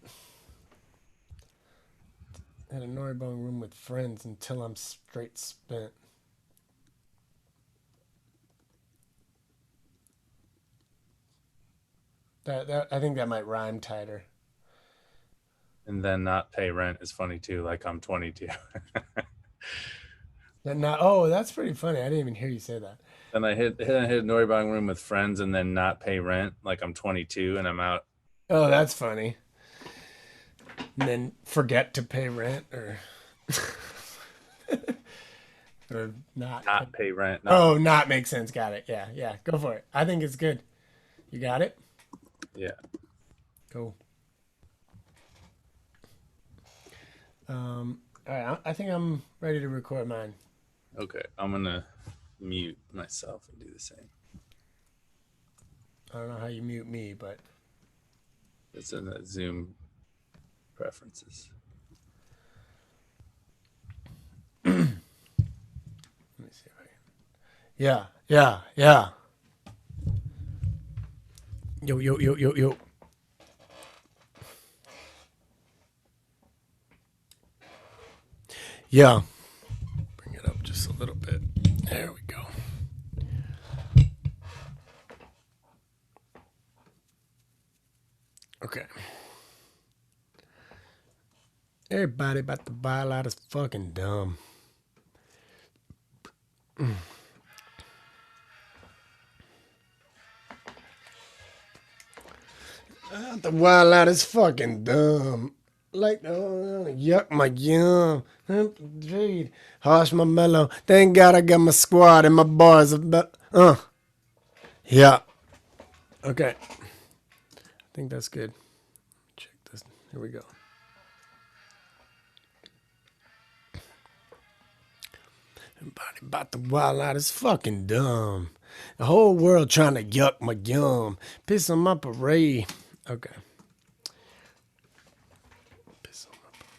At a Northbound room with friends until I'm straight spent. That I think that might rhyme tighter. And then not pay rent is funny too. Like I'm 22. Then not. Oh, that's pretty funny. I didn't even hear you say that. Then I hit a Nori bong room with friends and then not pay rent. Like I'm 22 and I'm out. Oh, that's funny. And then forget to pay rent or or not. Not pay rent. Oh, not make sense. Got it. Yeah, yeah. Go for it. I think it's good. You got it? Yeah. Cool. All right. I think I'm ready to record mine. Okay. I'm gonna mute myself and do the same. I don't know how you mute me, but It's in the Zoom preferences. let me see if I can. Yeah, yeah, yeah. Yo, yo, yo, yo, yo. Yeah. Bring it up just a little bit. There we go. Okay. Everybody about to buy a lot is fucking dumb. The wild out is fucking dumb. Like, yuck my yum. Read. Harsh my mellow. Thank God I got my squad and my bars. Yeah. Okay. I think that's good. Check this. Here we go. Everybody about the wild out is fucking dumb. The whole world trying to yuck my yum. Piss on my parade. Okay. Piss on my parade.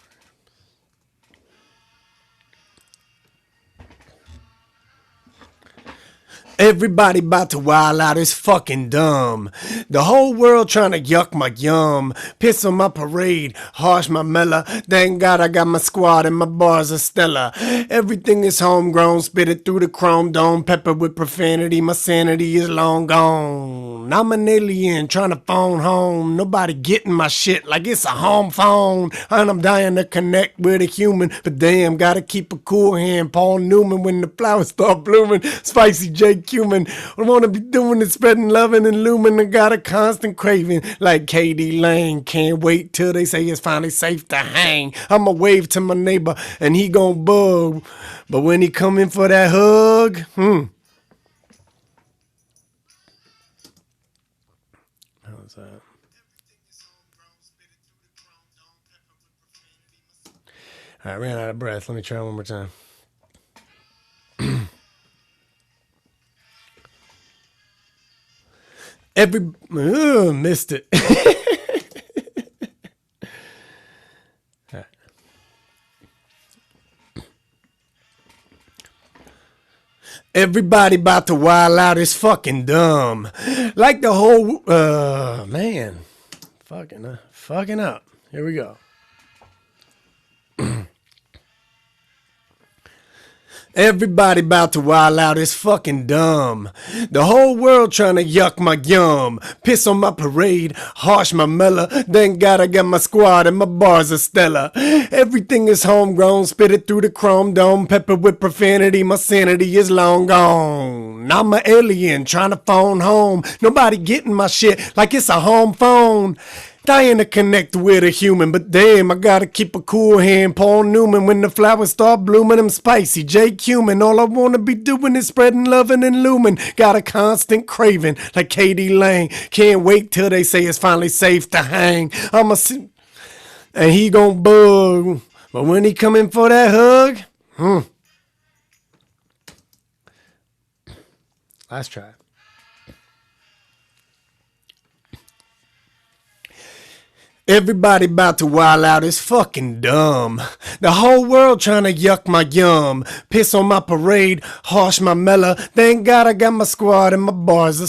Everybody about to wild out is fucking dumb. The whole world trying to yuck my yum. Piss on my parade, harsh my mellow. Thank God I got my squad and my bars are stellar. Everything is homegrown, spit it through the chrome dome. Pepper with profanity, my sanity is long gone. I'm an alien trying to phone home. Nobody getting my shit like it's a home phone. And I'm dying to connect with a human. But damn, gotta keep a cool hand. Paul Newman when the flowers start blooming. Spicy J. Cumin. I wanna be doing it, spreading loving and lumen. I got a constant craving like Katie Lane. Can't wait till they say it's finally safe to hang. I'ma wave to my neighbor and he gon' bug. But when he come in for that hug, how's that? I ran out of breath. Let me try one more time. Missed it. Right. Everybody about to wild out is fucking dumb. Like the whole man. Fucking up. Here we go. Everybody about to wild out is fucking dumb. The whole world trying to yuck my yum. Piss on my parade, harsh my mellow. Thank God I got my squad and my bars are stellar. Everything is homegrown, spit it through the chrome dome. Pepper with profanity, my sanity is long gone. I'm an alien trying to phone home. Nobody getting my shit like it's a home phone. Dying to connect with a human, but damn, I gotta keep a cool hand. Paul Newman when the flowers start blooming, I'm spicy. J. Cumin, all I wanna be doing is spreading loving and lumen. Got a constant craving like Katie Lane. Can't wait till they say it's finally safe to hang. I'ma see, and he gon' bug. But when he come in for that hug, Last try. Everybody about to wild out is fucking dumb. The whole world trying to yuck my yum. Piss on my parade, harsh my mellow. Thank God I got my squad and my bars are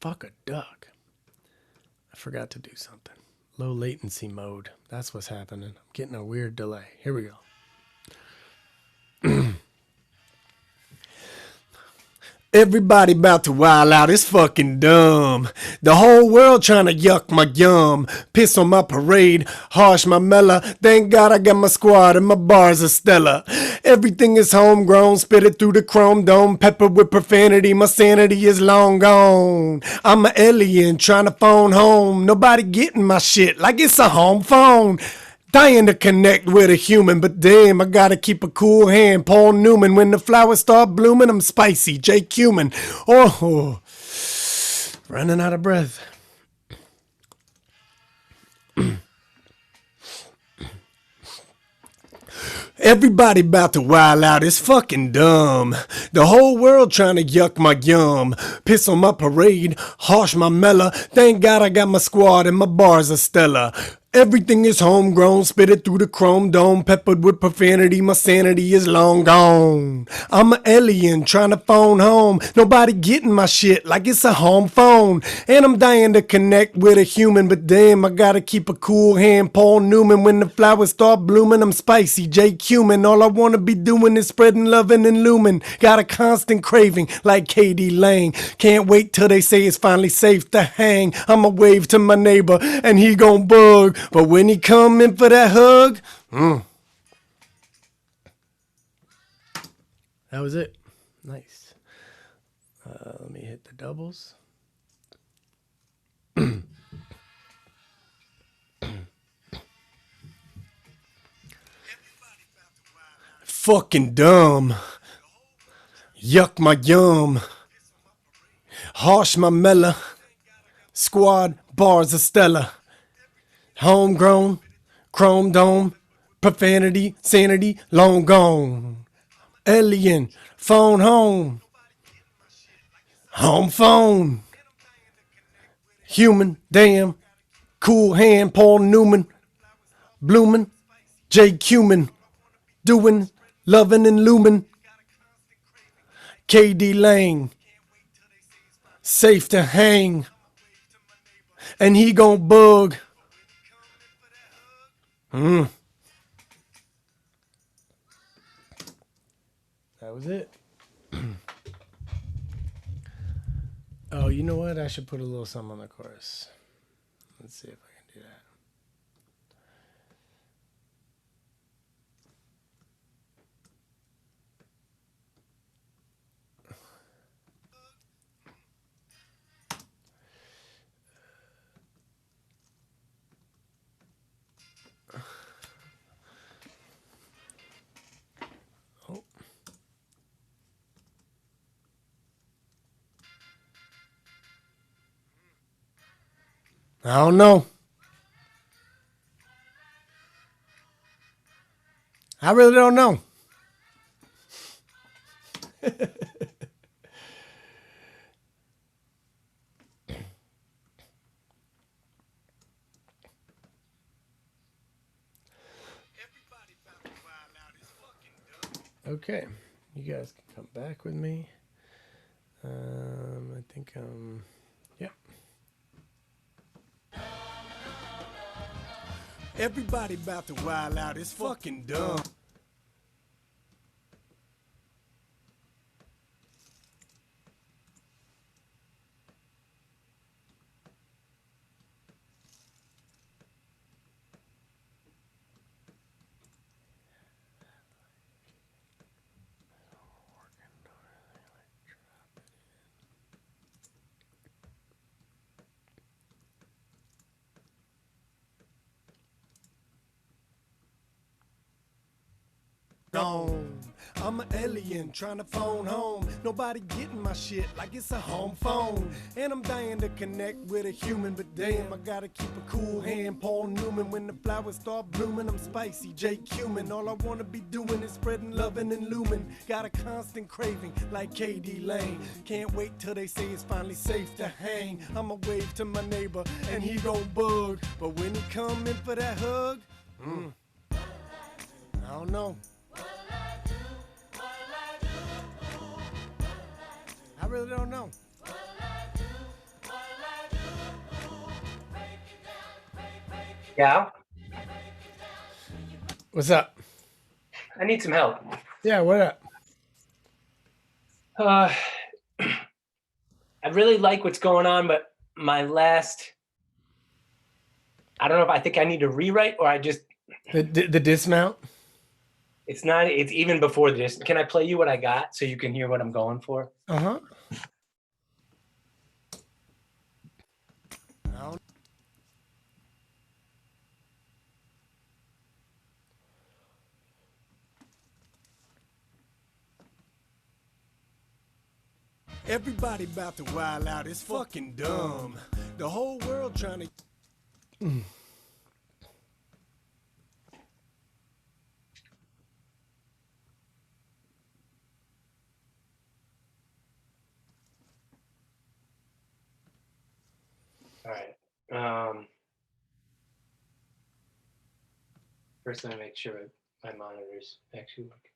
Fuck a duck. I forgot to do something. Low latency mode. That's what's happening. I'm getting a weird delay. Here we go. Everybody about to wild out, it's fucking dumb. The whole world trying to yuck my yum. Piss on my parade, harsh my mellow. Thank God I got my squad and my bars are stellar. Everything is homegrown, spit it through the chrome dome. Peppered with profanity, my sanity is long gone. I'm an alien trying to phone home. Nobody getting my shit like it's a home phone. Dying to connect with a human, but damn, I gotta keep a cool hand. Paul Newman, when the flowers start blooming, I'm spicy. J. Cumin. Oh, running out of breath. Everybody about to wild out, it's fucking dumb. The whole world trying to yuck my yum. Piss on my parade, harsh my mellow. Thank God I got my squad and my bars are stellar. Everything is homegrown, spit it through the chrome dome. Peppered with profanity, my sanity is long gone. I'm an alien trying to phone home. Nobody getting my shit like it's a home phone. And I'm dying to connect with a human, but damn, I gotta keep a cool hand. Paul Newman, when the flowers start blooming, I'm spicy. J. Cumin, all I wanna be doing is spreading loving and lumen. Got a constant craving like KD Lang. Can't wait till they say it's finally safe to hang. I'ma wave to my neighbor and he gon' bug. But when he come in for that hug, that was it. Nice. Let me hit the doubles. Fucking dumb. Yuck my yum. Harsh my mellow. Squad bars of Stella. Homegrown, chrome dome, profanity, sanity, long gone. Alien, phone home. Home phone. Human, damn. Cool hand, Paul Newman. Bloomin', J. Cumin. Doing, loving and lumen. KD Lang. Safe to hang. And he gon' bug. That was it. Oh, you know what? I should put a little something on the chorus. Let's see if I can do that. I don't know. I really don't know. Okay, you guys can come back with me. I think yeah. Everybody about to wild out, it's fucking dumb. I'm an alien trying to phone home. Nobody getting my shit like it's a home phone. And I'm dying to connect with a human, but damn, I gotta keep a cool hand. Paul Newman, when the flowers start blooming, I'm spicy. J. Cumin, all I wanna be doing is spreading loving and lumen. Got a constant craving like KD Lang. Can't wait till they say it's finally safe to hang. I'ma wave to my neighbor and he gon' bug. But when he come in for that hug, I don't know. I really don't know. Yeah, What's up? I need some help. Yeah, what up? I really like what's going on, but my last, I don't know if I think I need to rewrite or I just, The dismount. it's not, it's even before this. Can I play you what I got so you can hear what I'm going for? Uh-huh. Everybody about to wild out. It's fucking dumb. The whole world trying to. All right. First, let me make sure my monitor's actually working.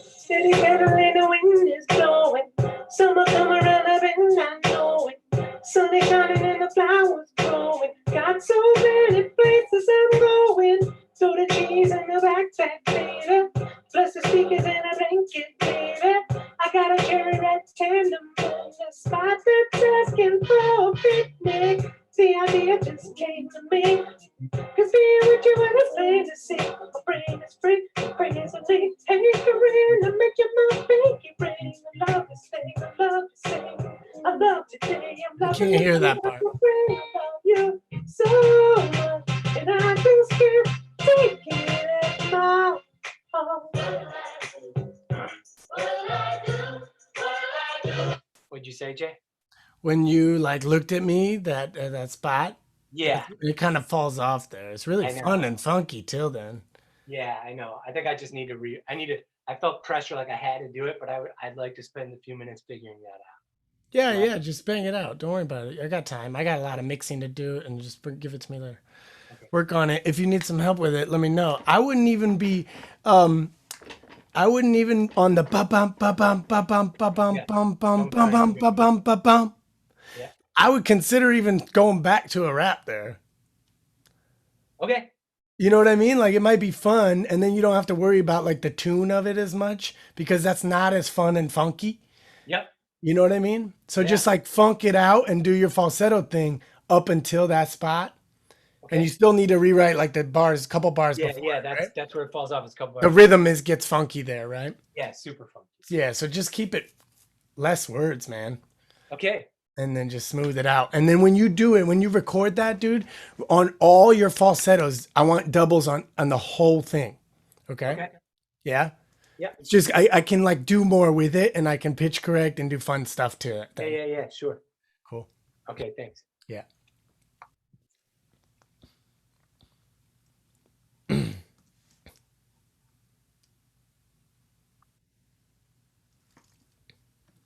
Steady pedaling, the wind is blowing. Summer come around, I've been not knowing. Sun is shining and the flowers growing. Got so many places I'm going. Throw the cheese in the backpack, baby. Plus the speakers in a blanket, baby. I got a cherry red tandem on the spot that's asking for a picnic. The idea just came to me. Cause being with you when it's plain to see. My brain is free, brain is a leak. Take a ring and make your mouth pinky ring. I love to sing, I love to sing. I love today, I'm loving can't hear that part. I love you so much. And I just can't take it anymore. What'd you say, Jay? When you like looked at me, that spot, Yeah, it kind of falls off there. It's really I know. fun and funky till then. yeah, I know. I think I just need to I felt pressure like I had to do it, but I'd like to spend a few minutes figuring that out. Yeah, Right. yeah, just bang it out. Don't worry about it. I got time. I got a lot of mixing to do, and just give it to me later. Okay. Work on it. If you need some help with it, let me know. I wouldn't even on the ba bum ba bum ba bum ba bum Yeah. bum bum Don't bum try bum to ba bum ba bum. Yeah. I would consider even going back to a rap there. Okay. You know what I mean? Like it might be fun, and then you don't have to worry about like the tune of it as much because that's not as fun and funky. Yep. You know what I mean? So Yeah. just like funk it out and do your falsetto thing up until that spot. Okay. And you still need to rewrite like the bars, couple bars Yeah, before. yeah, right? that's where it falls off. It's a couple The bars. rhythm gets funky there, right? Yeah, super funky. Yeah, so just keep it less words, man. Okay. And then just smooth it out. And then when you do it, when you record that, dude, on all your falsettos, I want doubles on the whole thing. Okay? Okay. Yeah? Yeah. It's just I can like do more with it and I can pitch correct and do fun stuff to it. Yeah, then. yeah, sure. Cool. Okay, thanks. Yeah.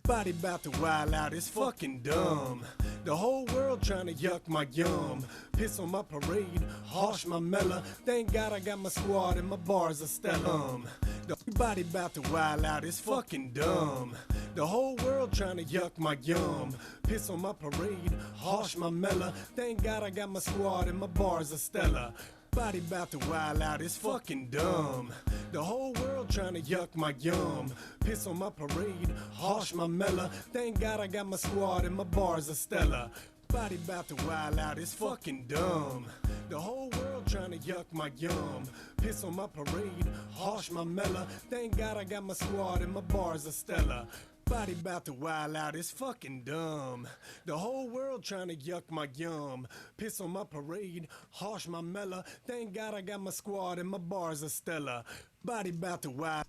Body about to wild out, it's fucking dumb. The whole world trying to yuck my yum. Piss on my parade, harsh my mellow. Thank God I got my squad and my bars are stellar. The body about to wild out, it's fucking dumb. The whole world trying to yuck my yum. Piss on my parade, harsh my mellow. Thank God I got my squad and my bars are stellar. Body about to wild out, it's fucking dumb. The whole world trying to yuck my yum. Piss on my parade, harsh my mellow. Thank God I got my squad and my bars are stellar. Body about to wild out, it's fucking dumb. The whole world trying to yuck my yum. Piss on my parade, harsh my mellow. Thank God I got my squad and my bars are stellar. Body about to wild out, it's fucking dumb. The whole world trying to yuck my yum. Piss on my parade, harsh my mellow. Thank God I got my squad and my bars are stellar. Body about to wild.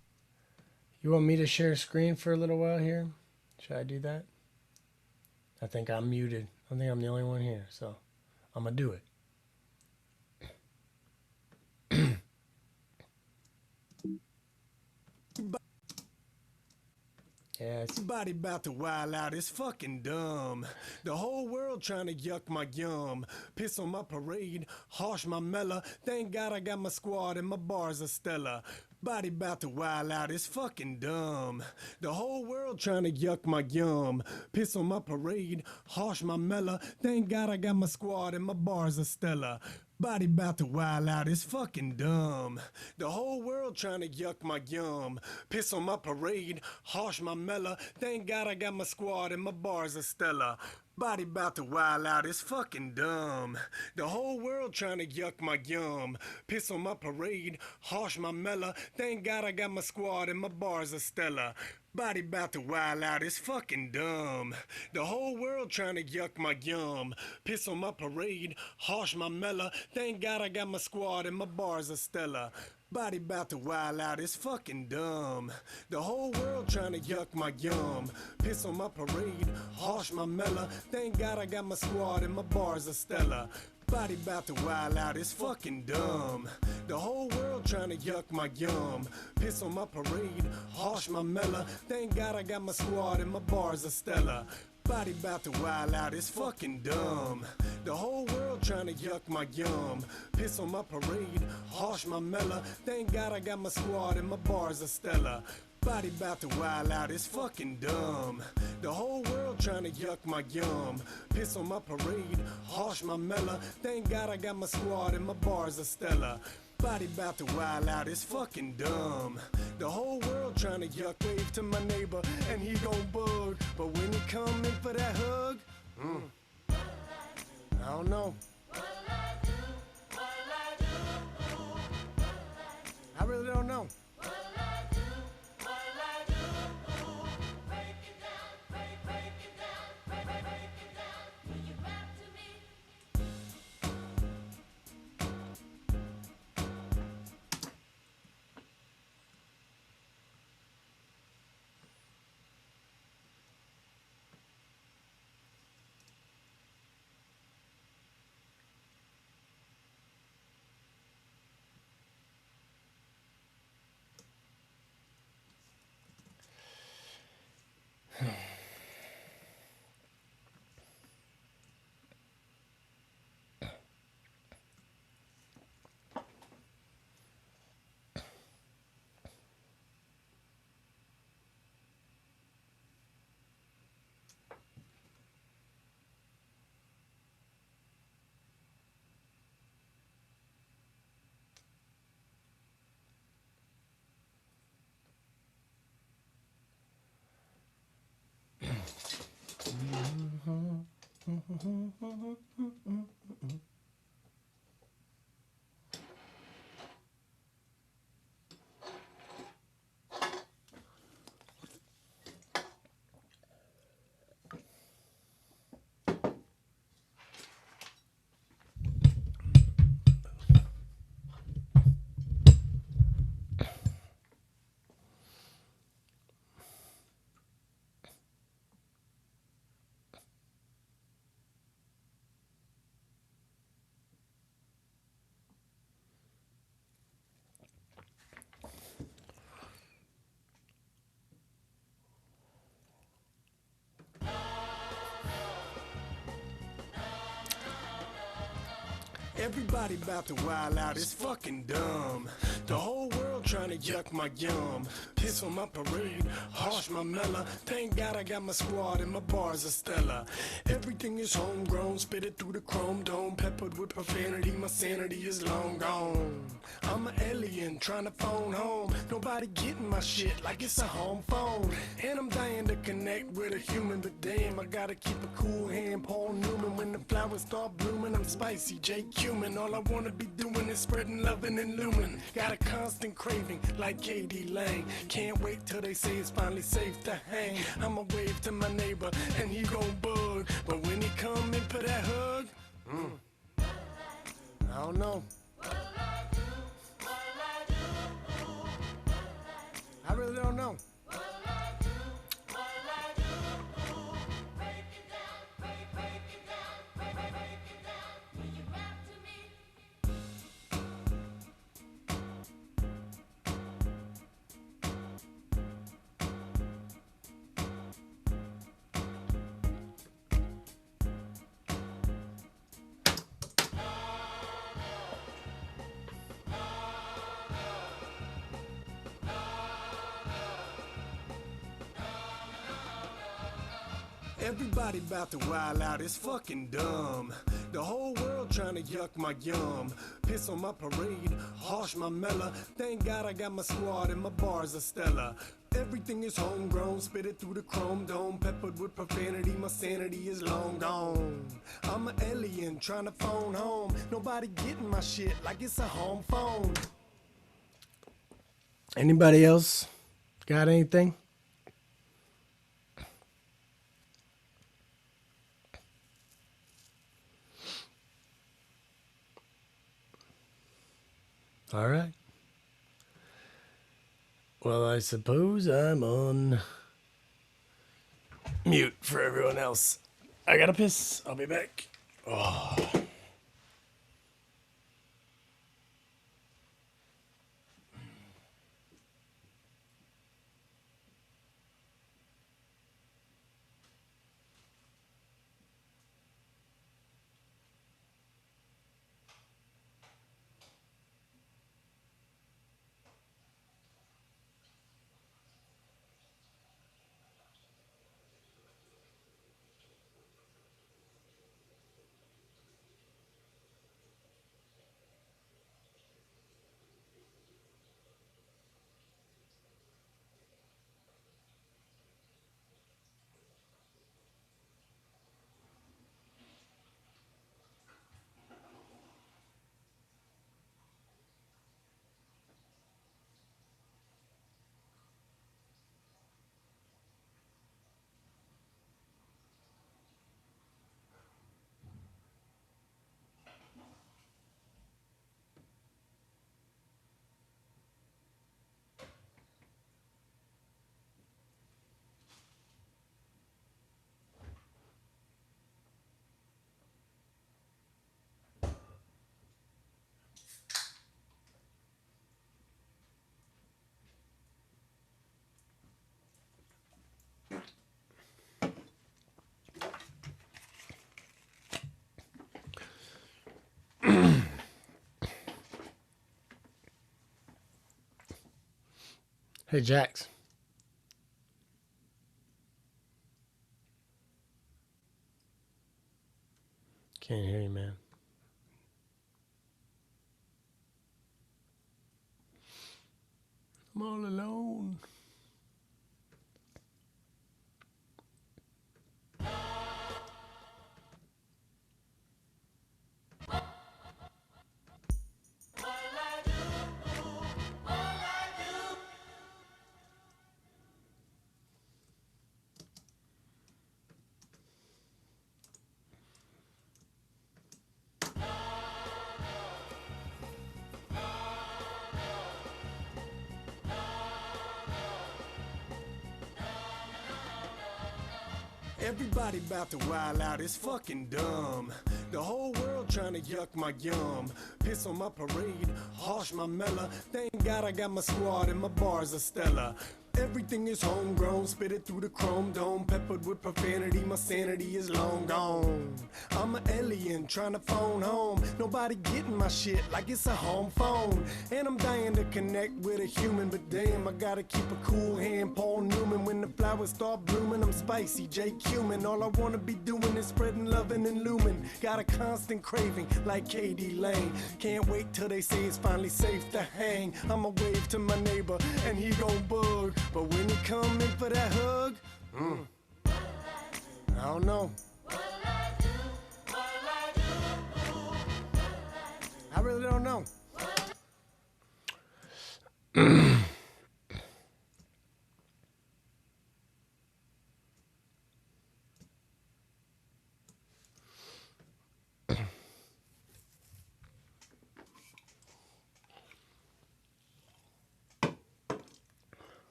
You want me to share screen for a little while here? Should I do that? I think I'm muted. I think I'm the only one here, so I'm gonna do it. Yes. Body about to wild out, it's fucking dumb. The whole world trying to yuck my yum. Piss on my parade, harsh my mellow. Thank God I got my squad and my bars are stellar. Body bout to wild out, it's fucking dumb. The whole world trying to yuck my yum. Piss on my parade, harsh my mellow. Thank God I got my squad and my bars are stellar. Body bout to wild out, it's fucking dumb. The whole world trying to yuck my yum. Piss on my parade, harsh my mellow. Thank God I got my squad and my bars are stellar. Body bout to wild out, it's fucking dumb. The whole world trying to yuck my yum. Piss on my parade, harsh my mellow. Thank God I got my squad and my bars are stellar. Body bout to wild out, it's fucking dumb. The whole world trying to yuck my yum. Piss on my parade, harsh my mellow. Thank God I got my squad and my bars are stellar. Body bout to wild out, it's fucking dumb. The whole world trying to yuck my yum. Piss on my parade, harsh my mellow. Thank God I got my squad and my bars are stellar. Body bout to wild out, it's fucking dumb. The whole world trying to yuck my yum. Piss on my parade, harsh my mellow. Thank God I got my squad and my bars are stellar. Body bout to wild out, it's fucking dumb. The whole world trying to yuck my yum. Piss on my parade, harsh my mellow. Thank God I got my squad and my bars are stellar. Body bout to wild out, it's fucking dumb. The whole world trying to yuck my yum. Piss on my parade, harsh my mellow. Thank God I got my squad and my bars are stellar. Body bout to wild out, it's fucking dumb. The whole world trying to yuck, wave to my neighbor and he gon' bug. But when he come in for that hug, I don't know. I really don't know. Everybody bout to wild out, it's fucking dumb. The whole world trying to yuck my yum. Piss on my parade, harsh my mellow. Thank God I got my squad and my bars are stellar. Everything is homegrown, spit it through the chrome dome. Peppered with profanity, my sanity is long gone. I'm an alien trying to phone home. Nobody getting my shit like it's a home phone. And I'm dying to connect with a human, but damn, I gotta keep a cool hand. Paul Newman, when the flowers start blooming, I'm spicy, J. Cumin. All I wanna be doing is spreading love and illumin. Got a constant craving like K.D. Lang. Can't wait till they say it's finally safe to hang. I'ma wave to my neighbor and he gon' bug. But when he come in for that hug, I don't know. I really don't know. Everybody about to wild out, it's fucking dumb. The whole world trying to yuck my yum. Piss on my parade, harsh my mellow. Thank God I got my squad and my bars are stellar. Everything is homegrown, spit it through the chrome dome. Peppered with profanity, my sanity is long gone. I'm an alien trying to phone home. Nobody getting my shit like it's a home phone. Anybody else got anything? All right. Well, I suppose I'm on mute for everyone else. I gotta piss. I'll be back. Oh. Hey, Jax. Can't hear you, man. I'm all alone. Everybody about to wild out, it's fucking dumb. The whole world trying to yuck my yum. Piss on my parade, harsh my mellow. Thank God I got my squad and my bars are stellar. Everything is homegrown, spit it through the chrome dome. Peppered with profanity, my sanity is long gone. I'm an alien trying to phone home. Nobody getting my shit like it's a home phone. And I'm dying to connect with a human, but damn, I gotta keep a cool hand. Paul Newman, when the flowers start blooming, I'm spicy, J. Cumin. All I wanna be doing is spreading loving and lumen. Got a constant craving like KD Lane. Can't wait till they say it's finally safe to hang. I'ma wave to my neighbor and he gon' bug. But when he come in for that hug, I don't know. I really don't know.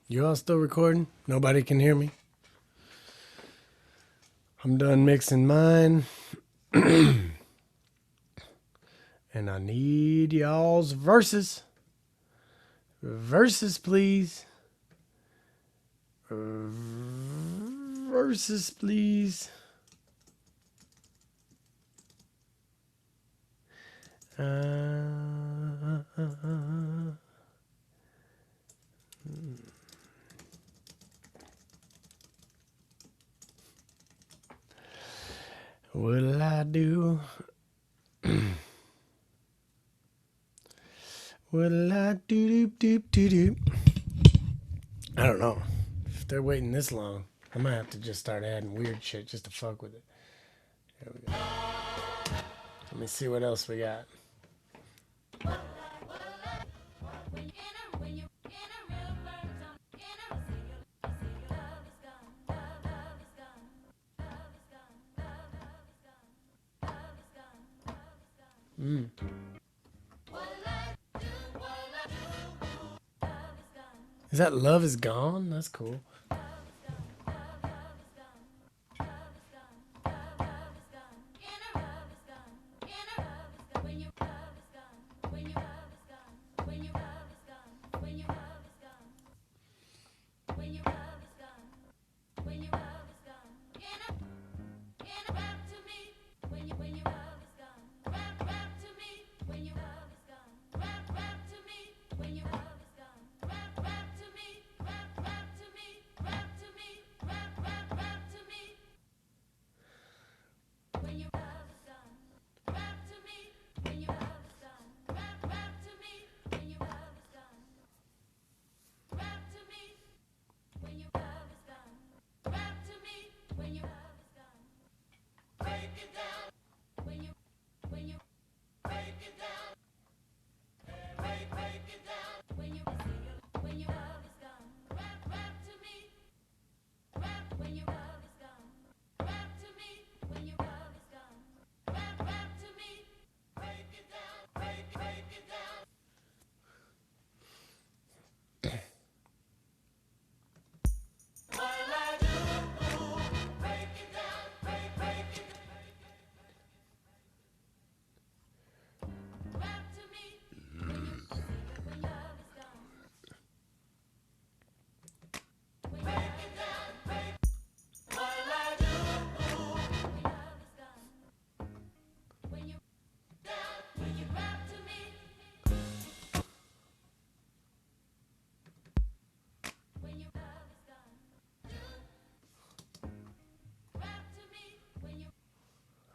You all still recording? Nobody can hear me? I'm done mixing mine. And I need y'all's verses. Verses, please. Verses, please. What'll I do? What'll I do? Doop, doop, doop, doop. I don't know. If they're waiting this long, I might have to just start adding weird shit just to fuck with it. There we go. Let me see what else we got. Is that Love Is Gone? That's cool.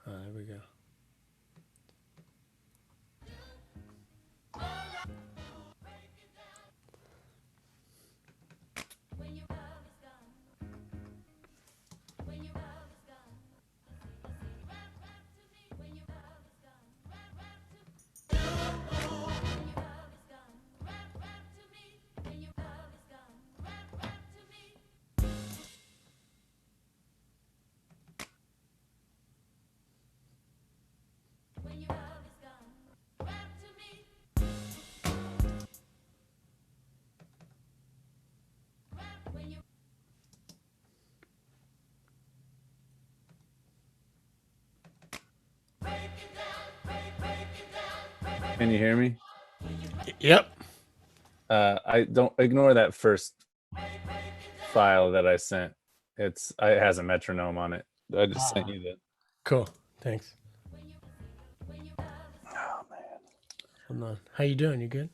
Oh, there we go. Can you hear me? Yep. I don't ignore that first file that I sent. It has a metronome on it. I just sent you the. Cool. Thanks. Oh man. Hold on. How you doing? You good?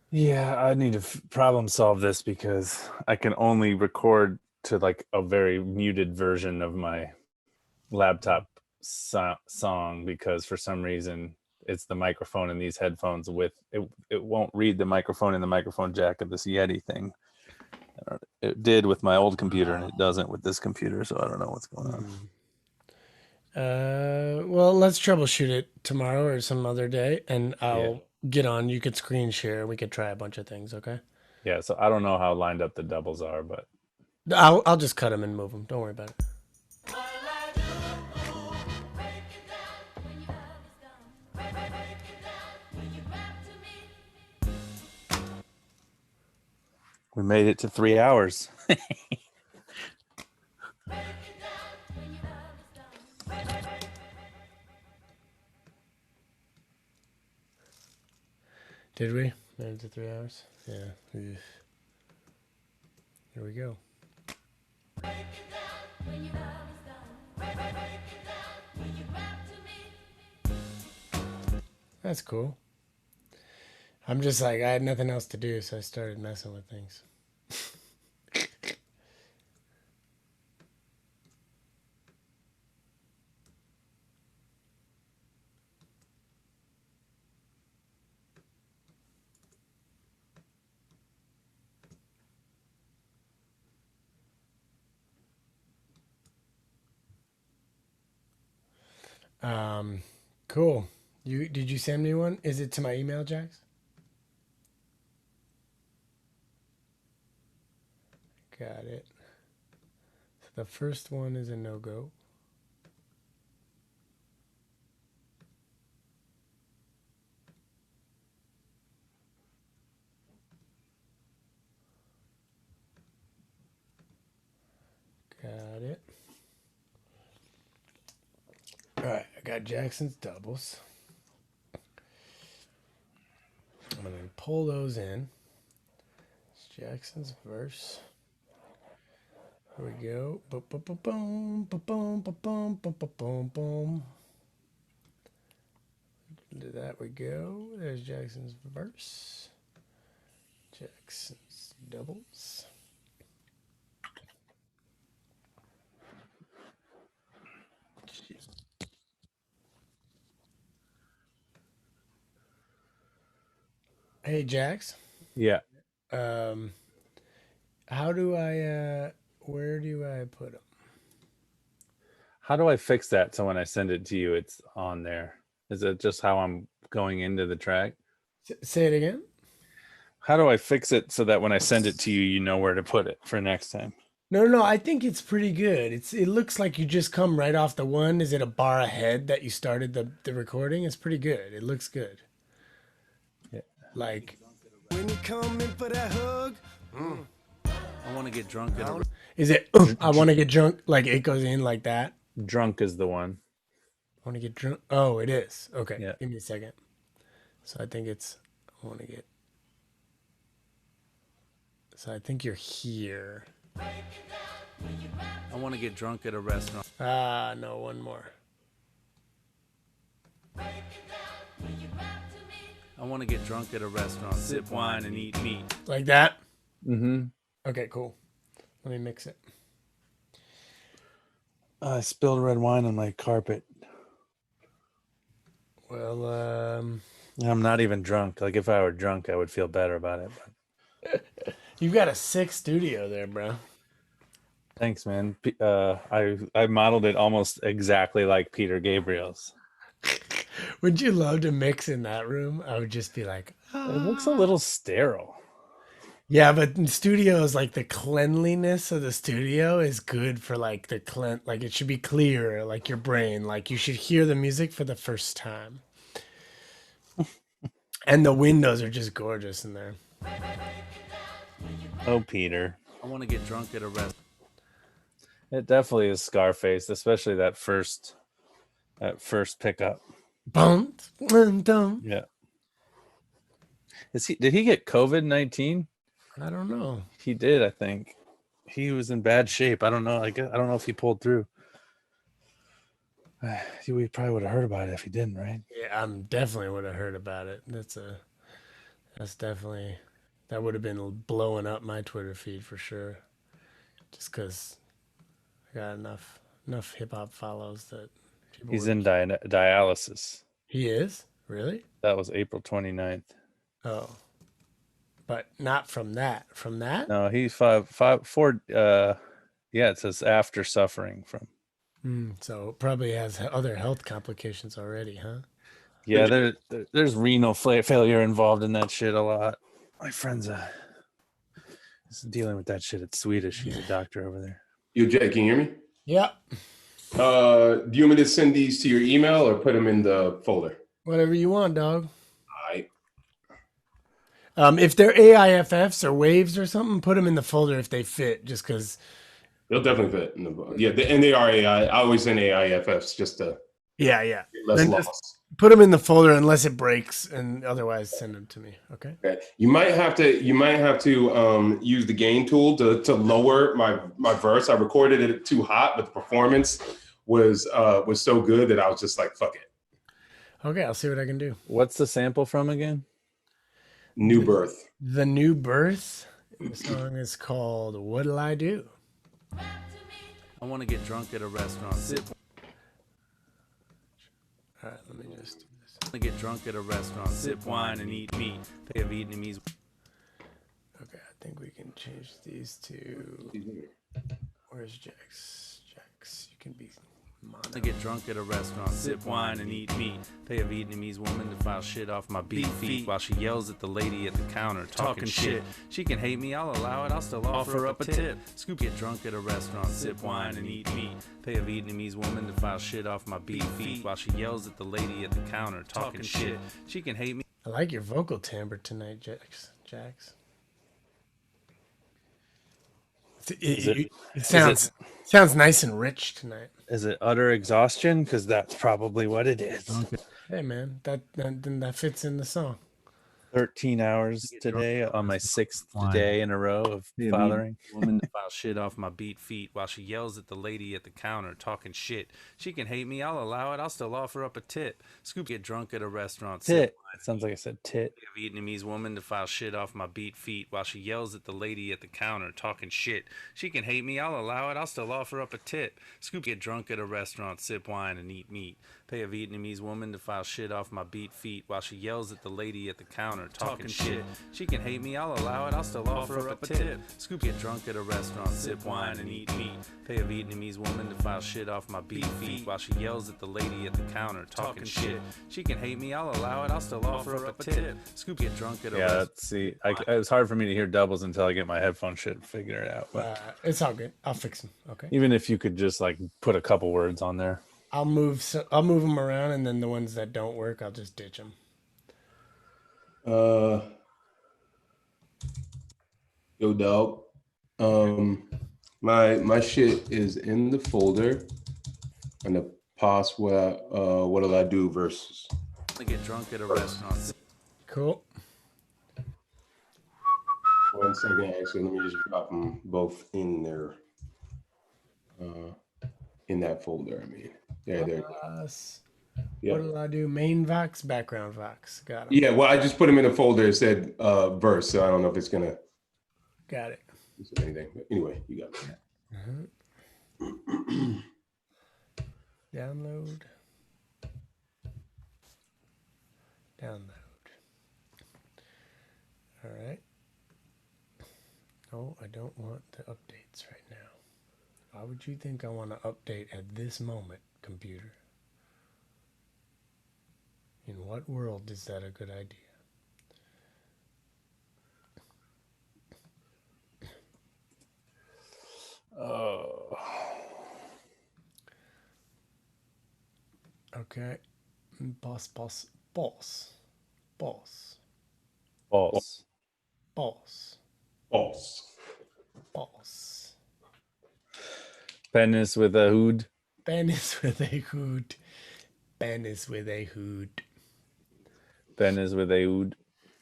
Yeah, I need to problem solve this because I can only record to like a very muted version of my laptop song because for some reason it's the microphone in these headphones with it. It won't read the microphone in the microphone jack of this Yeti thing. It did with my old computer and it doesn't with this computer, so I don't know what's going on. Well, let's troubleshoot it tomorrow or some other day, and I'll get on. You could screen share. We could try a bunch of things. Okay. Yeah, so I don't know how lined up the doubles are, but I'll just cut them and move them. Don't worry about it. we made it to 3 hours. Did we? Made it to 3 hours? Yeah. Oof. Here we go. That's cool. I'm just like, I had nothing else to do, so I started messing with things. Cool. Did you send me one? Is it to my email, Jax? Got it. So the first one is a no-go. Got it. All right, I got Jackson's doubles. I'm going to pull those in. It's Jackson's verse. Here we go. Boom, boom, boom, boom, boom, boom, boom, boom, boom, boom, boom. To that we go. There's Jackson's verse. Jackson's doubles. Hey, Jax. Yeah. How do I, where do I put them? How do I fix that so when I send it to you, it's on there? Is it just how I'm going into the track? Say it again. How do I fix it so that when I send it to you, you know where to put it for next time? No. I think it's pretty good. It looks like you just come right off the one. Is it a bar ahead that you started the recording? It's pretty good. It looks good. Yeah. Like, When you come in for that hug, I want to get drunk at a is it? I want to get drunk. Like it goes in like that. Drunk is the one. I want to get drunk. Oh, it is. Okay. Yeah. Give me a second. So I think it's. I want to get. So I think you're here. I want to get drunk at a restaurant. Ah, no, one more. I want to get drunk at a restaurant, sip wine, and eat meat. Like that? Mm-hmm. Okay, cool. Let me mix it. I spilled red wine on my carpet. Well, I'm not even drunk. Like if I were drunk, I would feel better about it. But you've got a sick studio there, bro. thanks, man. I modeled it almost exactly like Peter Gabriel's. Would you love to mix in that room? I would just be like, It looks a little sterile. yeah, but in studios, like the cleanliness of the studio is good for like like it should be clear, like your brain, like you should hear the music for the first time. And the windows are just gorgeous in there. Oh, Peter. I want to get drunk at a restaurant. It definitely is Scarface, especially that first pickup. Boom, boom, boom. Yeah. Did he get COVID-19? I don't know. He did, I think. He was in bad shape. I don't know. I don't know if he pulled through. We probably would have heard about it if he didn't, right? Yeah, I'm definitely would have heard about it. That's definitely that would have been blowing up my Twitter feed for sure. Just because I got enough hip hop follows that people. He's in dialysis. He is really. That was April 29th. Oh, but not from that. From that. No, he's four. Yeah, it says after suffering from. So probably has other health complications already, huh? Yeah, there's renal failure involved in that shit a lot. My friend's is dealing with that shit. It's Swedish. He's a doctor over there. Yo, Jay, can you hear me? Yeah. Do you want me to send these to your email or put them in the folder? Whatever you want, dog. All right. If they're AIFFs or waves or something, put them in the folder if they fit. Just because. They'll definitely fit in the book. Yeah, and they are AI. I always send AIFFs just to Yeah. get less Then lost. just put them in the folder unless it breaks, and otherwise send them to me. Okay. Okay. You might have to use the gain tool to lower my verse. I recorded it too hot, but the performance was so good that I was just like, fuck it. Okay, I'll see what I can do. What's the sample from again? New Birth. The New Birth. The song is called What'll I Do? I want to get drunk at a restaurant. Sip. All right, let me just do this. I want to get drunk at a restaurant. Sip wine and eat meat. They have Vietnamese. Okay, I think we can change these to. Where's Jax? Jax, you can be mono. I get drunk at a restaurant, sip wine and eat meat. Pay a Vietnamese woman to file shit off my beef feet while she yells at the lady at the counter talking shit. She can hate me, I'll allow it, I'll still offer up a tip. Scoop, get drunk at a restaurant, sip wine and eat meat. Pay a Vietnamese woman to file shit off my beef feet while she yells at the lady at the counter talking shit. She can hate me. I like your vocal timbre tonight, Jax. It sounds nice and rich tonight. Is it utter exhaustion? Because that's probably what it is. Hey man, that fits in the song. 13 hours today on my 6th day in a row of fathering. Woman to file shit off my beat feet while she yells at the lady at the counter talking shit. She can hate me, I'll allow it, I'll still offer up a tip. Scoop, get drunk at a restaurant. Tit. It sounds like I said tit. A Vietnamese woman to file shit off my beat feet while she yells at the lady at the counter talking shit. She can hate me, I'll allow it, I'll still offer up a tip. Scoop, get drunk at a restaurant, sip wine and eat meat. Pay a Vietnamese woman to file shit off my beat feet while she yells at the lady at the counter talking shit. She can hate me, I'll allow it, I'll still offer up a tip. Scoop, get drunk at a restaurant, sip wine and eat meat. Pay a Vietnamese woman to file shit off my beat feet while she yells at the lady at the counter talking shit. She can hate me, I'll allow it, I'll still offer up a tip. Scoop, get drunk at a restaurant. See, it was hard for me to hear doubles until I get my headphone shit figured out. But It's all good. I'll fix them. Okay. even if you could just like put a couple words on there. I'll move them around, and then the ones that don't work, I'll just ditch them. Yo, dog. My shit is in the folder, and the past what'll I do versus. I get drunk at a restaurant. Cool. 1 second, actually, let me just drop them both in there. In that folder, I mean. There. Yeah. What'll I do? Main Vox, background Vox. Got it. Yeah, well, I just put them in a folder. It said verse, so I don't know if it's gonna Got it. do anything. But anyway, you got it. Download. All right. No, I don't want the updates right now. Why would you think I want to update at this moment, computer? In what world is that a good idea? Oh. Okay. Boss. False. Penis with a hood. Penis with a hood. Penis with a hood. Penis with a hood.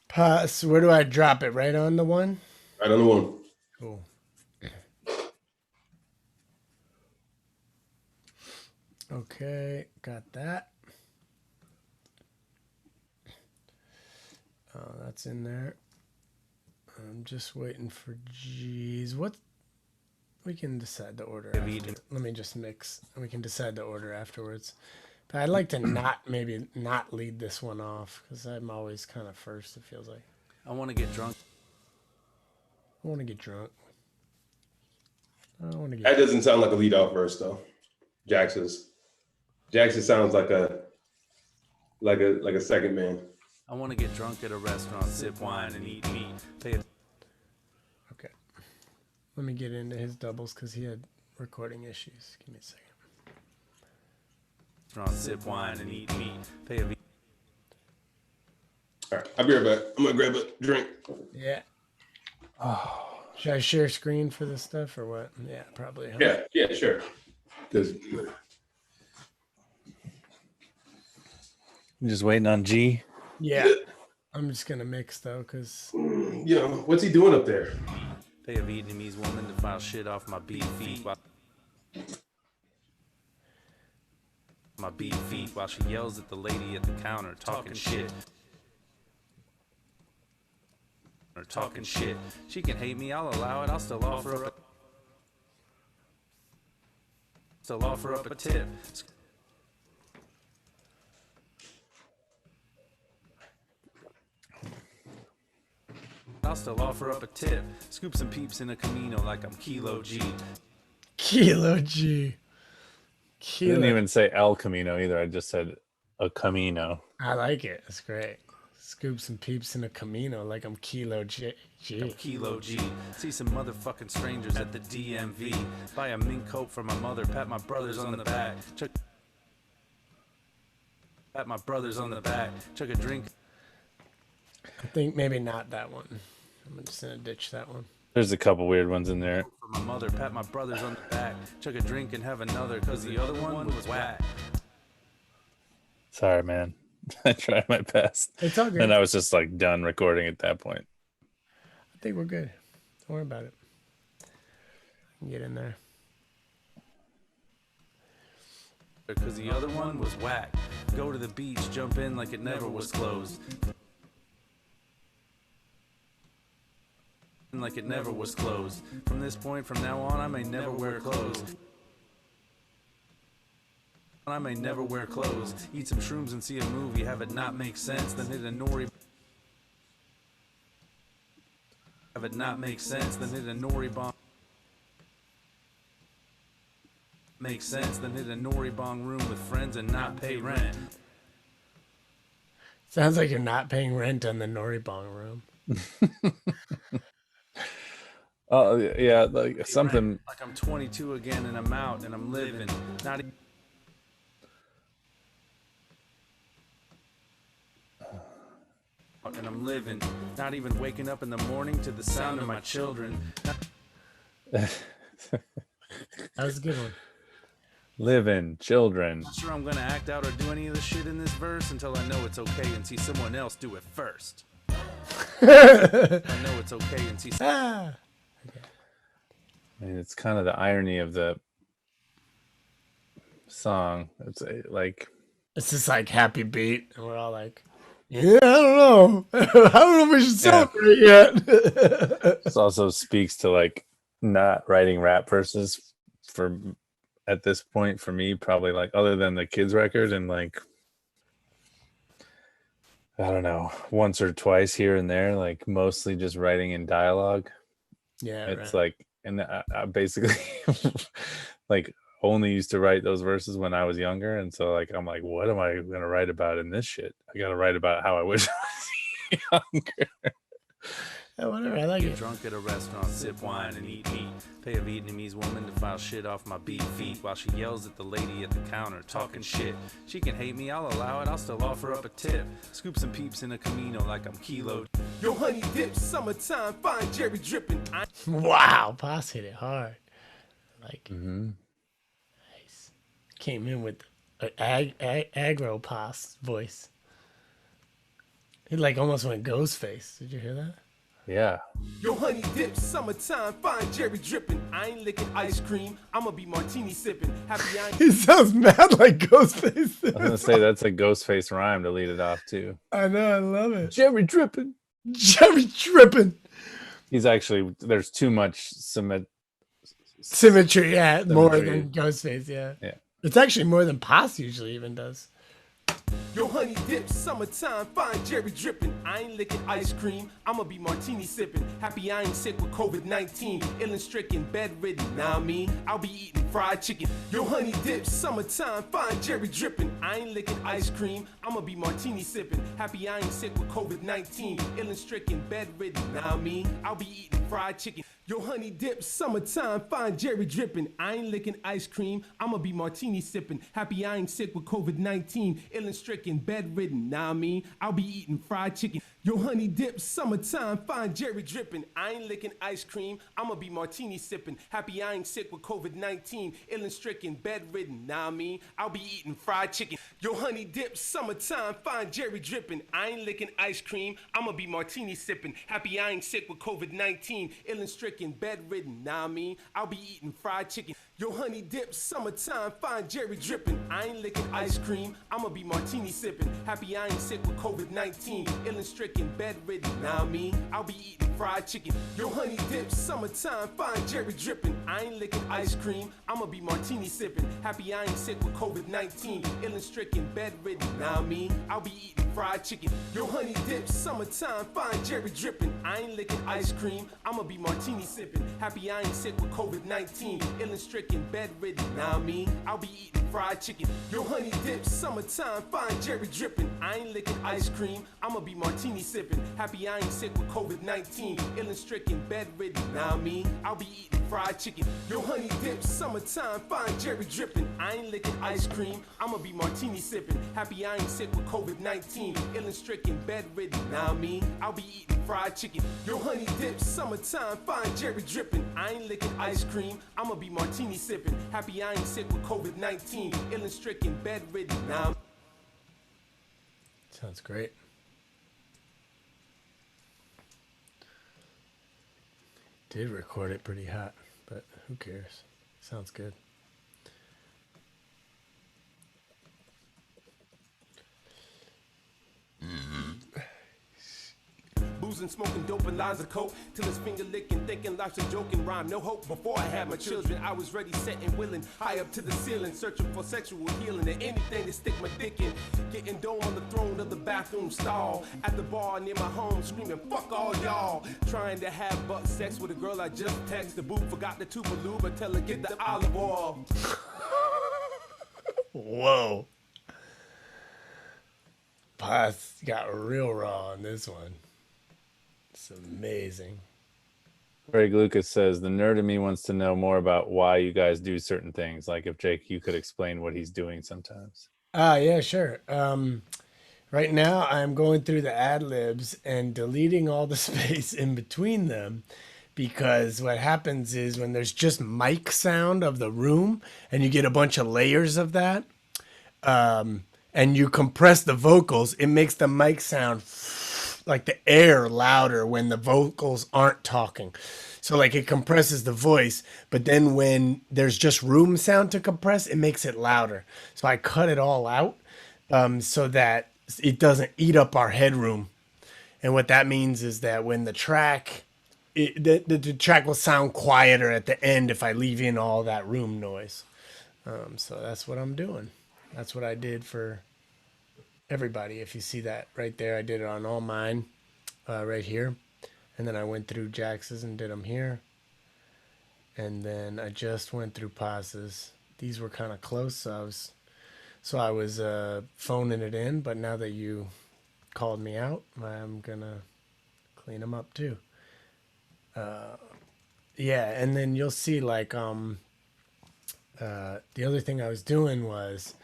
Pass. Where do I drop it? Right on the one? Right on the one. Cool. Okay, got that. That's in there. I'm just waiting for G's. What? We can decide the order. Let me just mix. We can decide the order afterwards. But I'd like to not lead this one off because I'm always kind of first. It feels like. I want to get drunk. I want to get drunk. I want to get. That doesn't sound like a lead off verse though. Jax's sounds like a second man. I want to get drunk at a restaurant, sip wine and eat meat. Pay a Okay. Let me get into his doubles because he had recording issues. Give me a second. restaurant, sip wine and eat meat. Pay a All right, I'll be right back. I'm gonna grab a drink. Yeah. Oh. Should I share screen for this stuff or what? Yeah, probably. Huh? Yeah, sure. Because I'm just waiting on G. Yeah. I'm just gonna mix though, cause what's he doing up there? Pay a Vietnamese woman to file shit off my beef feet. My beat feet while she yells at the lady at the counter talking shit. Or talking shit. She can hate me, I'll allow it, I'll still offer up a tip. I'll still offer up a tip. Scoop some peeps in a Camino like I'm Kilo G. Kilo G. I didn't even say El Camino either. I just said a Camino. I like it. It's great. Scoop some peeps in a Camino like I'm Kilo G. Kilo G. See some motherfucking strangers at the DMV. Buy a mink coat for my mother. Pat my brothers on the back. Pat my brothers on the back. Chuck a drink. I think maybe not that one. I'm just gonna ditch that one. There's a couple weird ones in there. For my mother. Pat my brothers on the back. Chuck a drink and have another. Cause the other one was whack. Sorry, man. I tried my best. It's all good. And I was just like done recording at that point. I think we're good. Don't worry about it. I can get in there. Cause the other one was whack. Go to the beach, jump in like it never was closed. Like it never was closed. From this point, from now on, I may never wear clothes. I may never wear clothes. Eat some shrooms and see a movie. Have it not make sense, then hit a nori. Have it not make sense, then hit a nori bong. Makes sense, then hit a nori bong room with friends and not pay rent. Sounds like you're not paying rent on the Noribong room. Oh yeah, like something. Like I'm 22 again and I'm out and I'm living. Not even. And I'm living, not even waking up in the morning to the sound of my children. That was a good one. Living, children. Not sure I'm gonna act out or do any of the shit in this verse until I know it's okay and see someone else do it first. I know it's okay and see. Ah. I mean, it's kind of the irony of the song. It's like It's just like happy beat, and we're all like, yeah, I don't know. I don't know if we should celebrate yet. this also speaks to like not writing rap verses for at this point for me, probably like other than the kids record and like I don't know, once or twice here and there, like mostly just writing in dialogue. Yeah, It's right. like, and I basically like only used to write those verses when I was younger, and so like I'm like, what am I gonna write about in this shit? I gotta write about how I wish I was younger. Yeah, whatever. I like Get it. drunk at a restaurant, sip wine and eat meat. Pay a Vietnamese woman to file shit off my beat feet while she yells at the lady at the counter talking shit. She can hate me, I'll allow it, I'll still offer up a tip. Scoop some peeps in a Camino like I'm Kilo. Yo, honey dip, summertime, fine Jerry dripping. Wow, Boss hit it hard. Like, Mm-hmm. nice. Came in with an aggro Boss voice. He like almost went Ghostface. Did you hear that? Yeah. Yo, honey dip, summertime, fine Jerry dripping. I ain't licking ice cream, I'ma be martini sipping. Happy I ain't. He sounds mad like Ghostface. I was gonna say that's a Ghostface rhyme to lead it off too. I know, I love it. Jerry dripping. Jerry tripping. He's actually there's too much Symmetry, yeah, more Symmetry. than Ghostface, yeah. Yeah. It's actually more than Posse usually even does. Yo, honey dip, summertime, fine Jerry dripping. I ain't licking ice cream, I'ma be martini sipping. Happy I ain't sick with COVID-19, ill and stricken, bedridden. Now me, I'll be eating fried chicken. Yo, honey dip, summertime, fine Jerry dripping. I ain't licking ice cream, I'ma be martini sipping. Happy I ain't sick with COVID-19, ill and stricken, bedridden. Now me, I'll be eating fried chicken. Yo, honey dip, summertime, fine Jerry dripping. I ain't licking ice cream, I'ma be martini sipping. Happy I ain't sick with COVID-19, ill and stricken, bedridden. Now me, I'll be eating fried chicken. Yo, honey dip, summertime, fine Jerry dripping. I ain't licking ice cream, I'ma be martini sipping. Happy I ain't sick with COVID-19, ill and stricken, bedridden. Now me, I'll be eating fried chicken. Yo, honey dip, summertime, fine Jerry dripping. I ain't licking ice cream, I'ma be martini sipping. Happy I ain't sick with COVID-19, ill and stricken, bedridden. Now me, I'll be eating fried chicken. Yo, honey dip, summertime, find Jerry dripping. I ain't licking ice cream, I'ma be martini sipping. Happy I ain't sick with COVID-19. Ill and stricken, bedridden, nah I mean, I'll be eating fried chicken. Yo, honey dip, summertime, find Jerry dripping. I ain't licking ice cream, I'ma be martini sipping. Happy I ain't sick with COVID-19. Ill and stricken, bedridden, nah I mean, I'll be eating fried chicken. Yo, honey dip, summertime, find Jerry dripping. I ain't licking ice cream, I'ma be martini sipping. Happy I ain't sick with COVID-19. Ill and stricken, bedridden, nah I mean, I'll be eating fried chicken. Yo, honey dip, summertime, find Jerry dripping. I ain't licking ice cream, I'ma be martini sipping. Happy I ain't sick with COVID-19. Ill and stricken, bedridden, nah I mean, I'll be eating fried chicken. Yo, honey dip, summertime, find Jerry dripping. I ain't licking ice cream, I'ma be martini sipping. Happy I ain't sick with COVID-19. Ill and stricken, bedridden, nah I mean, I'll be eating fried chicken. Yo, honey dip, summertime, find Jerry dripping. I ain't licking ice cream, I'ma be martini sipping. Happy I ain't sick with COVID-19. Ill and stricken, bedridden, nah. Sounds great. Did record it pretty hot, but who cares? Sounds good. Boozing, smoking dope and lines of coke till his finger licking, thinking life's a joking rhyme. No hope. Before I had my children, I was ready, set and willing, high up to the ceiling, searching for sexual healing and anything to stick my dick in. Getting dome on the throne of the bathroom stall, at the bar near my home, screaming fuck all y'all. Trying to have butt sex with a girl I just text. The boo forgot the tuba lube, I tell her get the olive oil. Whoa. Paz got real raw on this one. It's amazing. Greg Lucas says the nerd in me wants to know more about why you guys do certain things. Like if Jake, you could explain what he's doing sometimes. Yeah, sure. Right now I'm going through the ad libs and deleting all the space in between them, because what happens is when there's just mic sound of the room and you get a bunch of layers of that, and you compress the vocals, it makes the mic sound like the air louder when the vocals aren't talking. So like it compresses the voice, but then when there's just room sound to compress, it makes it louder. So I cut it all out so that it doesn't eat up our headroom. And what that means is that when the track, the track will sound quieter at the end if I leave in all that room noise. So that's what I'm doing. That's what I did for everybody. If you see that right there, I did it on all mine right here. And then I went through Jax's and did them here. And then I just went through Paz's. These were kind of close, so I was phoning it in. But now that you called me out, I'm gonna clean them up too. Yeah, and then you'll see like the other thing I was doing was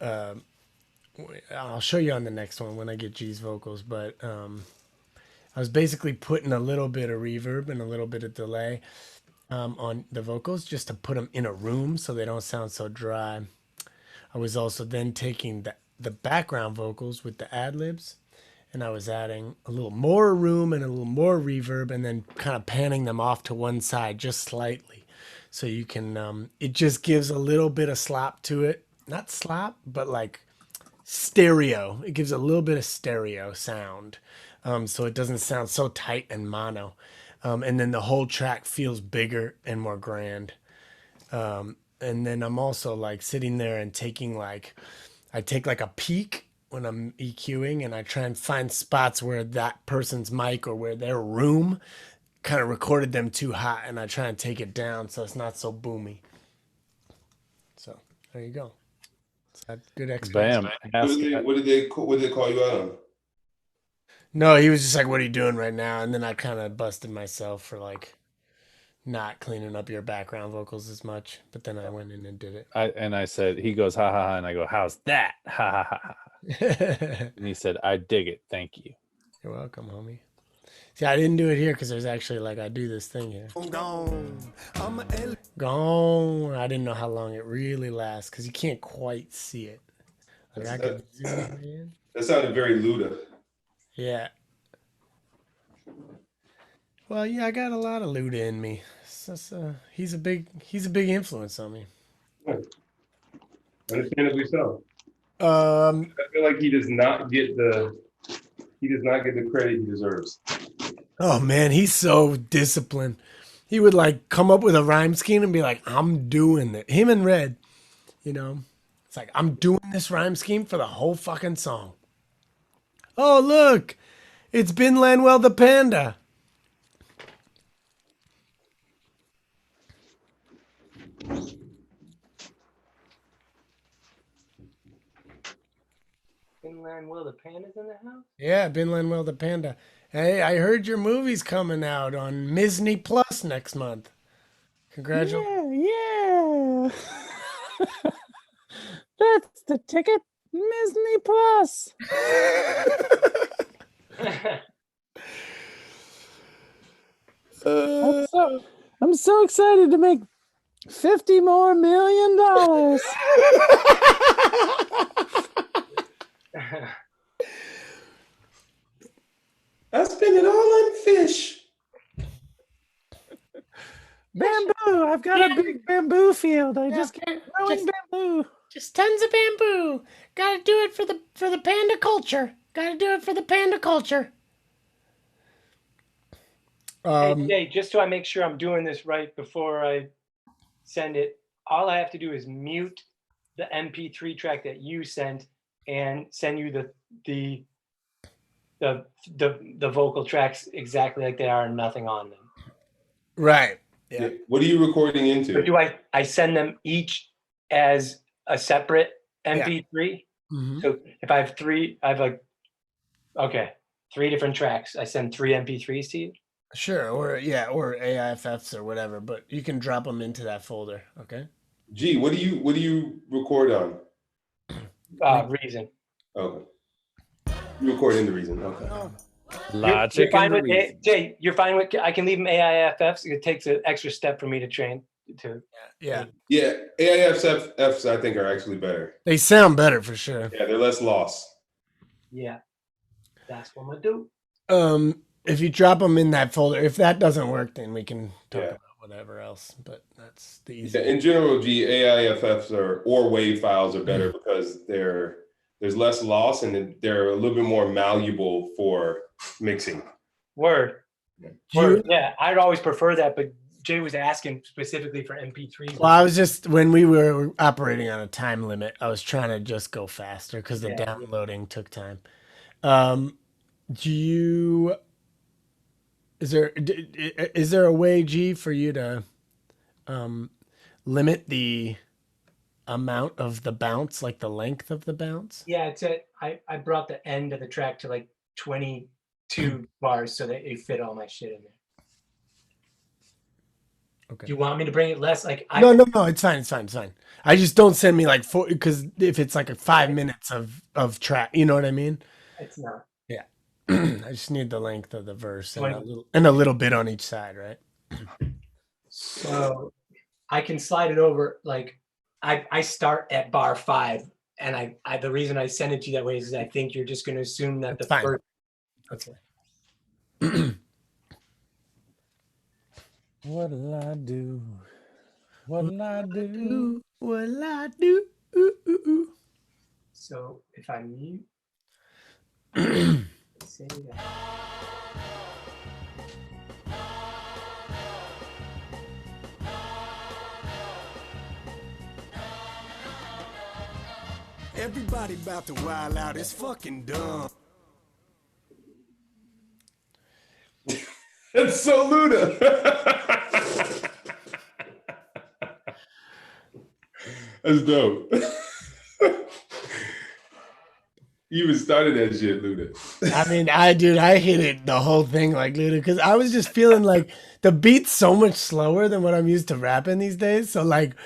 I'll show you on the next one when I get G's vocals, but I was basically putting a little bit of reverb and a little bit of delay on the vocals just to put them in a room so they don't sound so dry. I was also then taking the background vocals with the ad-libs, and I was adding a little more room and a little more reverb, and then kind of panning them off to one side just slightly. So you can, it just gives a little bit of slop to it. Not slop, but like stereo. It gives a little bit of stereo sound. So it doesn't sound so tight and mono. And then the whole track feels bigger and more grand. And then I'm also like sitting there and taking like, I take like a peek when I'm EQing, and I try and find spots where that person's mic or where their room kind of recorded them too hot, and I try and take it down so it's not so boomy. So there you go. Is that good explanation? Bam. What did they call you out on? No, he was just like, "What are you doing right now?" And then I kind of busted myself for like not cleaning up your background vocals as much. But then I went in and did it. I said, he goes, ha ha ha. And I go, how's that? Ha ha ha ha. And he said, I dig it. Thank you. You're welcome, homie. See, I didn't do it here because there's actually like, I do this thing here. Gone. I didn't know how long it really lasts because you can't quite see it. Like I could zoom in. That sounded very Luda. Yeah. Well, yeah, I got a lot of loot in me. he's a big influence on me. Understandably so. Um, I feel like he does not get the credit he deserves. oh man, he's so disciplined. He would like come up with a rhyme scheme and be like, "I'm doing it." Him and Red, you know, it's like I'm doing this rhyme scheme for the whole fucking song. Oh look, it's Ben Lanwell the panda. Finland Will the Panda's in the house? Yeah, Ben Lanwell the panda. Hey, I heard your movie's coming out on Disney Plus next month. Congratulations. Yeah. That's the ticket. Disney Plus. I'm so excited to make $50 more million. I spend it all on fish. Bamboo. I've got a big bamboo field. I just keep growing bamboo. Just tons of bamboo. Gotta do it for the panda culture. Gotta do it for the panda culture. Hey, Jay, just so I make sure I'm doing this right before I send it, all I have to do is mute the MP3 track that you sent and send you the vocal tracks exactly like they are and nothing on them. Right. Yeah. What are you recording into? But do I send them each as a separate MP3? Mhm. So if I have three, I have like, okay, 3 different tracks. I send 3 MP3s to you. Sure, or AIFFs or whatever, but you can drop them into that folder, okay? Gee, what do you record on? Reason. Okay. You record in the Reason. Okay. Logic You're fine and with reason. Jay. You're fine with. I can leave them AIFFs. It takes an extra step for me to train. Yeah. Yeah, AIFs I think are actually better. They sound better for sure. Yeah, they're less loss. Yeah, that's what I'm gonna do. If you drop them in that folder, if that doesn't work, then we can talk Yeah. about whatever else. But that's the Yeah, easy. in general, AIFFs or WAV files are better because there's less loss and they're a little bit more malleable for mixing. Word. Do Word. you- Yeah, I'd always prefer that, but Jay was asking specifically for MP3s. Well, I was just when we were operating on a time limit, I was trying to just go faster because the Yeah. downloading took time. Is there a way, G, for you to limit the amount of the bounce, like the length of the bounce? Yeah, I brought the end of the track to like 22 bars so that it fit all my shit in there. Okay. Do you want me to bring it less? Like No, it's fine. I just don't send me like 4 because if it's like a 5 minutes of track, you know what I mean? It's not. Yeah. I just need the length of the verse and a little bit on each side, right? So I can slide it over. Like I start at bar 5, and I the reason I send it to you that way is I think you're just going to assume that That's the fine. first. Okay. What'll I do? What'll I do? What'll I do? Ooh, ooh, ooh. So if I mute, say that. Everybody about to wild out. It's fucking dumb. That's so Luda. That's dope. You even started that shit, Luda. I mean, I hit it the whole thing like Luda because I was just feeling like the beat's so much slower than what I'm used to rapping these days. So like,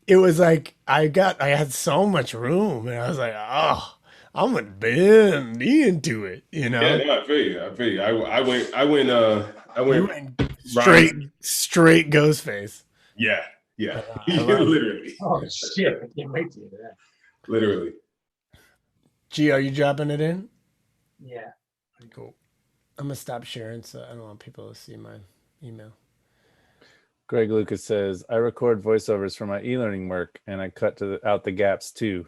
it was like I had so much room, and I was like, oh, I'm gonna bend into it, you know. Yeah, no, I feel you. I went You went straight Ghostface. Yeah. I love it. Literally. Oh shit! I can't wait to hear that. Literally. G, are you dropping it in? Yeah. Cool. I'm gonna stop sharing so I don't want people to see my email. Greg Lucas says, I record voiceovers for my e-learning work and I cut out the gaps too.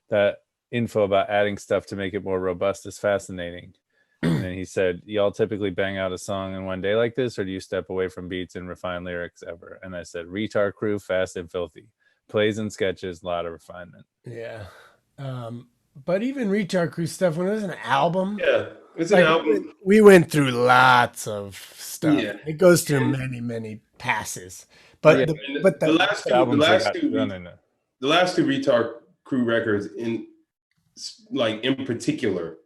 That info about adding stuff to make it more robust is fascinating. And then he said, y'all typically bang out a song in one day like this, or do you step away from beats and refine lyrics ever? And I said, Retard Crew, fast and filthy. Plays and sketches, a lot of refinement. Yeah. But even Retard Crew stuff, when it was an album, Yeah, it's an album. we went through lots of stuff. Yeah. It goes through many, many passes. But Yeah. The last two Retard Crew records in particular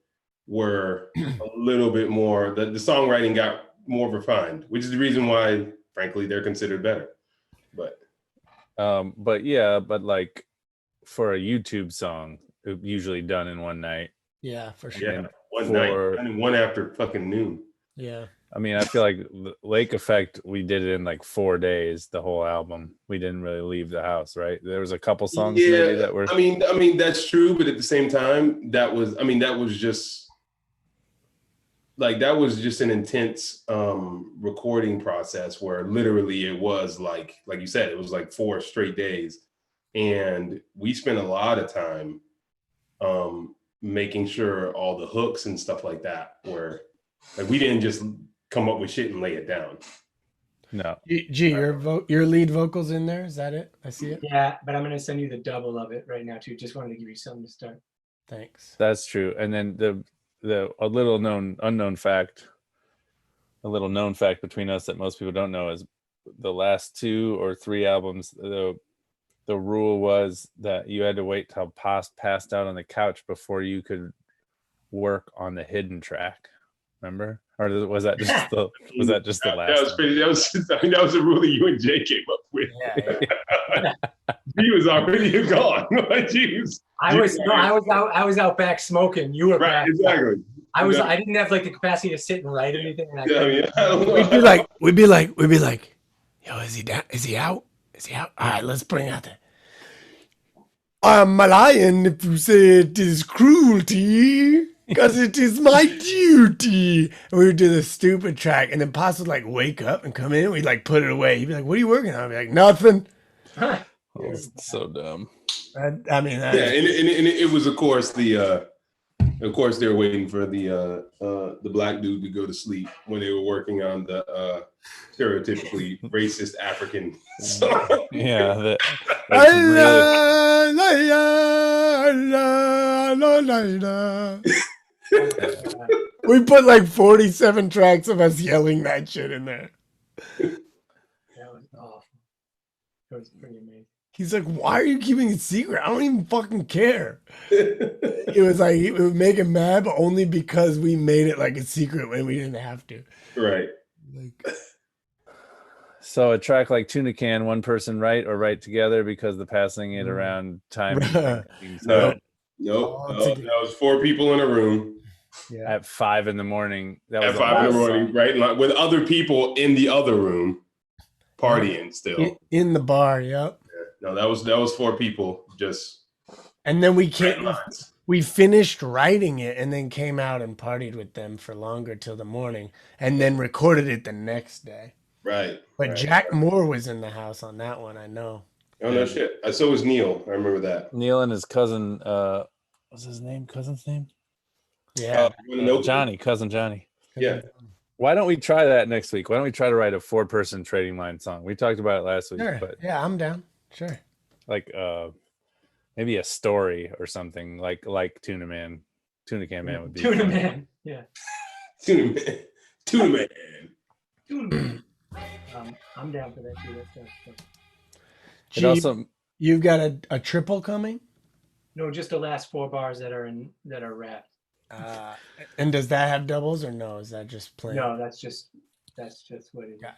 were a little bit more. The songwriting got more refined, which is the reason why, frankly, they're considered better. But like for a YouTube song, usually done in one night. Yeah, for sure. Yeah, night, and one after fucking noon. Yeah. I mean, I feel like Lake Effect, we did it in like 4 days, the whole album. We didn't really leave the house, right? There was a couple songs maybe that were. I mean, that's true, but at the same time, that was just an intense recording process where literally it was like you said, it was like 4 straight days, and we spent a lot of time making sure all the hooks and stuff like that were like, we didn't just come up with shit and lay it down. No. Your lead vocals in there, is that it? I see it. Yeah, but I'm gonna send you the double of it right now too. Just wanted to give you something to start. Thanks. That's true. And then a little known fact between us that most people don't know is the last 2 or 3 albums, the rule was that you had to wait till passed out on the couch before you could work on the hidden track. Remember? Or was that just the last? That was pretty. That was a rule that you and Jay came up with. Yeah. He was already gone. Jeez. I was out back smoking. You were right. back. Exactly. I didn't have like the capacity to sit and write or anything. We'd be like, yo, is he down? Is he out? Is he out? All right, let's bring out the. I'm a lion if you say it is cruelty, because it is my duty. And we would do this stupid track, and then Pops would like wake up and come in, and we'd like put it away. He'd be like, what are you working on? I'd be like, nothing. Oh, so dumb. And it was, of course, they were waiting for the black dude to go to sleep when they were working on the stereotypically racist African song. Yeah. We put like 47 tracks of us yelling that shit in there. That was awful. It was pretty amazing. He's like, why are you keeping it secret? I don't even fucking care. It was like, it would make him mad, but only because we made it like a secret when we didn't have to. Right. So a track like Tuna Can, one person write or write together because the passing it around time. Nope. That was 4 people in a room. Yeah. At 5 a.m. That was at 5 a.m, right? With other people in the other room partying still. In the bar, yep. No, that was 4 people just. And then we finished writing it and then came out and partied with them for longer till the morning and then recorded it the next day. Right. But Jack Moore was in the house on that one, I know. Oh, no shit. So was Neil. I remember that. Neil and his cousin, what's his name? Cousin's name? Yeah. Johnny, cousin Johnny. Yeah. Why don't we try that next week? Why don't we try to write a 4-person trading line song? We talked about it last week. Sure. But yeah, I'm down. Sure. Like maybe a story or something like Tuna Can Man would be Tuna Man. Yeah. Tuna Man. I'm down for that too. Gee, also, you've got a triple coming? No, just the last 4 bars that are wrapped. And does that have doubles or no? Is that just plain? No, that's just what it is. Got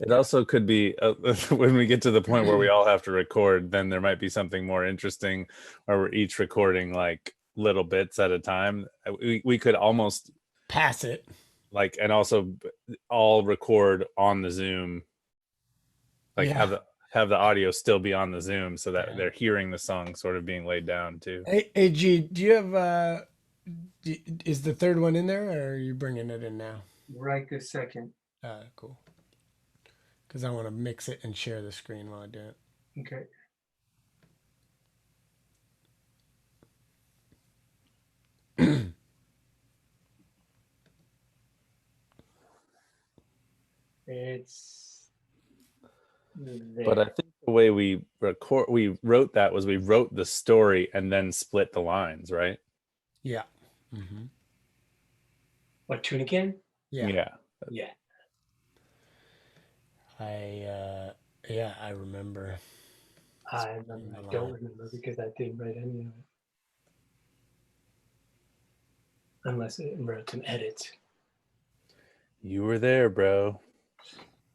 it also could be when we get to the point where we all have to record, then there might be something more interesting where we're each recording like little bits at a time. We could almost pass it. Like, and also all record on the Zoom, like have the audio still be on the Zoom so that they're hearing the song sort of being laid down too. Hey, G, do you have, is the third one in there or are you bringing it in now? Right this second. Cool. because I want to mix it and share the screen while I do it. Okay. It's there. But I think the way we wrote that was we wrote the story and then split the lines, right? Yeah. Mm-hmm. What, Tunican? Yeah. Yeah. I remember. I don't remember because I didn't write any of it. Unless it wrote some edits. You were there, bro.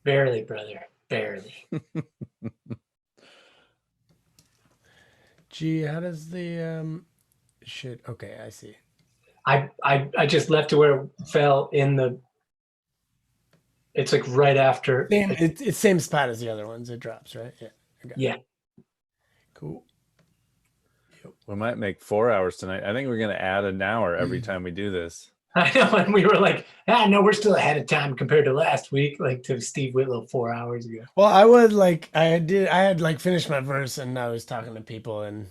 Barely, brother. Barely. Gee, how does the shit? Okay, I see. I just left it where it fell in the. It's like right after. It's same spot as the other ones. It drops, right? Yeah. Yeah. Cool. We might make 4 hours tonight. I think we're gonna add an hour every time we do this. I know, and we were like, no, we're still ahead of time compared to last week, like to Steve Whitlow 4 hours ago. Well, I was like, I had like finished my verse and I was talking to people and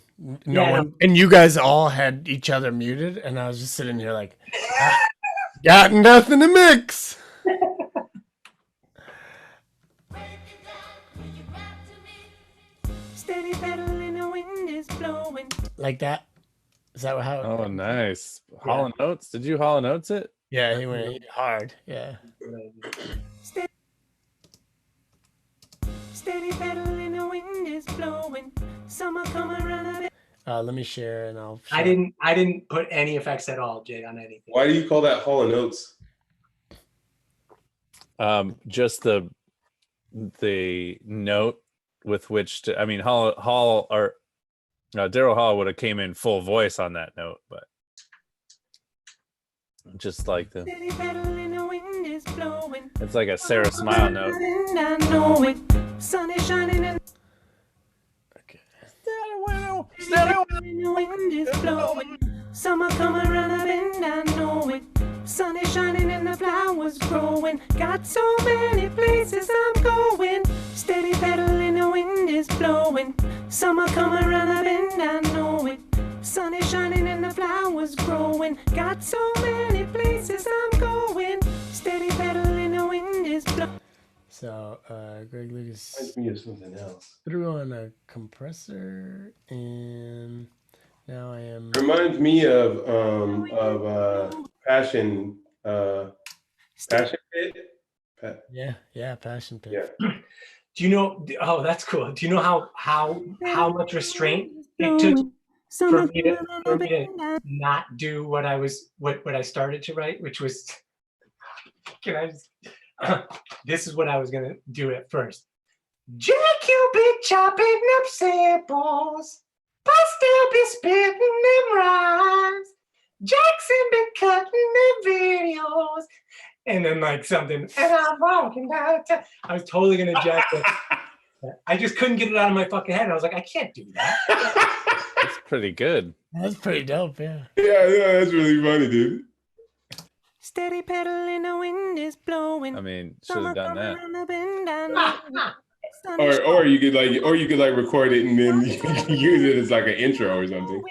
and you guys all had each other muted and I was just sitting here like, got nothing to mix. Steady pedaling, the wind is blowing. Like that. Is that how? Oh, nice. Hall and Oates. Did you Hall and Oates it? Yeah, he went hard. Yeah. Steady pedaling, the wind is blowing. Summer come around. Let me share and I'll. Share. I didn't put any effects at all, Jay, on anything. Why do you call that Hall and Oates? Just the note with which to. I mean, Hall or Daryl Hall would have came in full voice on that note, but just like the. It's like a Sarah Smile note. Sun is shining and Okay. the wind is blowing. Summer come around a bend, I know it. Sun is shining and the flowers growing. Got so many places I'm going. Steady pedaling, the wind is blowing. Summer come around a bend, I know it. Sun is shining and the flowers growing. Got so many places I'm going. Steady pedaling, the wind is blowing. So Greg Lucas Reminds me of something else. threw on a compressor and now I am. Reminds me of Passion Pit. Yeah, Passion Pit. Yeah. Do you know? Oh, that's cool. Do you know how much restraint it took for me to not do what I started to write, which was? Can I just? This is what I was gonna do at first. JQ be chopping up samples, but still be spitting them rhymes. Jackson be cutting them videos, and then like something. And I'm walking down. I was totally gonna jack it. I just couldn't get it out of my fucking head. I was like, I can't do that. That's pretty good. That's pretty dope. Yeah. Yeah, that's really funny, dude. Steady pedaling, the wind is blowing. I mean, should have done that. Or you could like record it and then use it as like an intro or something.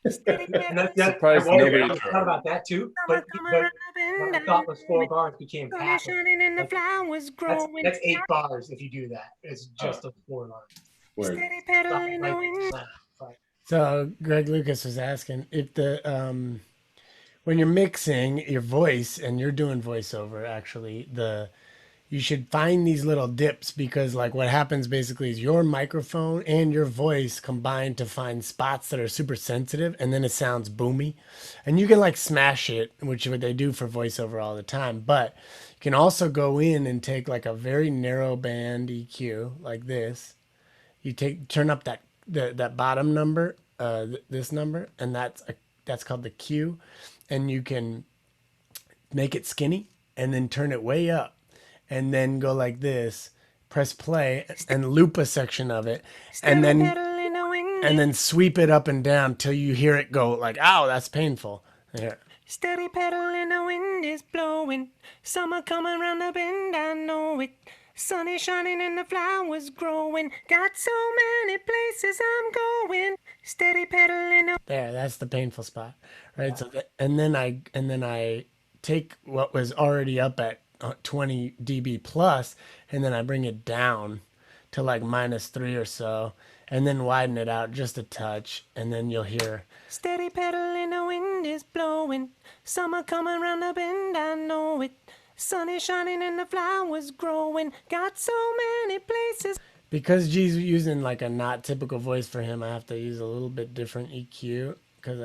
And Surprised I nobody- thought about that too. But what I thought was 4 bars became half. That's 8 bars if you do that. It's just a 4 bars. Word. So Greg Lucas was asking if the when you're mixing your voice and you're doing voiceover, actually, you should find these little dips because like what happens basically is your microphone and your voice combine to find spots that are super sensitive and then it sounds boomy. And you can like smash it, which is what they do for voiceover all the time. But you can also go in and take like a very narrow band EQ like this. You turn up that bottom number, this number, and that's called the Q. And you can make it skinny and then turn it way up and then go like this, press play and loop a section of it and then sweep it up and down till you hear it go like, ow, that's painful. Here. Steady pedaling, the wind is blowing. Summer coming round the bend, I know it. Sun is shining and the flowers growing. Got so many places I'm going. Steady pedaling. There, that's the painful spot, right? So, and then I take what was already up at 20 dB plus, and then I bring it down to like -3 or so, and then widen it out just a touch, and then you'll hear steady pedaling, the wind is blowing, summer coming round the bend, I know it. Sun is shining and the flowers growing. Got so many places. Because G's using like a not typical voice for him, I have to use a little bit different EQ because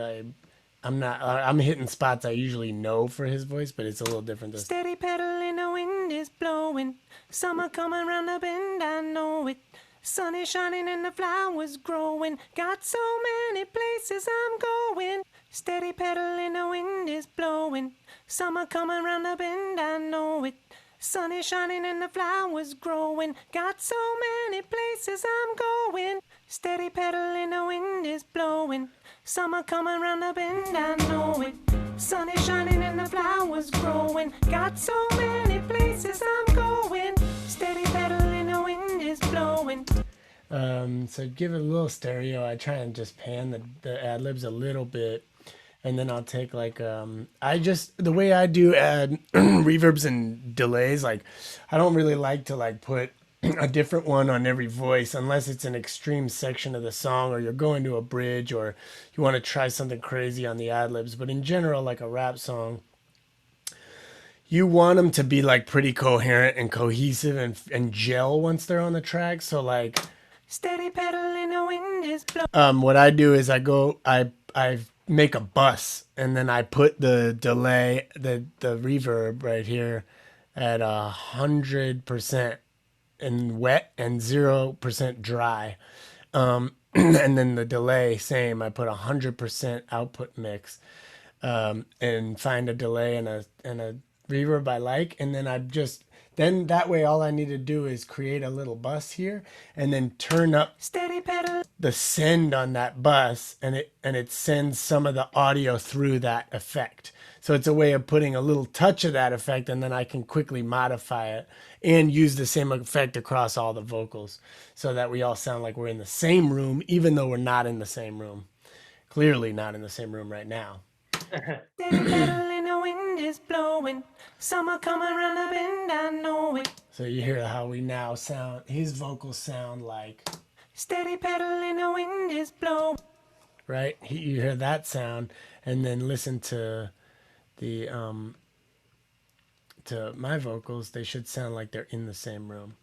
I'm hitting spots I usually know for his voice, but it's a little different this. Steady pedaling, the wind is blowing. Summer coming round the bend, I know it. Sun is shining and the flowers growing. Got so many places I'm going. Steady pedaling, the wind is blowing. Summer coming round the bend, I know it. Sun is shining and the flowers growing. Got so many places I'm going. Steady pedaling, the wind is blowing. Summer coming round the bend, I know it. Sun is shining and the flowers growing. Got so many places I'm going. Steady pedaling, the wind is blowing. So give it a little stereo. I try and just pan the ad libs a little bit. And then I'll take like the way I do add reverbs and delays, like I don't really like to like put a different one on every voice unless it's an extreme section of the song or you're going to a bridge or you want to try something crazy on the ad libs. But in general, like a rap song, you want them to be like pretty coherent and cohesive and gel once they're on the track. So like steady pedaling, the wind is blowing. What I do is I make a bus and then I put the delay, the reverb right here at 100% and wet and 0% dry. And then the delay, same, I put 100% output mix, and find a delay and a reverb I like. And then that way all I need to do is create a little bus here and then turn up steady pedal the send on that bus, and it sends some of the audio through that effect. So it's a way of putting a little touch of that effect, and then I can quickly modify it and use the same effect across all the vocals so that we all sound like we're in the same room, even though we're not in the same room. Clearly not in the same room right now. Steady pedaling, the wind is blowing. Summer coming round the bend, I know it. So you hear how we now sound, his vocals sound like steady pedaling, the wind is blowing. Right? You hear that sound, and then listen to the to my vocals, they should sound like they're in the same room.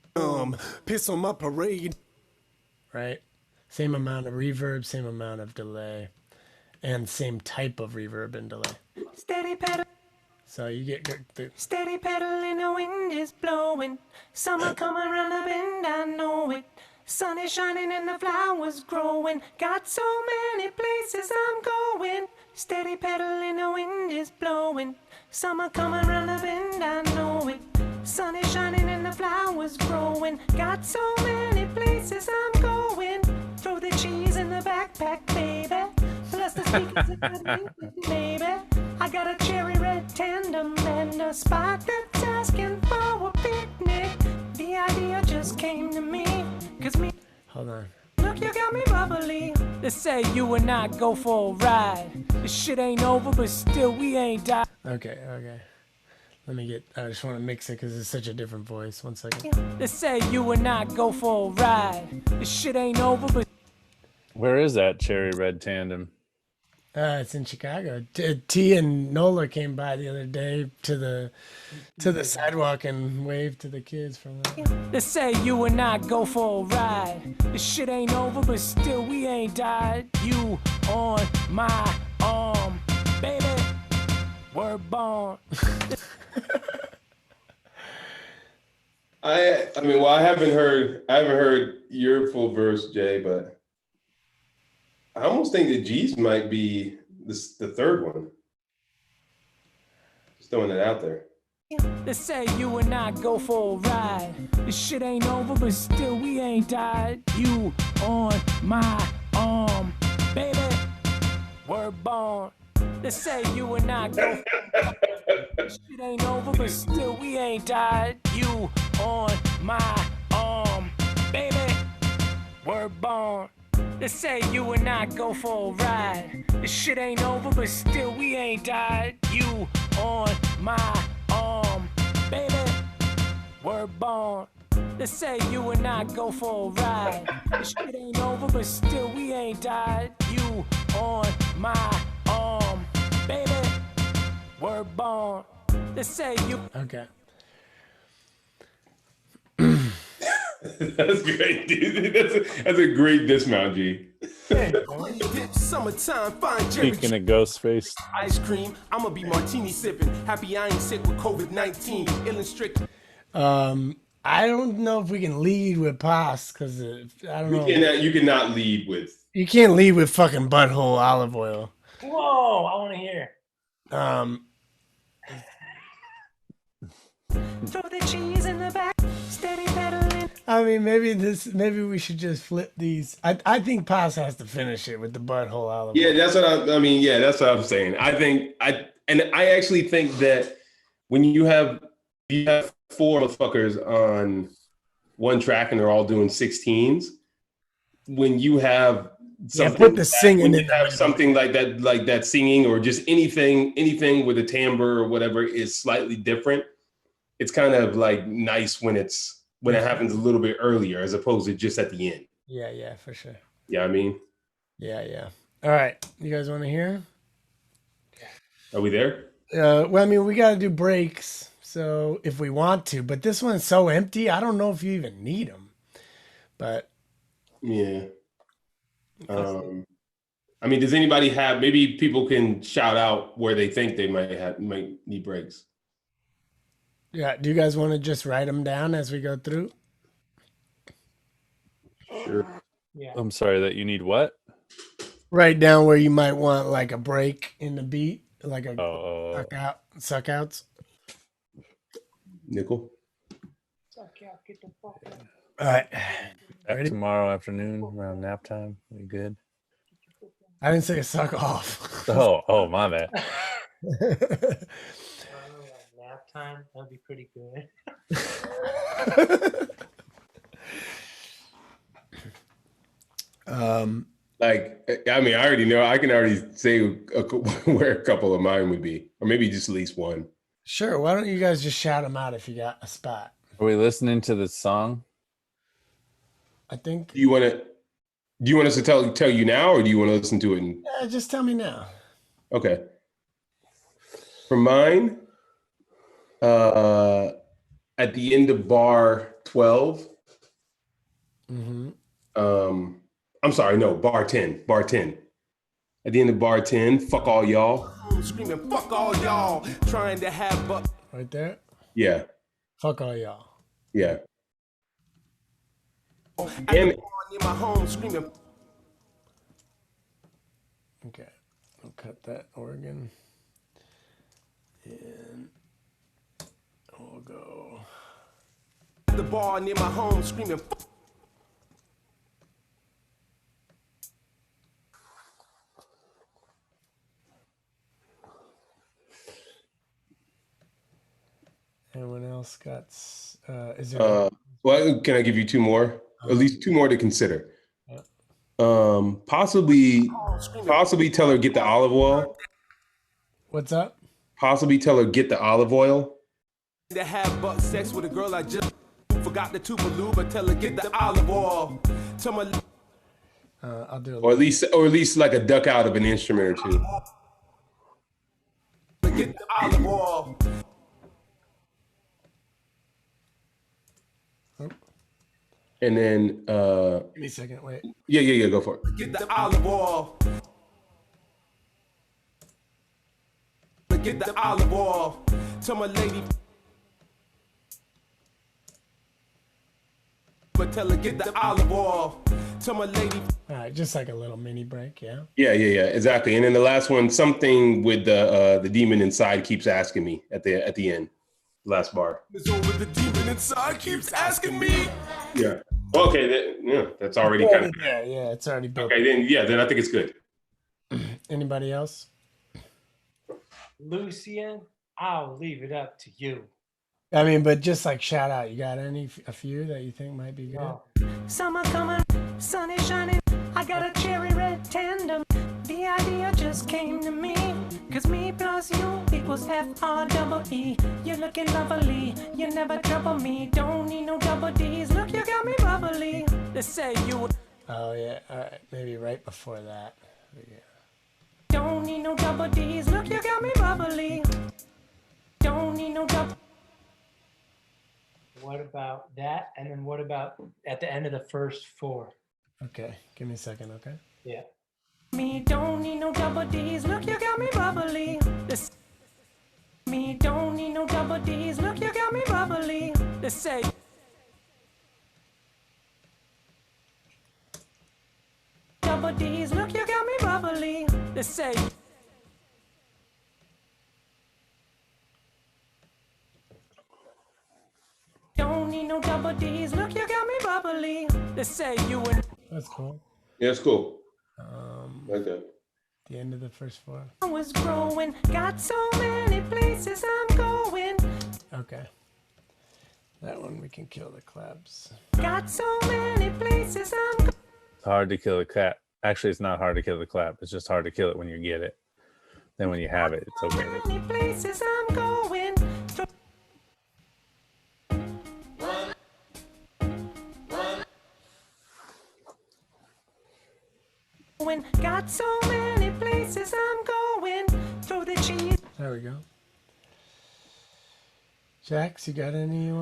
Piss on my parade. Right? Same amount of reverb, same amount of delay, and same type of reverb and delay. Steady pedal. So you get the steady pedaling, the wind is blowing. Summer coming round the bend, I know it. Sun is shining and the flowers growing. Got so many places I'm going. Steady pedaling, the wind is blowing. Summer coming round the bend, I know it. Sun is shining and the flowers growing. Got so many places I'm going. Throw the cheese in the backpack, baby. Plus the speakers in the music, baby. I got a cherry red tandem and a spot that's asking for a picnic. The idea just came to me, cause me. Hold on. Look, you got me bubbly. They say you and I go for a ride. This shit ain't over, but still we ain't died. Okay. I just want to mix it because it's such a different voice. 1 second. They say you and I go for a ride. This shit ain't over, but. Where is that cherry red tandem? It's in Chicago. T and Nola came by the other day to the sidewalk and waved to the kids from there. They say you and I go for a ride. This shit ain't over, but still we ain't died. You on my arm, baby. We're born. I mean, well, I haven't heard your full verse, Jay, but I almost think that G's might be the third one. Just throwing it out there. They say you and I go for a ride. This shit ain't over, but still we ain't died. You on my arm, baby. We're born. They say you and I go for a ride. This shit ain't over, but still we ain't died. You on my born. They say you and I go for a ride. This shit ain't over, but still we ain't died. You on my arm, baby, we're born. They say you and I go for a ride. This shit ain't over, but still we ain't died. You on my arm, baby, we're born. They say you. Okay. That's great, dude. That's a great dismount, G. Summertime, fine Jerry Speaking of Ghostface, ice cream. I'ma be martini sipping. Happy I ain't sick with COVID-19. Ill and strict. I don't know if we can lead with Paz because I don't know. You cannot lead with. You can't lead with fucking butthole olive oil. Whoa, I want to hear. Throw the cheese in the back, steady pedaling. I mean, maybe we should just flip these. I think Paz has to finish it with the butthole olive oil. Yeah, that's what I mean. Yeah, that's what I'm saying. I actually think that when you have four motherfuckers on one track and they're all doing 16s, when you have something, put the singing when in you have something like that singing or just anything with a timbre or whatever is slightly different. It's kind of like nice when it happens a little bit earlier as opposed to just at the end. Yeah, for sure. Yeah, I mean, Yeah. All right, you guys want to hear? are we there? Well, I mean, we got to do breaks, so if we want to, but this one's so empty, I don't know if you even need them. But Yeah. I mean, does anybody have? Maybe people can shout out where they think they might need breaks. yeah, do you guys want to just write them down as we go through? Sure. Yeah. I'm sorry that you need what? Write down where you might want like a break in the beat, like a suck outs. Nickel. All right. Ready? Tomorrow afternoon around nap time. We good? I didn't say suck off. Oh, my bad. Nap time, that'd be pretty good. Like, I mean, I already know. I can already say where a couple of mine would be, or maybe just at least one. Sure. Why don't you guys just shout them out if you got a spot? Are we listening to the song? I think. Do you want us to tell you now, or do you want to listen to it? Yeah, just tell me now. Okay. For mine, at the end of bar 12. Mm-hmm. I'm sorry, no, bar 10. Bar 10. At the end of bar 10, fuck all y'all. Screaming, fuck all y'all. Trying to have but Right there. Yeah, Fuck all y'all. yeah. in my home screaming. Okay. I'll cut that organ. And we'll go. At the bar near my home screaming. Anyone else got? Is there? Well, can I give you two more? At least two more to consider. Yeah. Possibly tell her get the olive oil. What's up? Possibly tell her get the olive oil. To have butt sex with a girl I just forgot the Tupperloo, but tell her get the olive oil. Tell my I'll do it. Or at least like a duck out of an instrument or two. get the olive oil. And then Give me a second. Wait. yeah, go for it. Get the olive oil. Get the olive oil. Tell my lady. But tell her get the olive oil. Tell my lady. All right, just like a little mini break, yeah. Yeah, exactly. And then the last one, something with the demon inside keeps asking me at the end. Last bar. It's over, the demon inside keeps asking me. Yeah. Okay. That's already kind of. Yeah, it's already built. Okay, then I think it's good. Anybody else? Lucian, I'll leave it up to you. I mean, but just like shout out. You got a few that you think might be good? Oh. Summer coming, sun is shining. equals F-R-E-E. You're looking lovely, you never trouble me. Don't need no double D's, look, you got me bubbly. They say you Oh yeah, all right, maybe right before that. Yeah. don't need no double D's, look, you got me bubbly. Don't need no double. What about that? And then what about at the end of the first four? Okay, give me a second, okay? Yeah. Me don't need no double D's, look, you got me bubbly. This me don't need no double D's, look, you got me bubbly. They say double D's, look, you got me bubbly. They say don't need no double D's, look, you got me bubbly. They say you and That's cool. Yeah, it's cool. Okay. The end of the first four. I was growing, got so many places I'm going. Okay. That one we can kill the claps. Got so many places I'm going. It's hard to kill the clap. Actually, it's not hard to kill the clap. It's just hard to kill it when you get it. Then when you have it, it's okay. Many places I'm going. Got so many places I'm going. Throw the cheese. There we go. Jax, you got any you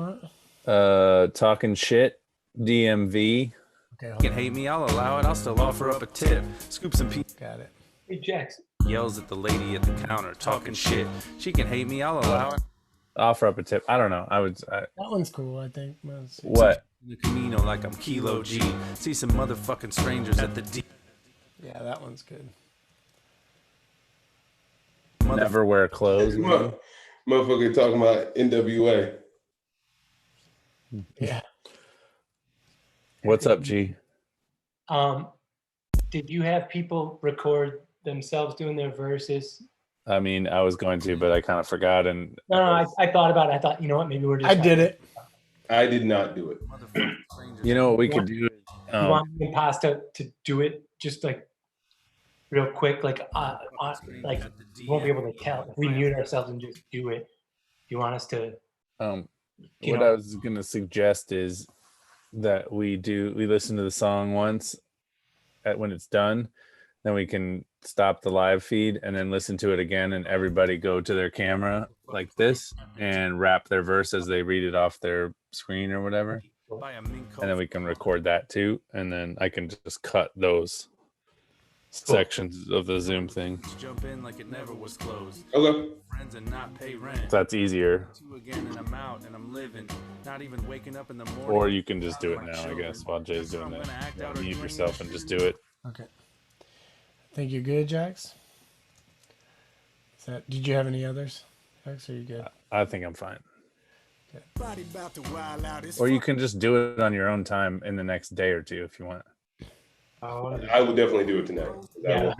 want? Talking shit, DMV. Okay, You hold can on. hate me, I'll allow it. I'll still offer up a tip. Scoop some pee. Got it. Hey, Jackson. Yells at the lady at the counter, talking shit. She can hate me, I'll allow it. Offer up a tip. I don't know. That one's cool, I think. Let's see. What? In the Camino like I'm Kilo G. See some motherfucking strangers at the D. Yeah, that one's good. Never wear clothes. Motherfucker talking about NWA. Yeah. What's up, G? Did you have people record themselves doing their verses? I mean, I was going to, but I kind of forgot. And No, I thought about it. I thought, you know what, maybe we're just. I did it. I did not do it. you know what we could do? You want me and Pasta to do it just like real quick, like you won't be able to tell if we mute ourselves and just do it. You want us to? What You I know. was going to suggest is that we listen to the song once when it's done, then we can stop the live feed and then listen to it again, and everybody go to their camera like this and rap their verse as they read it off their screen or whatever. And then we can record that too, and then I can just cut those sections of the Zoom thing. Jump in like it never was closed. Okay. Friends and not pay rent. That's easier. Two again and I'm out and I'm living. Not even waking up in the morning. Or you can just do it now, I guess, while Jay's doing that. Mute yourself and just do it. Okay. Think you're good, Jax? Did you have any others? Jax, are you good? I think I'm fine. Body about to wild out. It's Or you can just do it on your own time in the next day or two if you want. I will definitely do it tonight. Yeah.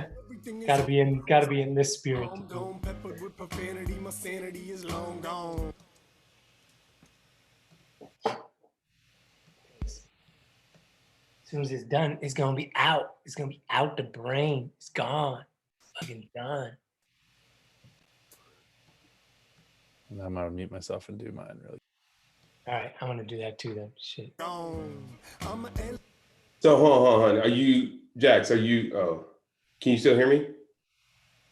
everything is gotta be in this spirit. long gone, peppered with profanity. My sanity is long gone. As soon as it's done, it's gonna be out. It's gonna be out the brain. It's gone. Fucking done. And I'm gonna mute myself and do mine really. All right, I'm gonna do that too then. Shit. Gone. I'm a So hold on. Are you Jax? Can you still hear me?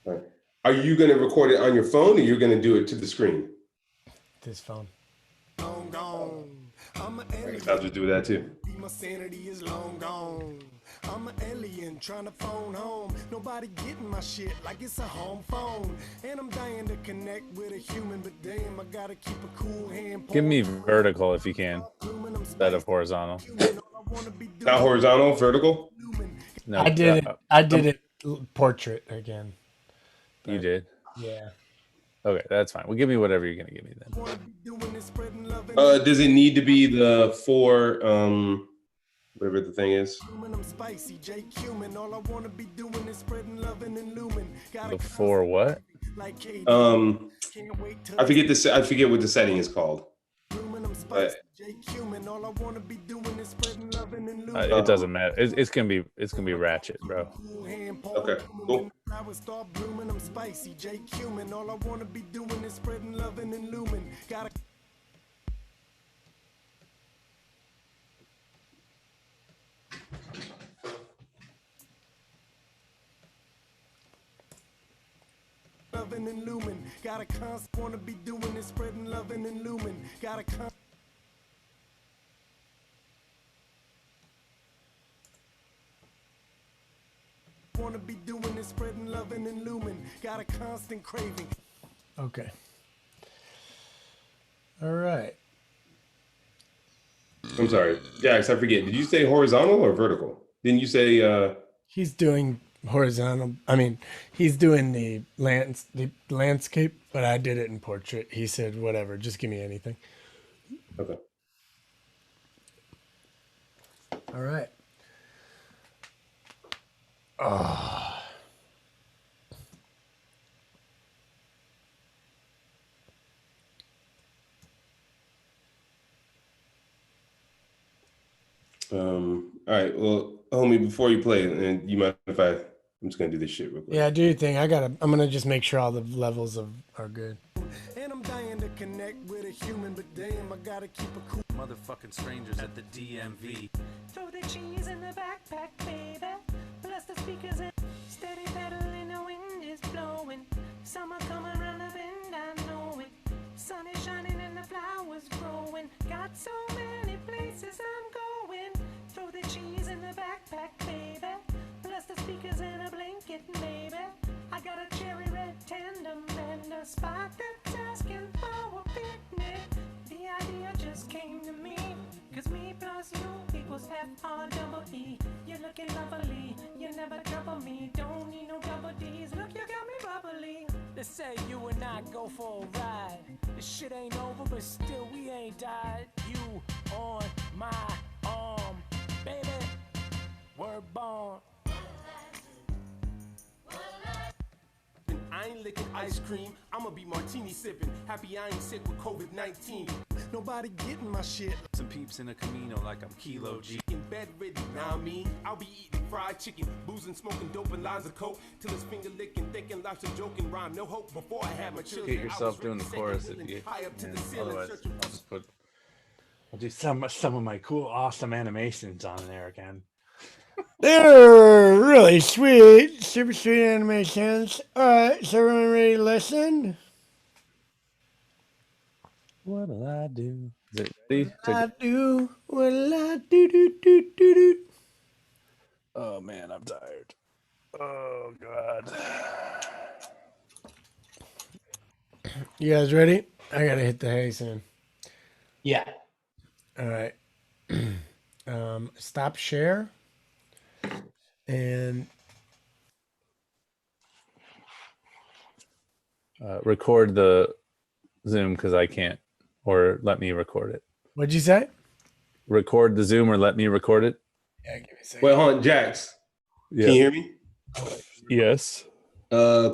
All right. Are you going to record it on your phone, or you're going to do it to the screen? This phone. long gone. I'm a alien. I'll just do that too. My sanity is long gone. I'm an alien trying to phone home. Nobody getting my shit like it's a home phone. And I'm dying to connect with a human, but damn, I gotta keep a cool hand. Give me vertical if you can, instead of horizontal. Not horizontal, vertical. No, I did it. I did it portrait again. You did. Yeah. Okay, that's fine. Well, give me whatever you're gonna give me then. Does it need to be the four? Whatever the thing is. I'm spicy, J. Cumin. All I wanna be doing is spreading love and illumin. Before what? Like I forget what the setting is called. But It doesn't matter. It's gonna be ratchet, bro. okay, cool. Flowers start blooming, I'm spicy, J. Cumin. All I wanna be doing is spreading loving and lumen. Gotta loving and lumen. Got a constant wanna be doing is spreading loving and lumen. Got a wanna be doing is spreading loving and lumen. Got a constant craving. Okay. All right. I'm sorry, Jax. I forget. Did you say horizontal or vertical? Didn't you say? He's doing horizontal. I mean, he's doing the landscape, but I did it in portrait. He said, "Whatever, just give me anything." Okay. All right. All right. Well, homie, before you play, and you mind if I'm just gonna do this shit real quick. Yeah, do your thing. I'm gonna just make sure all the levels are good. And I'm dying to connect with a human, but damn, I gotta keep a cool. Motherfucking strangers at the DMV. Throw the cheese in the backpack, baby. Bless the speakers and steady pedaling, the wind is blowing. Summer coming around the bend, I know it. Sun is shining and the flowers growing. Got so many places I'm going. Throw the cheese in the backpack, baby. Bless the speakers and a blanket, maybe. I got a cherry red tandem and a spot that's asking for a picnic. The idea just came to me, 'cause me plus you equals FREE. You're looking lovely, you never trouble me. Don't need no double D's, look, you got me bubbly. They say you and I go for a ride. This shit ain't over, but still we ain't died. You on my arm, baby. We're born. I ain't licking ice cream, I'ma be martini sipping. Happy I ain't sick with COVID-19. Nobody getting my shit. Some peeps in a Camino like I'm Kilo G. In bed ready, now I mean, I'll be eating fried chicken, boozing, smoking dope and lines of coke, till it's finger licking, thinking life's a joking rhyme. No hope before I had my children. Get yourself doing the chorus if you. Otherwise, I'll do some of my cool, awesome animations on there again. They're really sweet, super sweet animations. All right, so everyone ready to listen? What'll I do? Is it ready? I do what'll I do. Oh man, I'm tired. Oh god. You guys ready? I gotta hit the hay soon. Yeah. All right. Stop share. And Record the Zoom because I can't, or let me record it. what'd you say? Record the Zoom or let me record it. Yeah, give me a second. Wait, hold on, Jax. Yeah. Can you hear me? Yes. Quick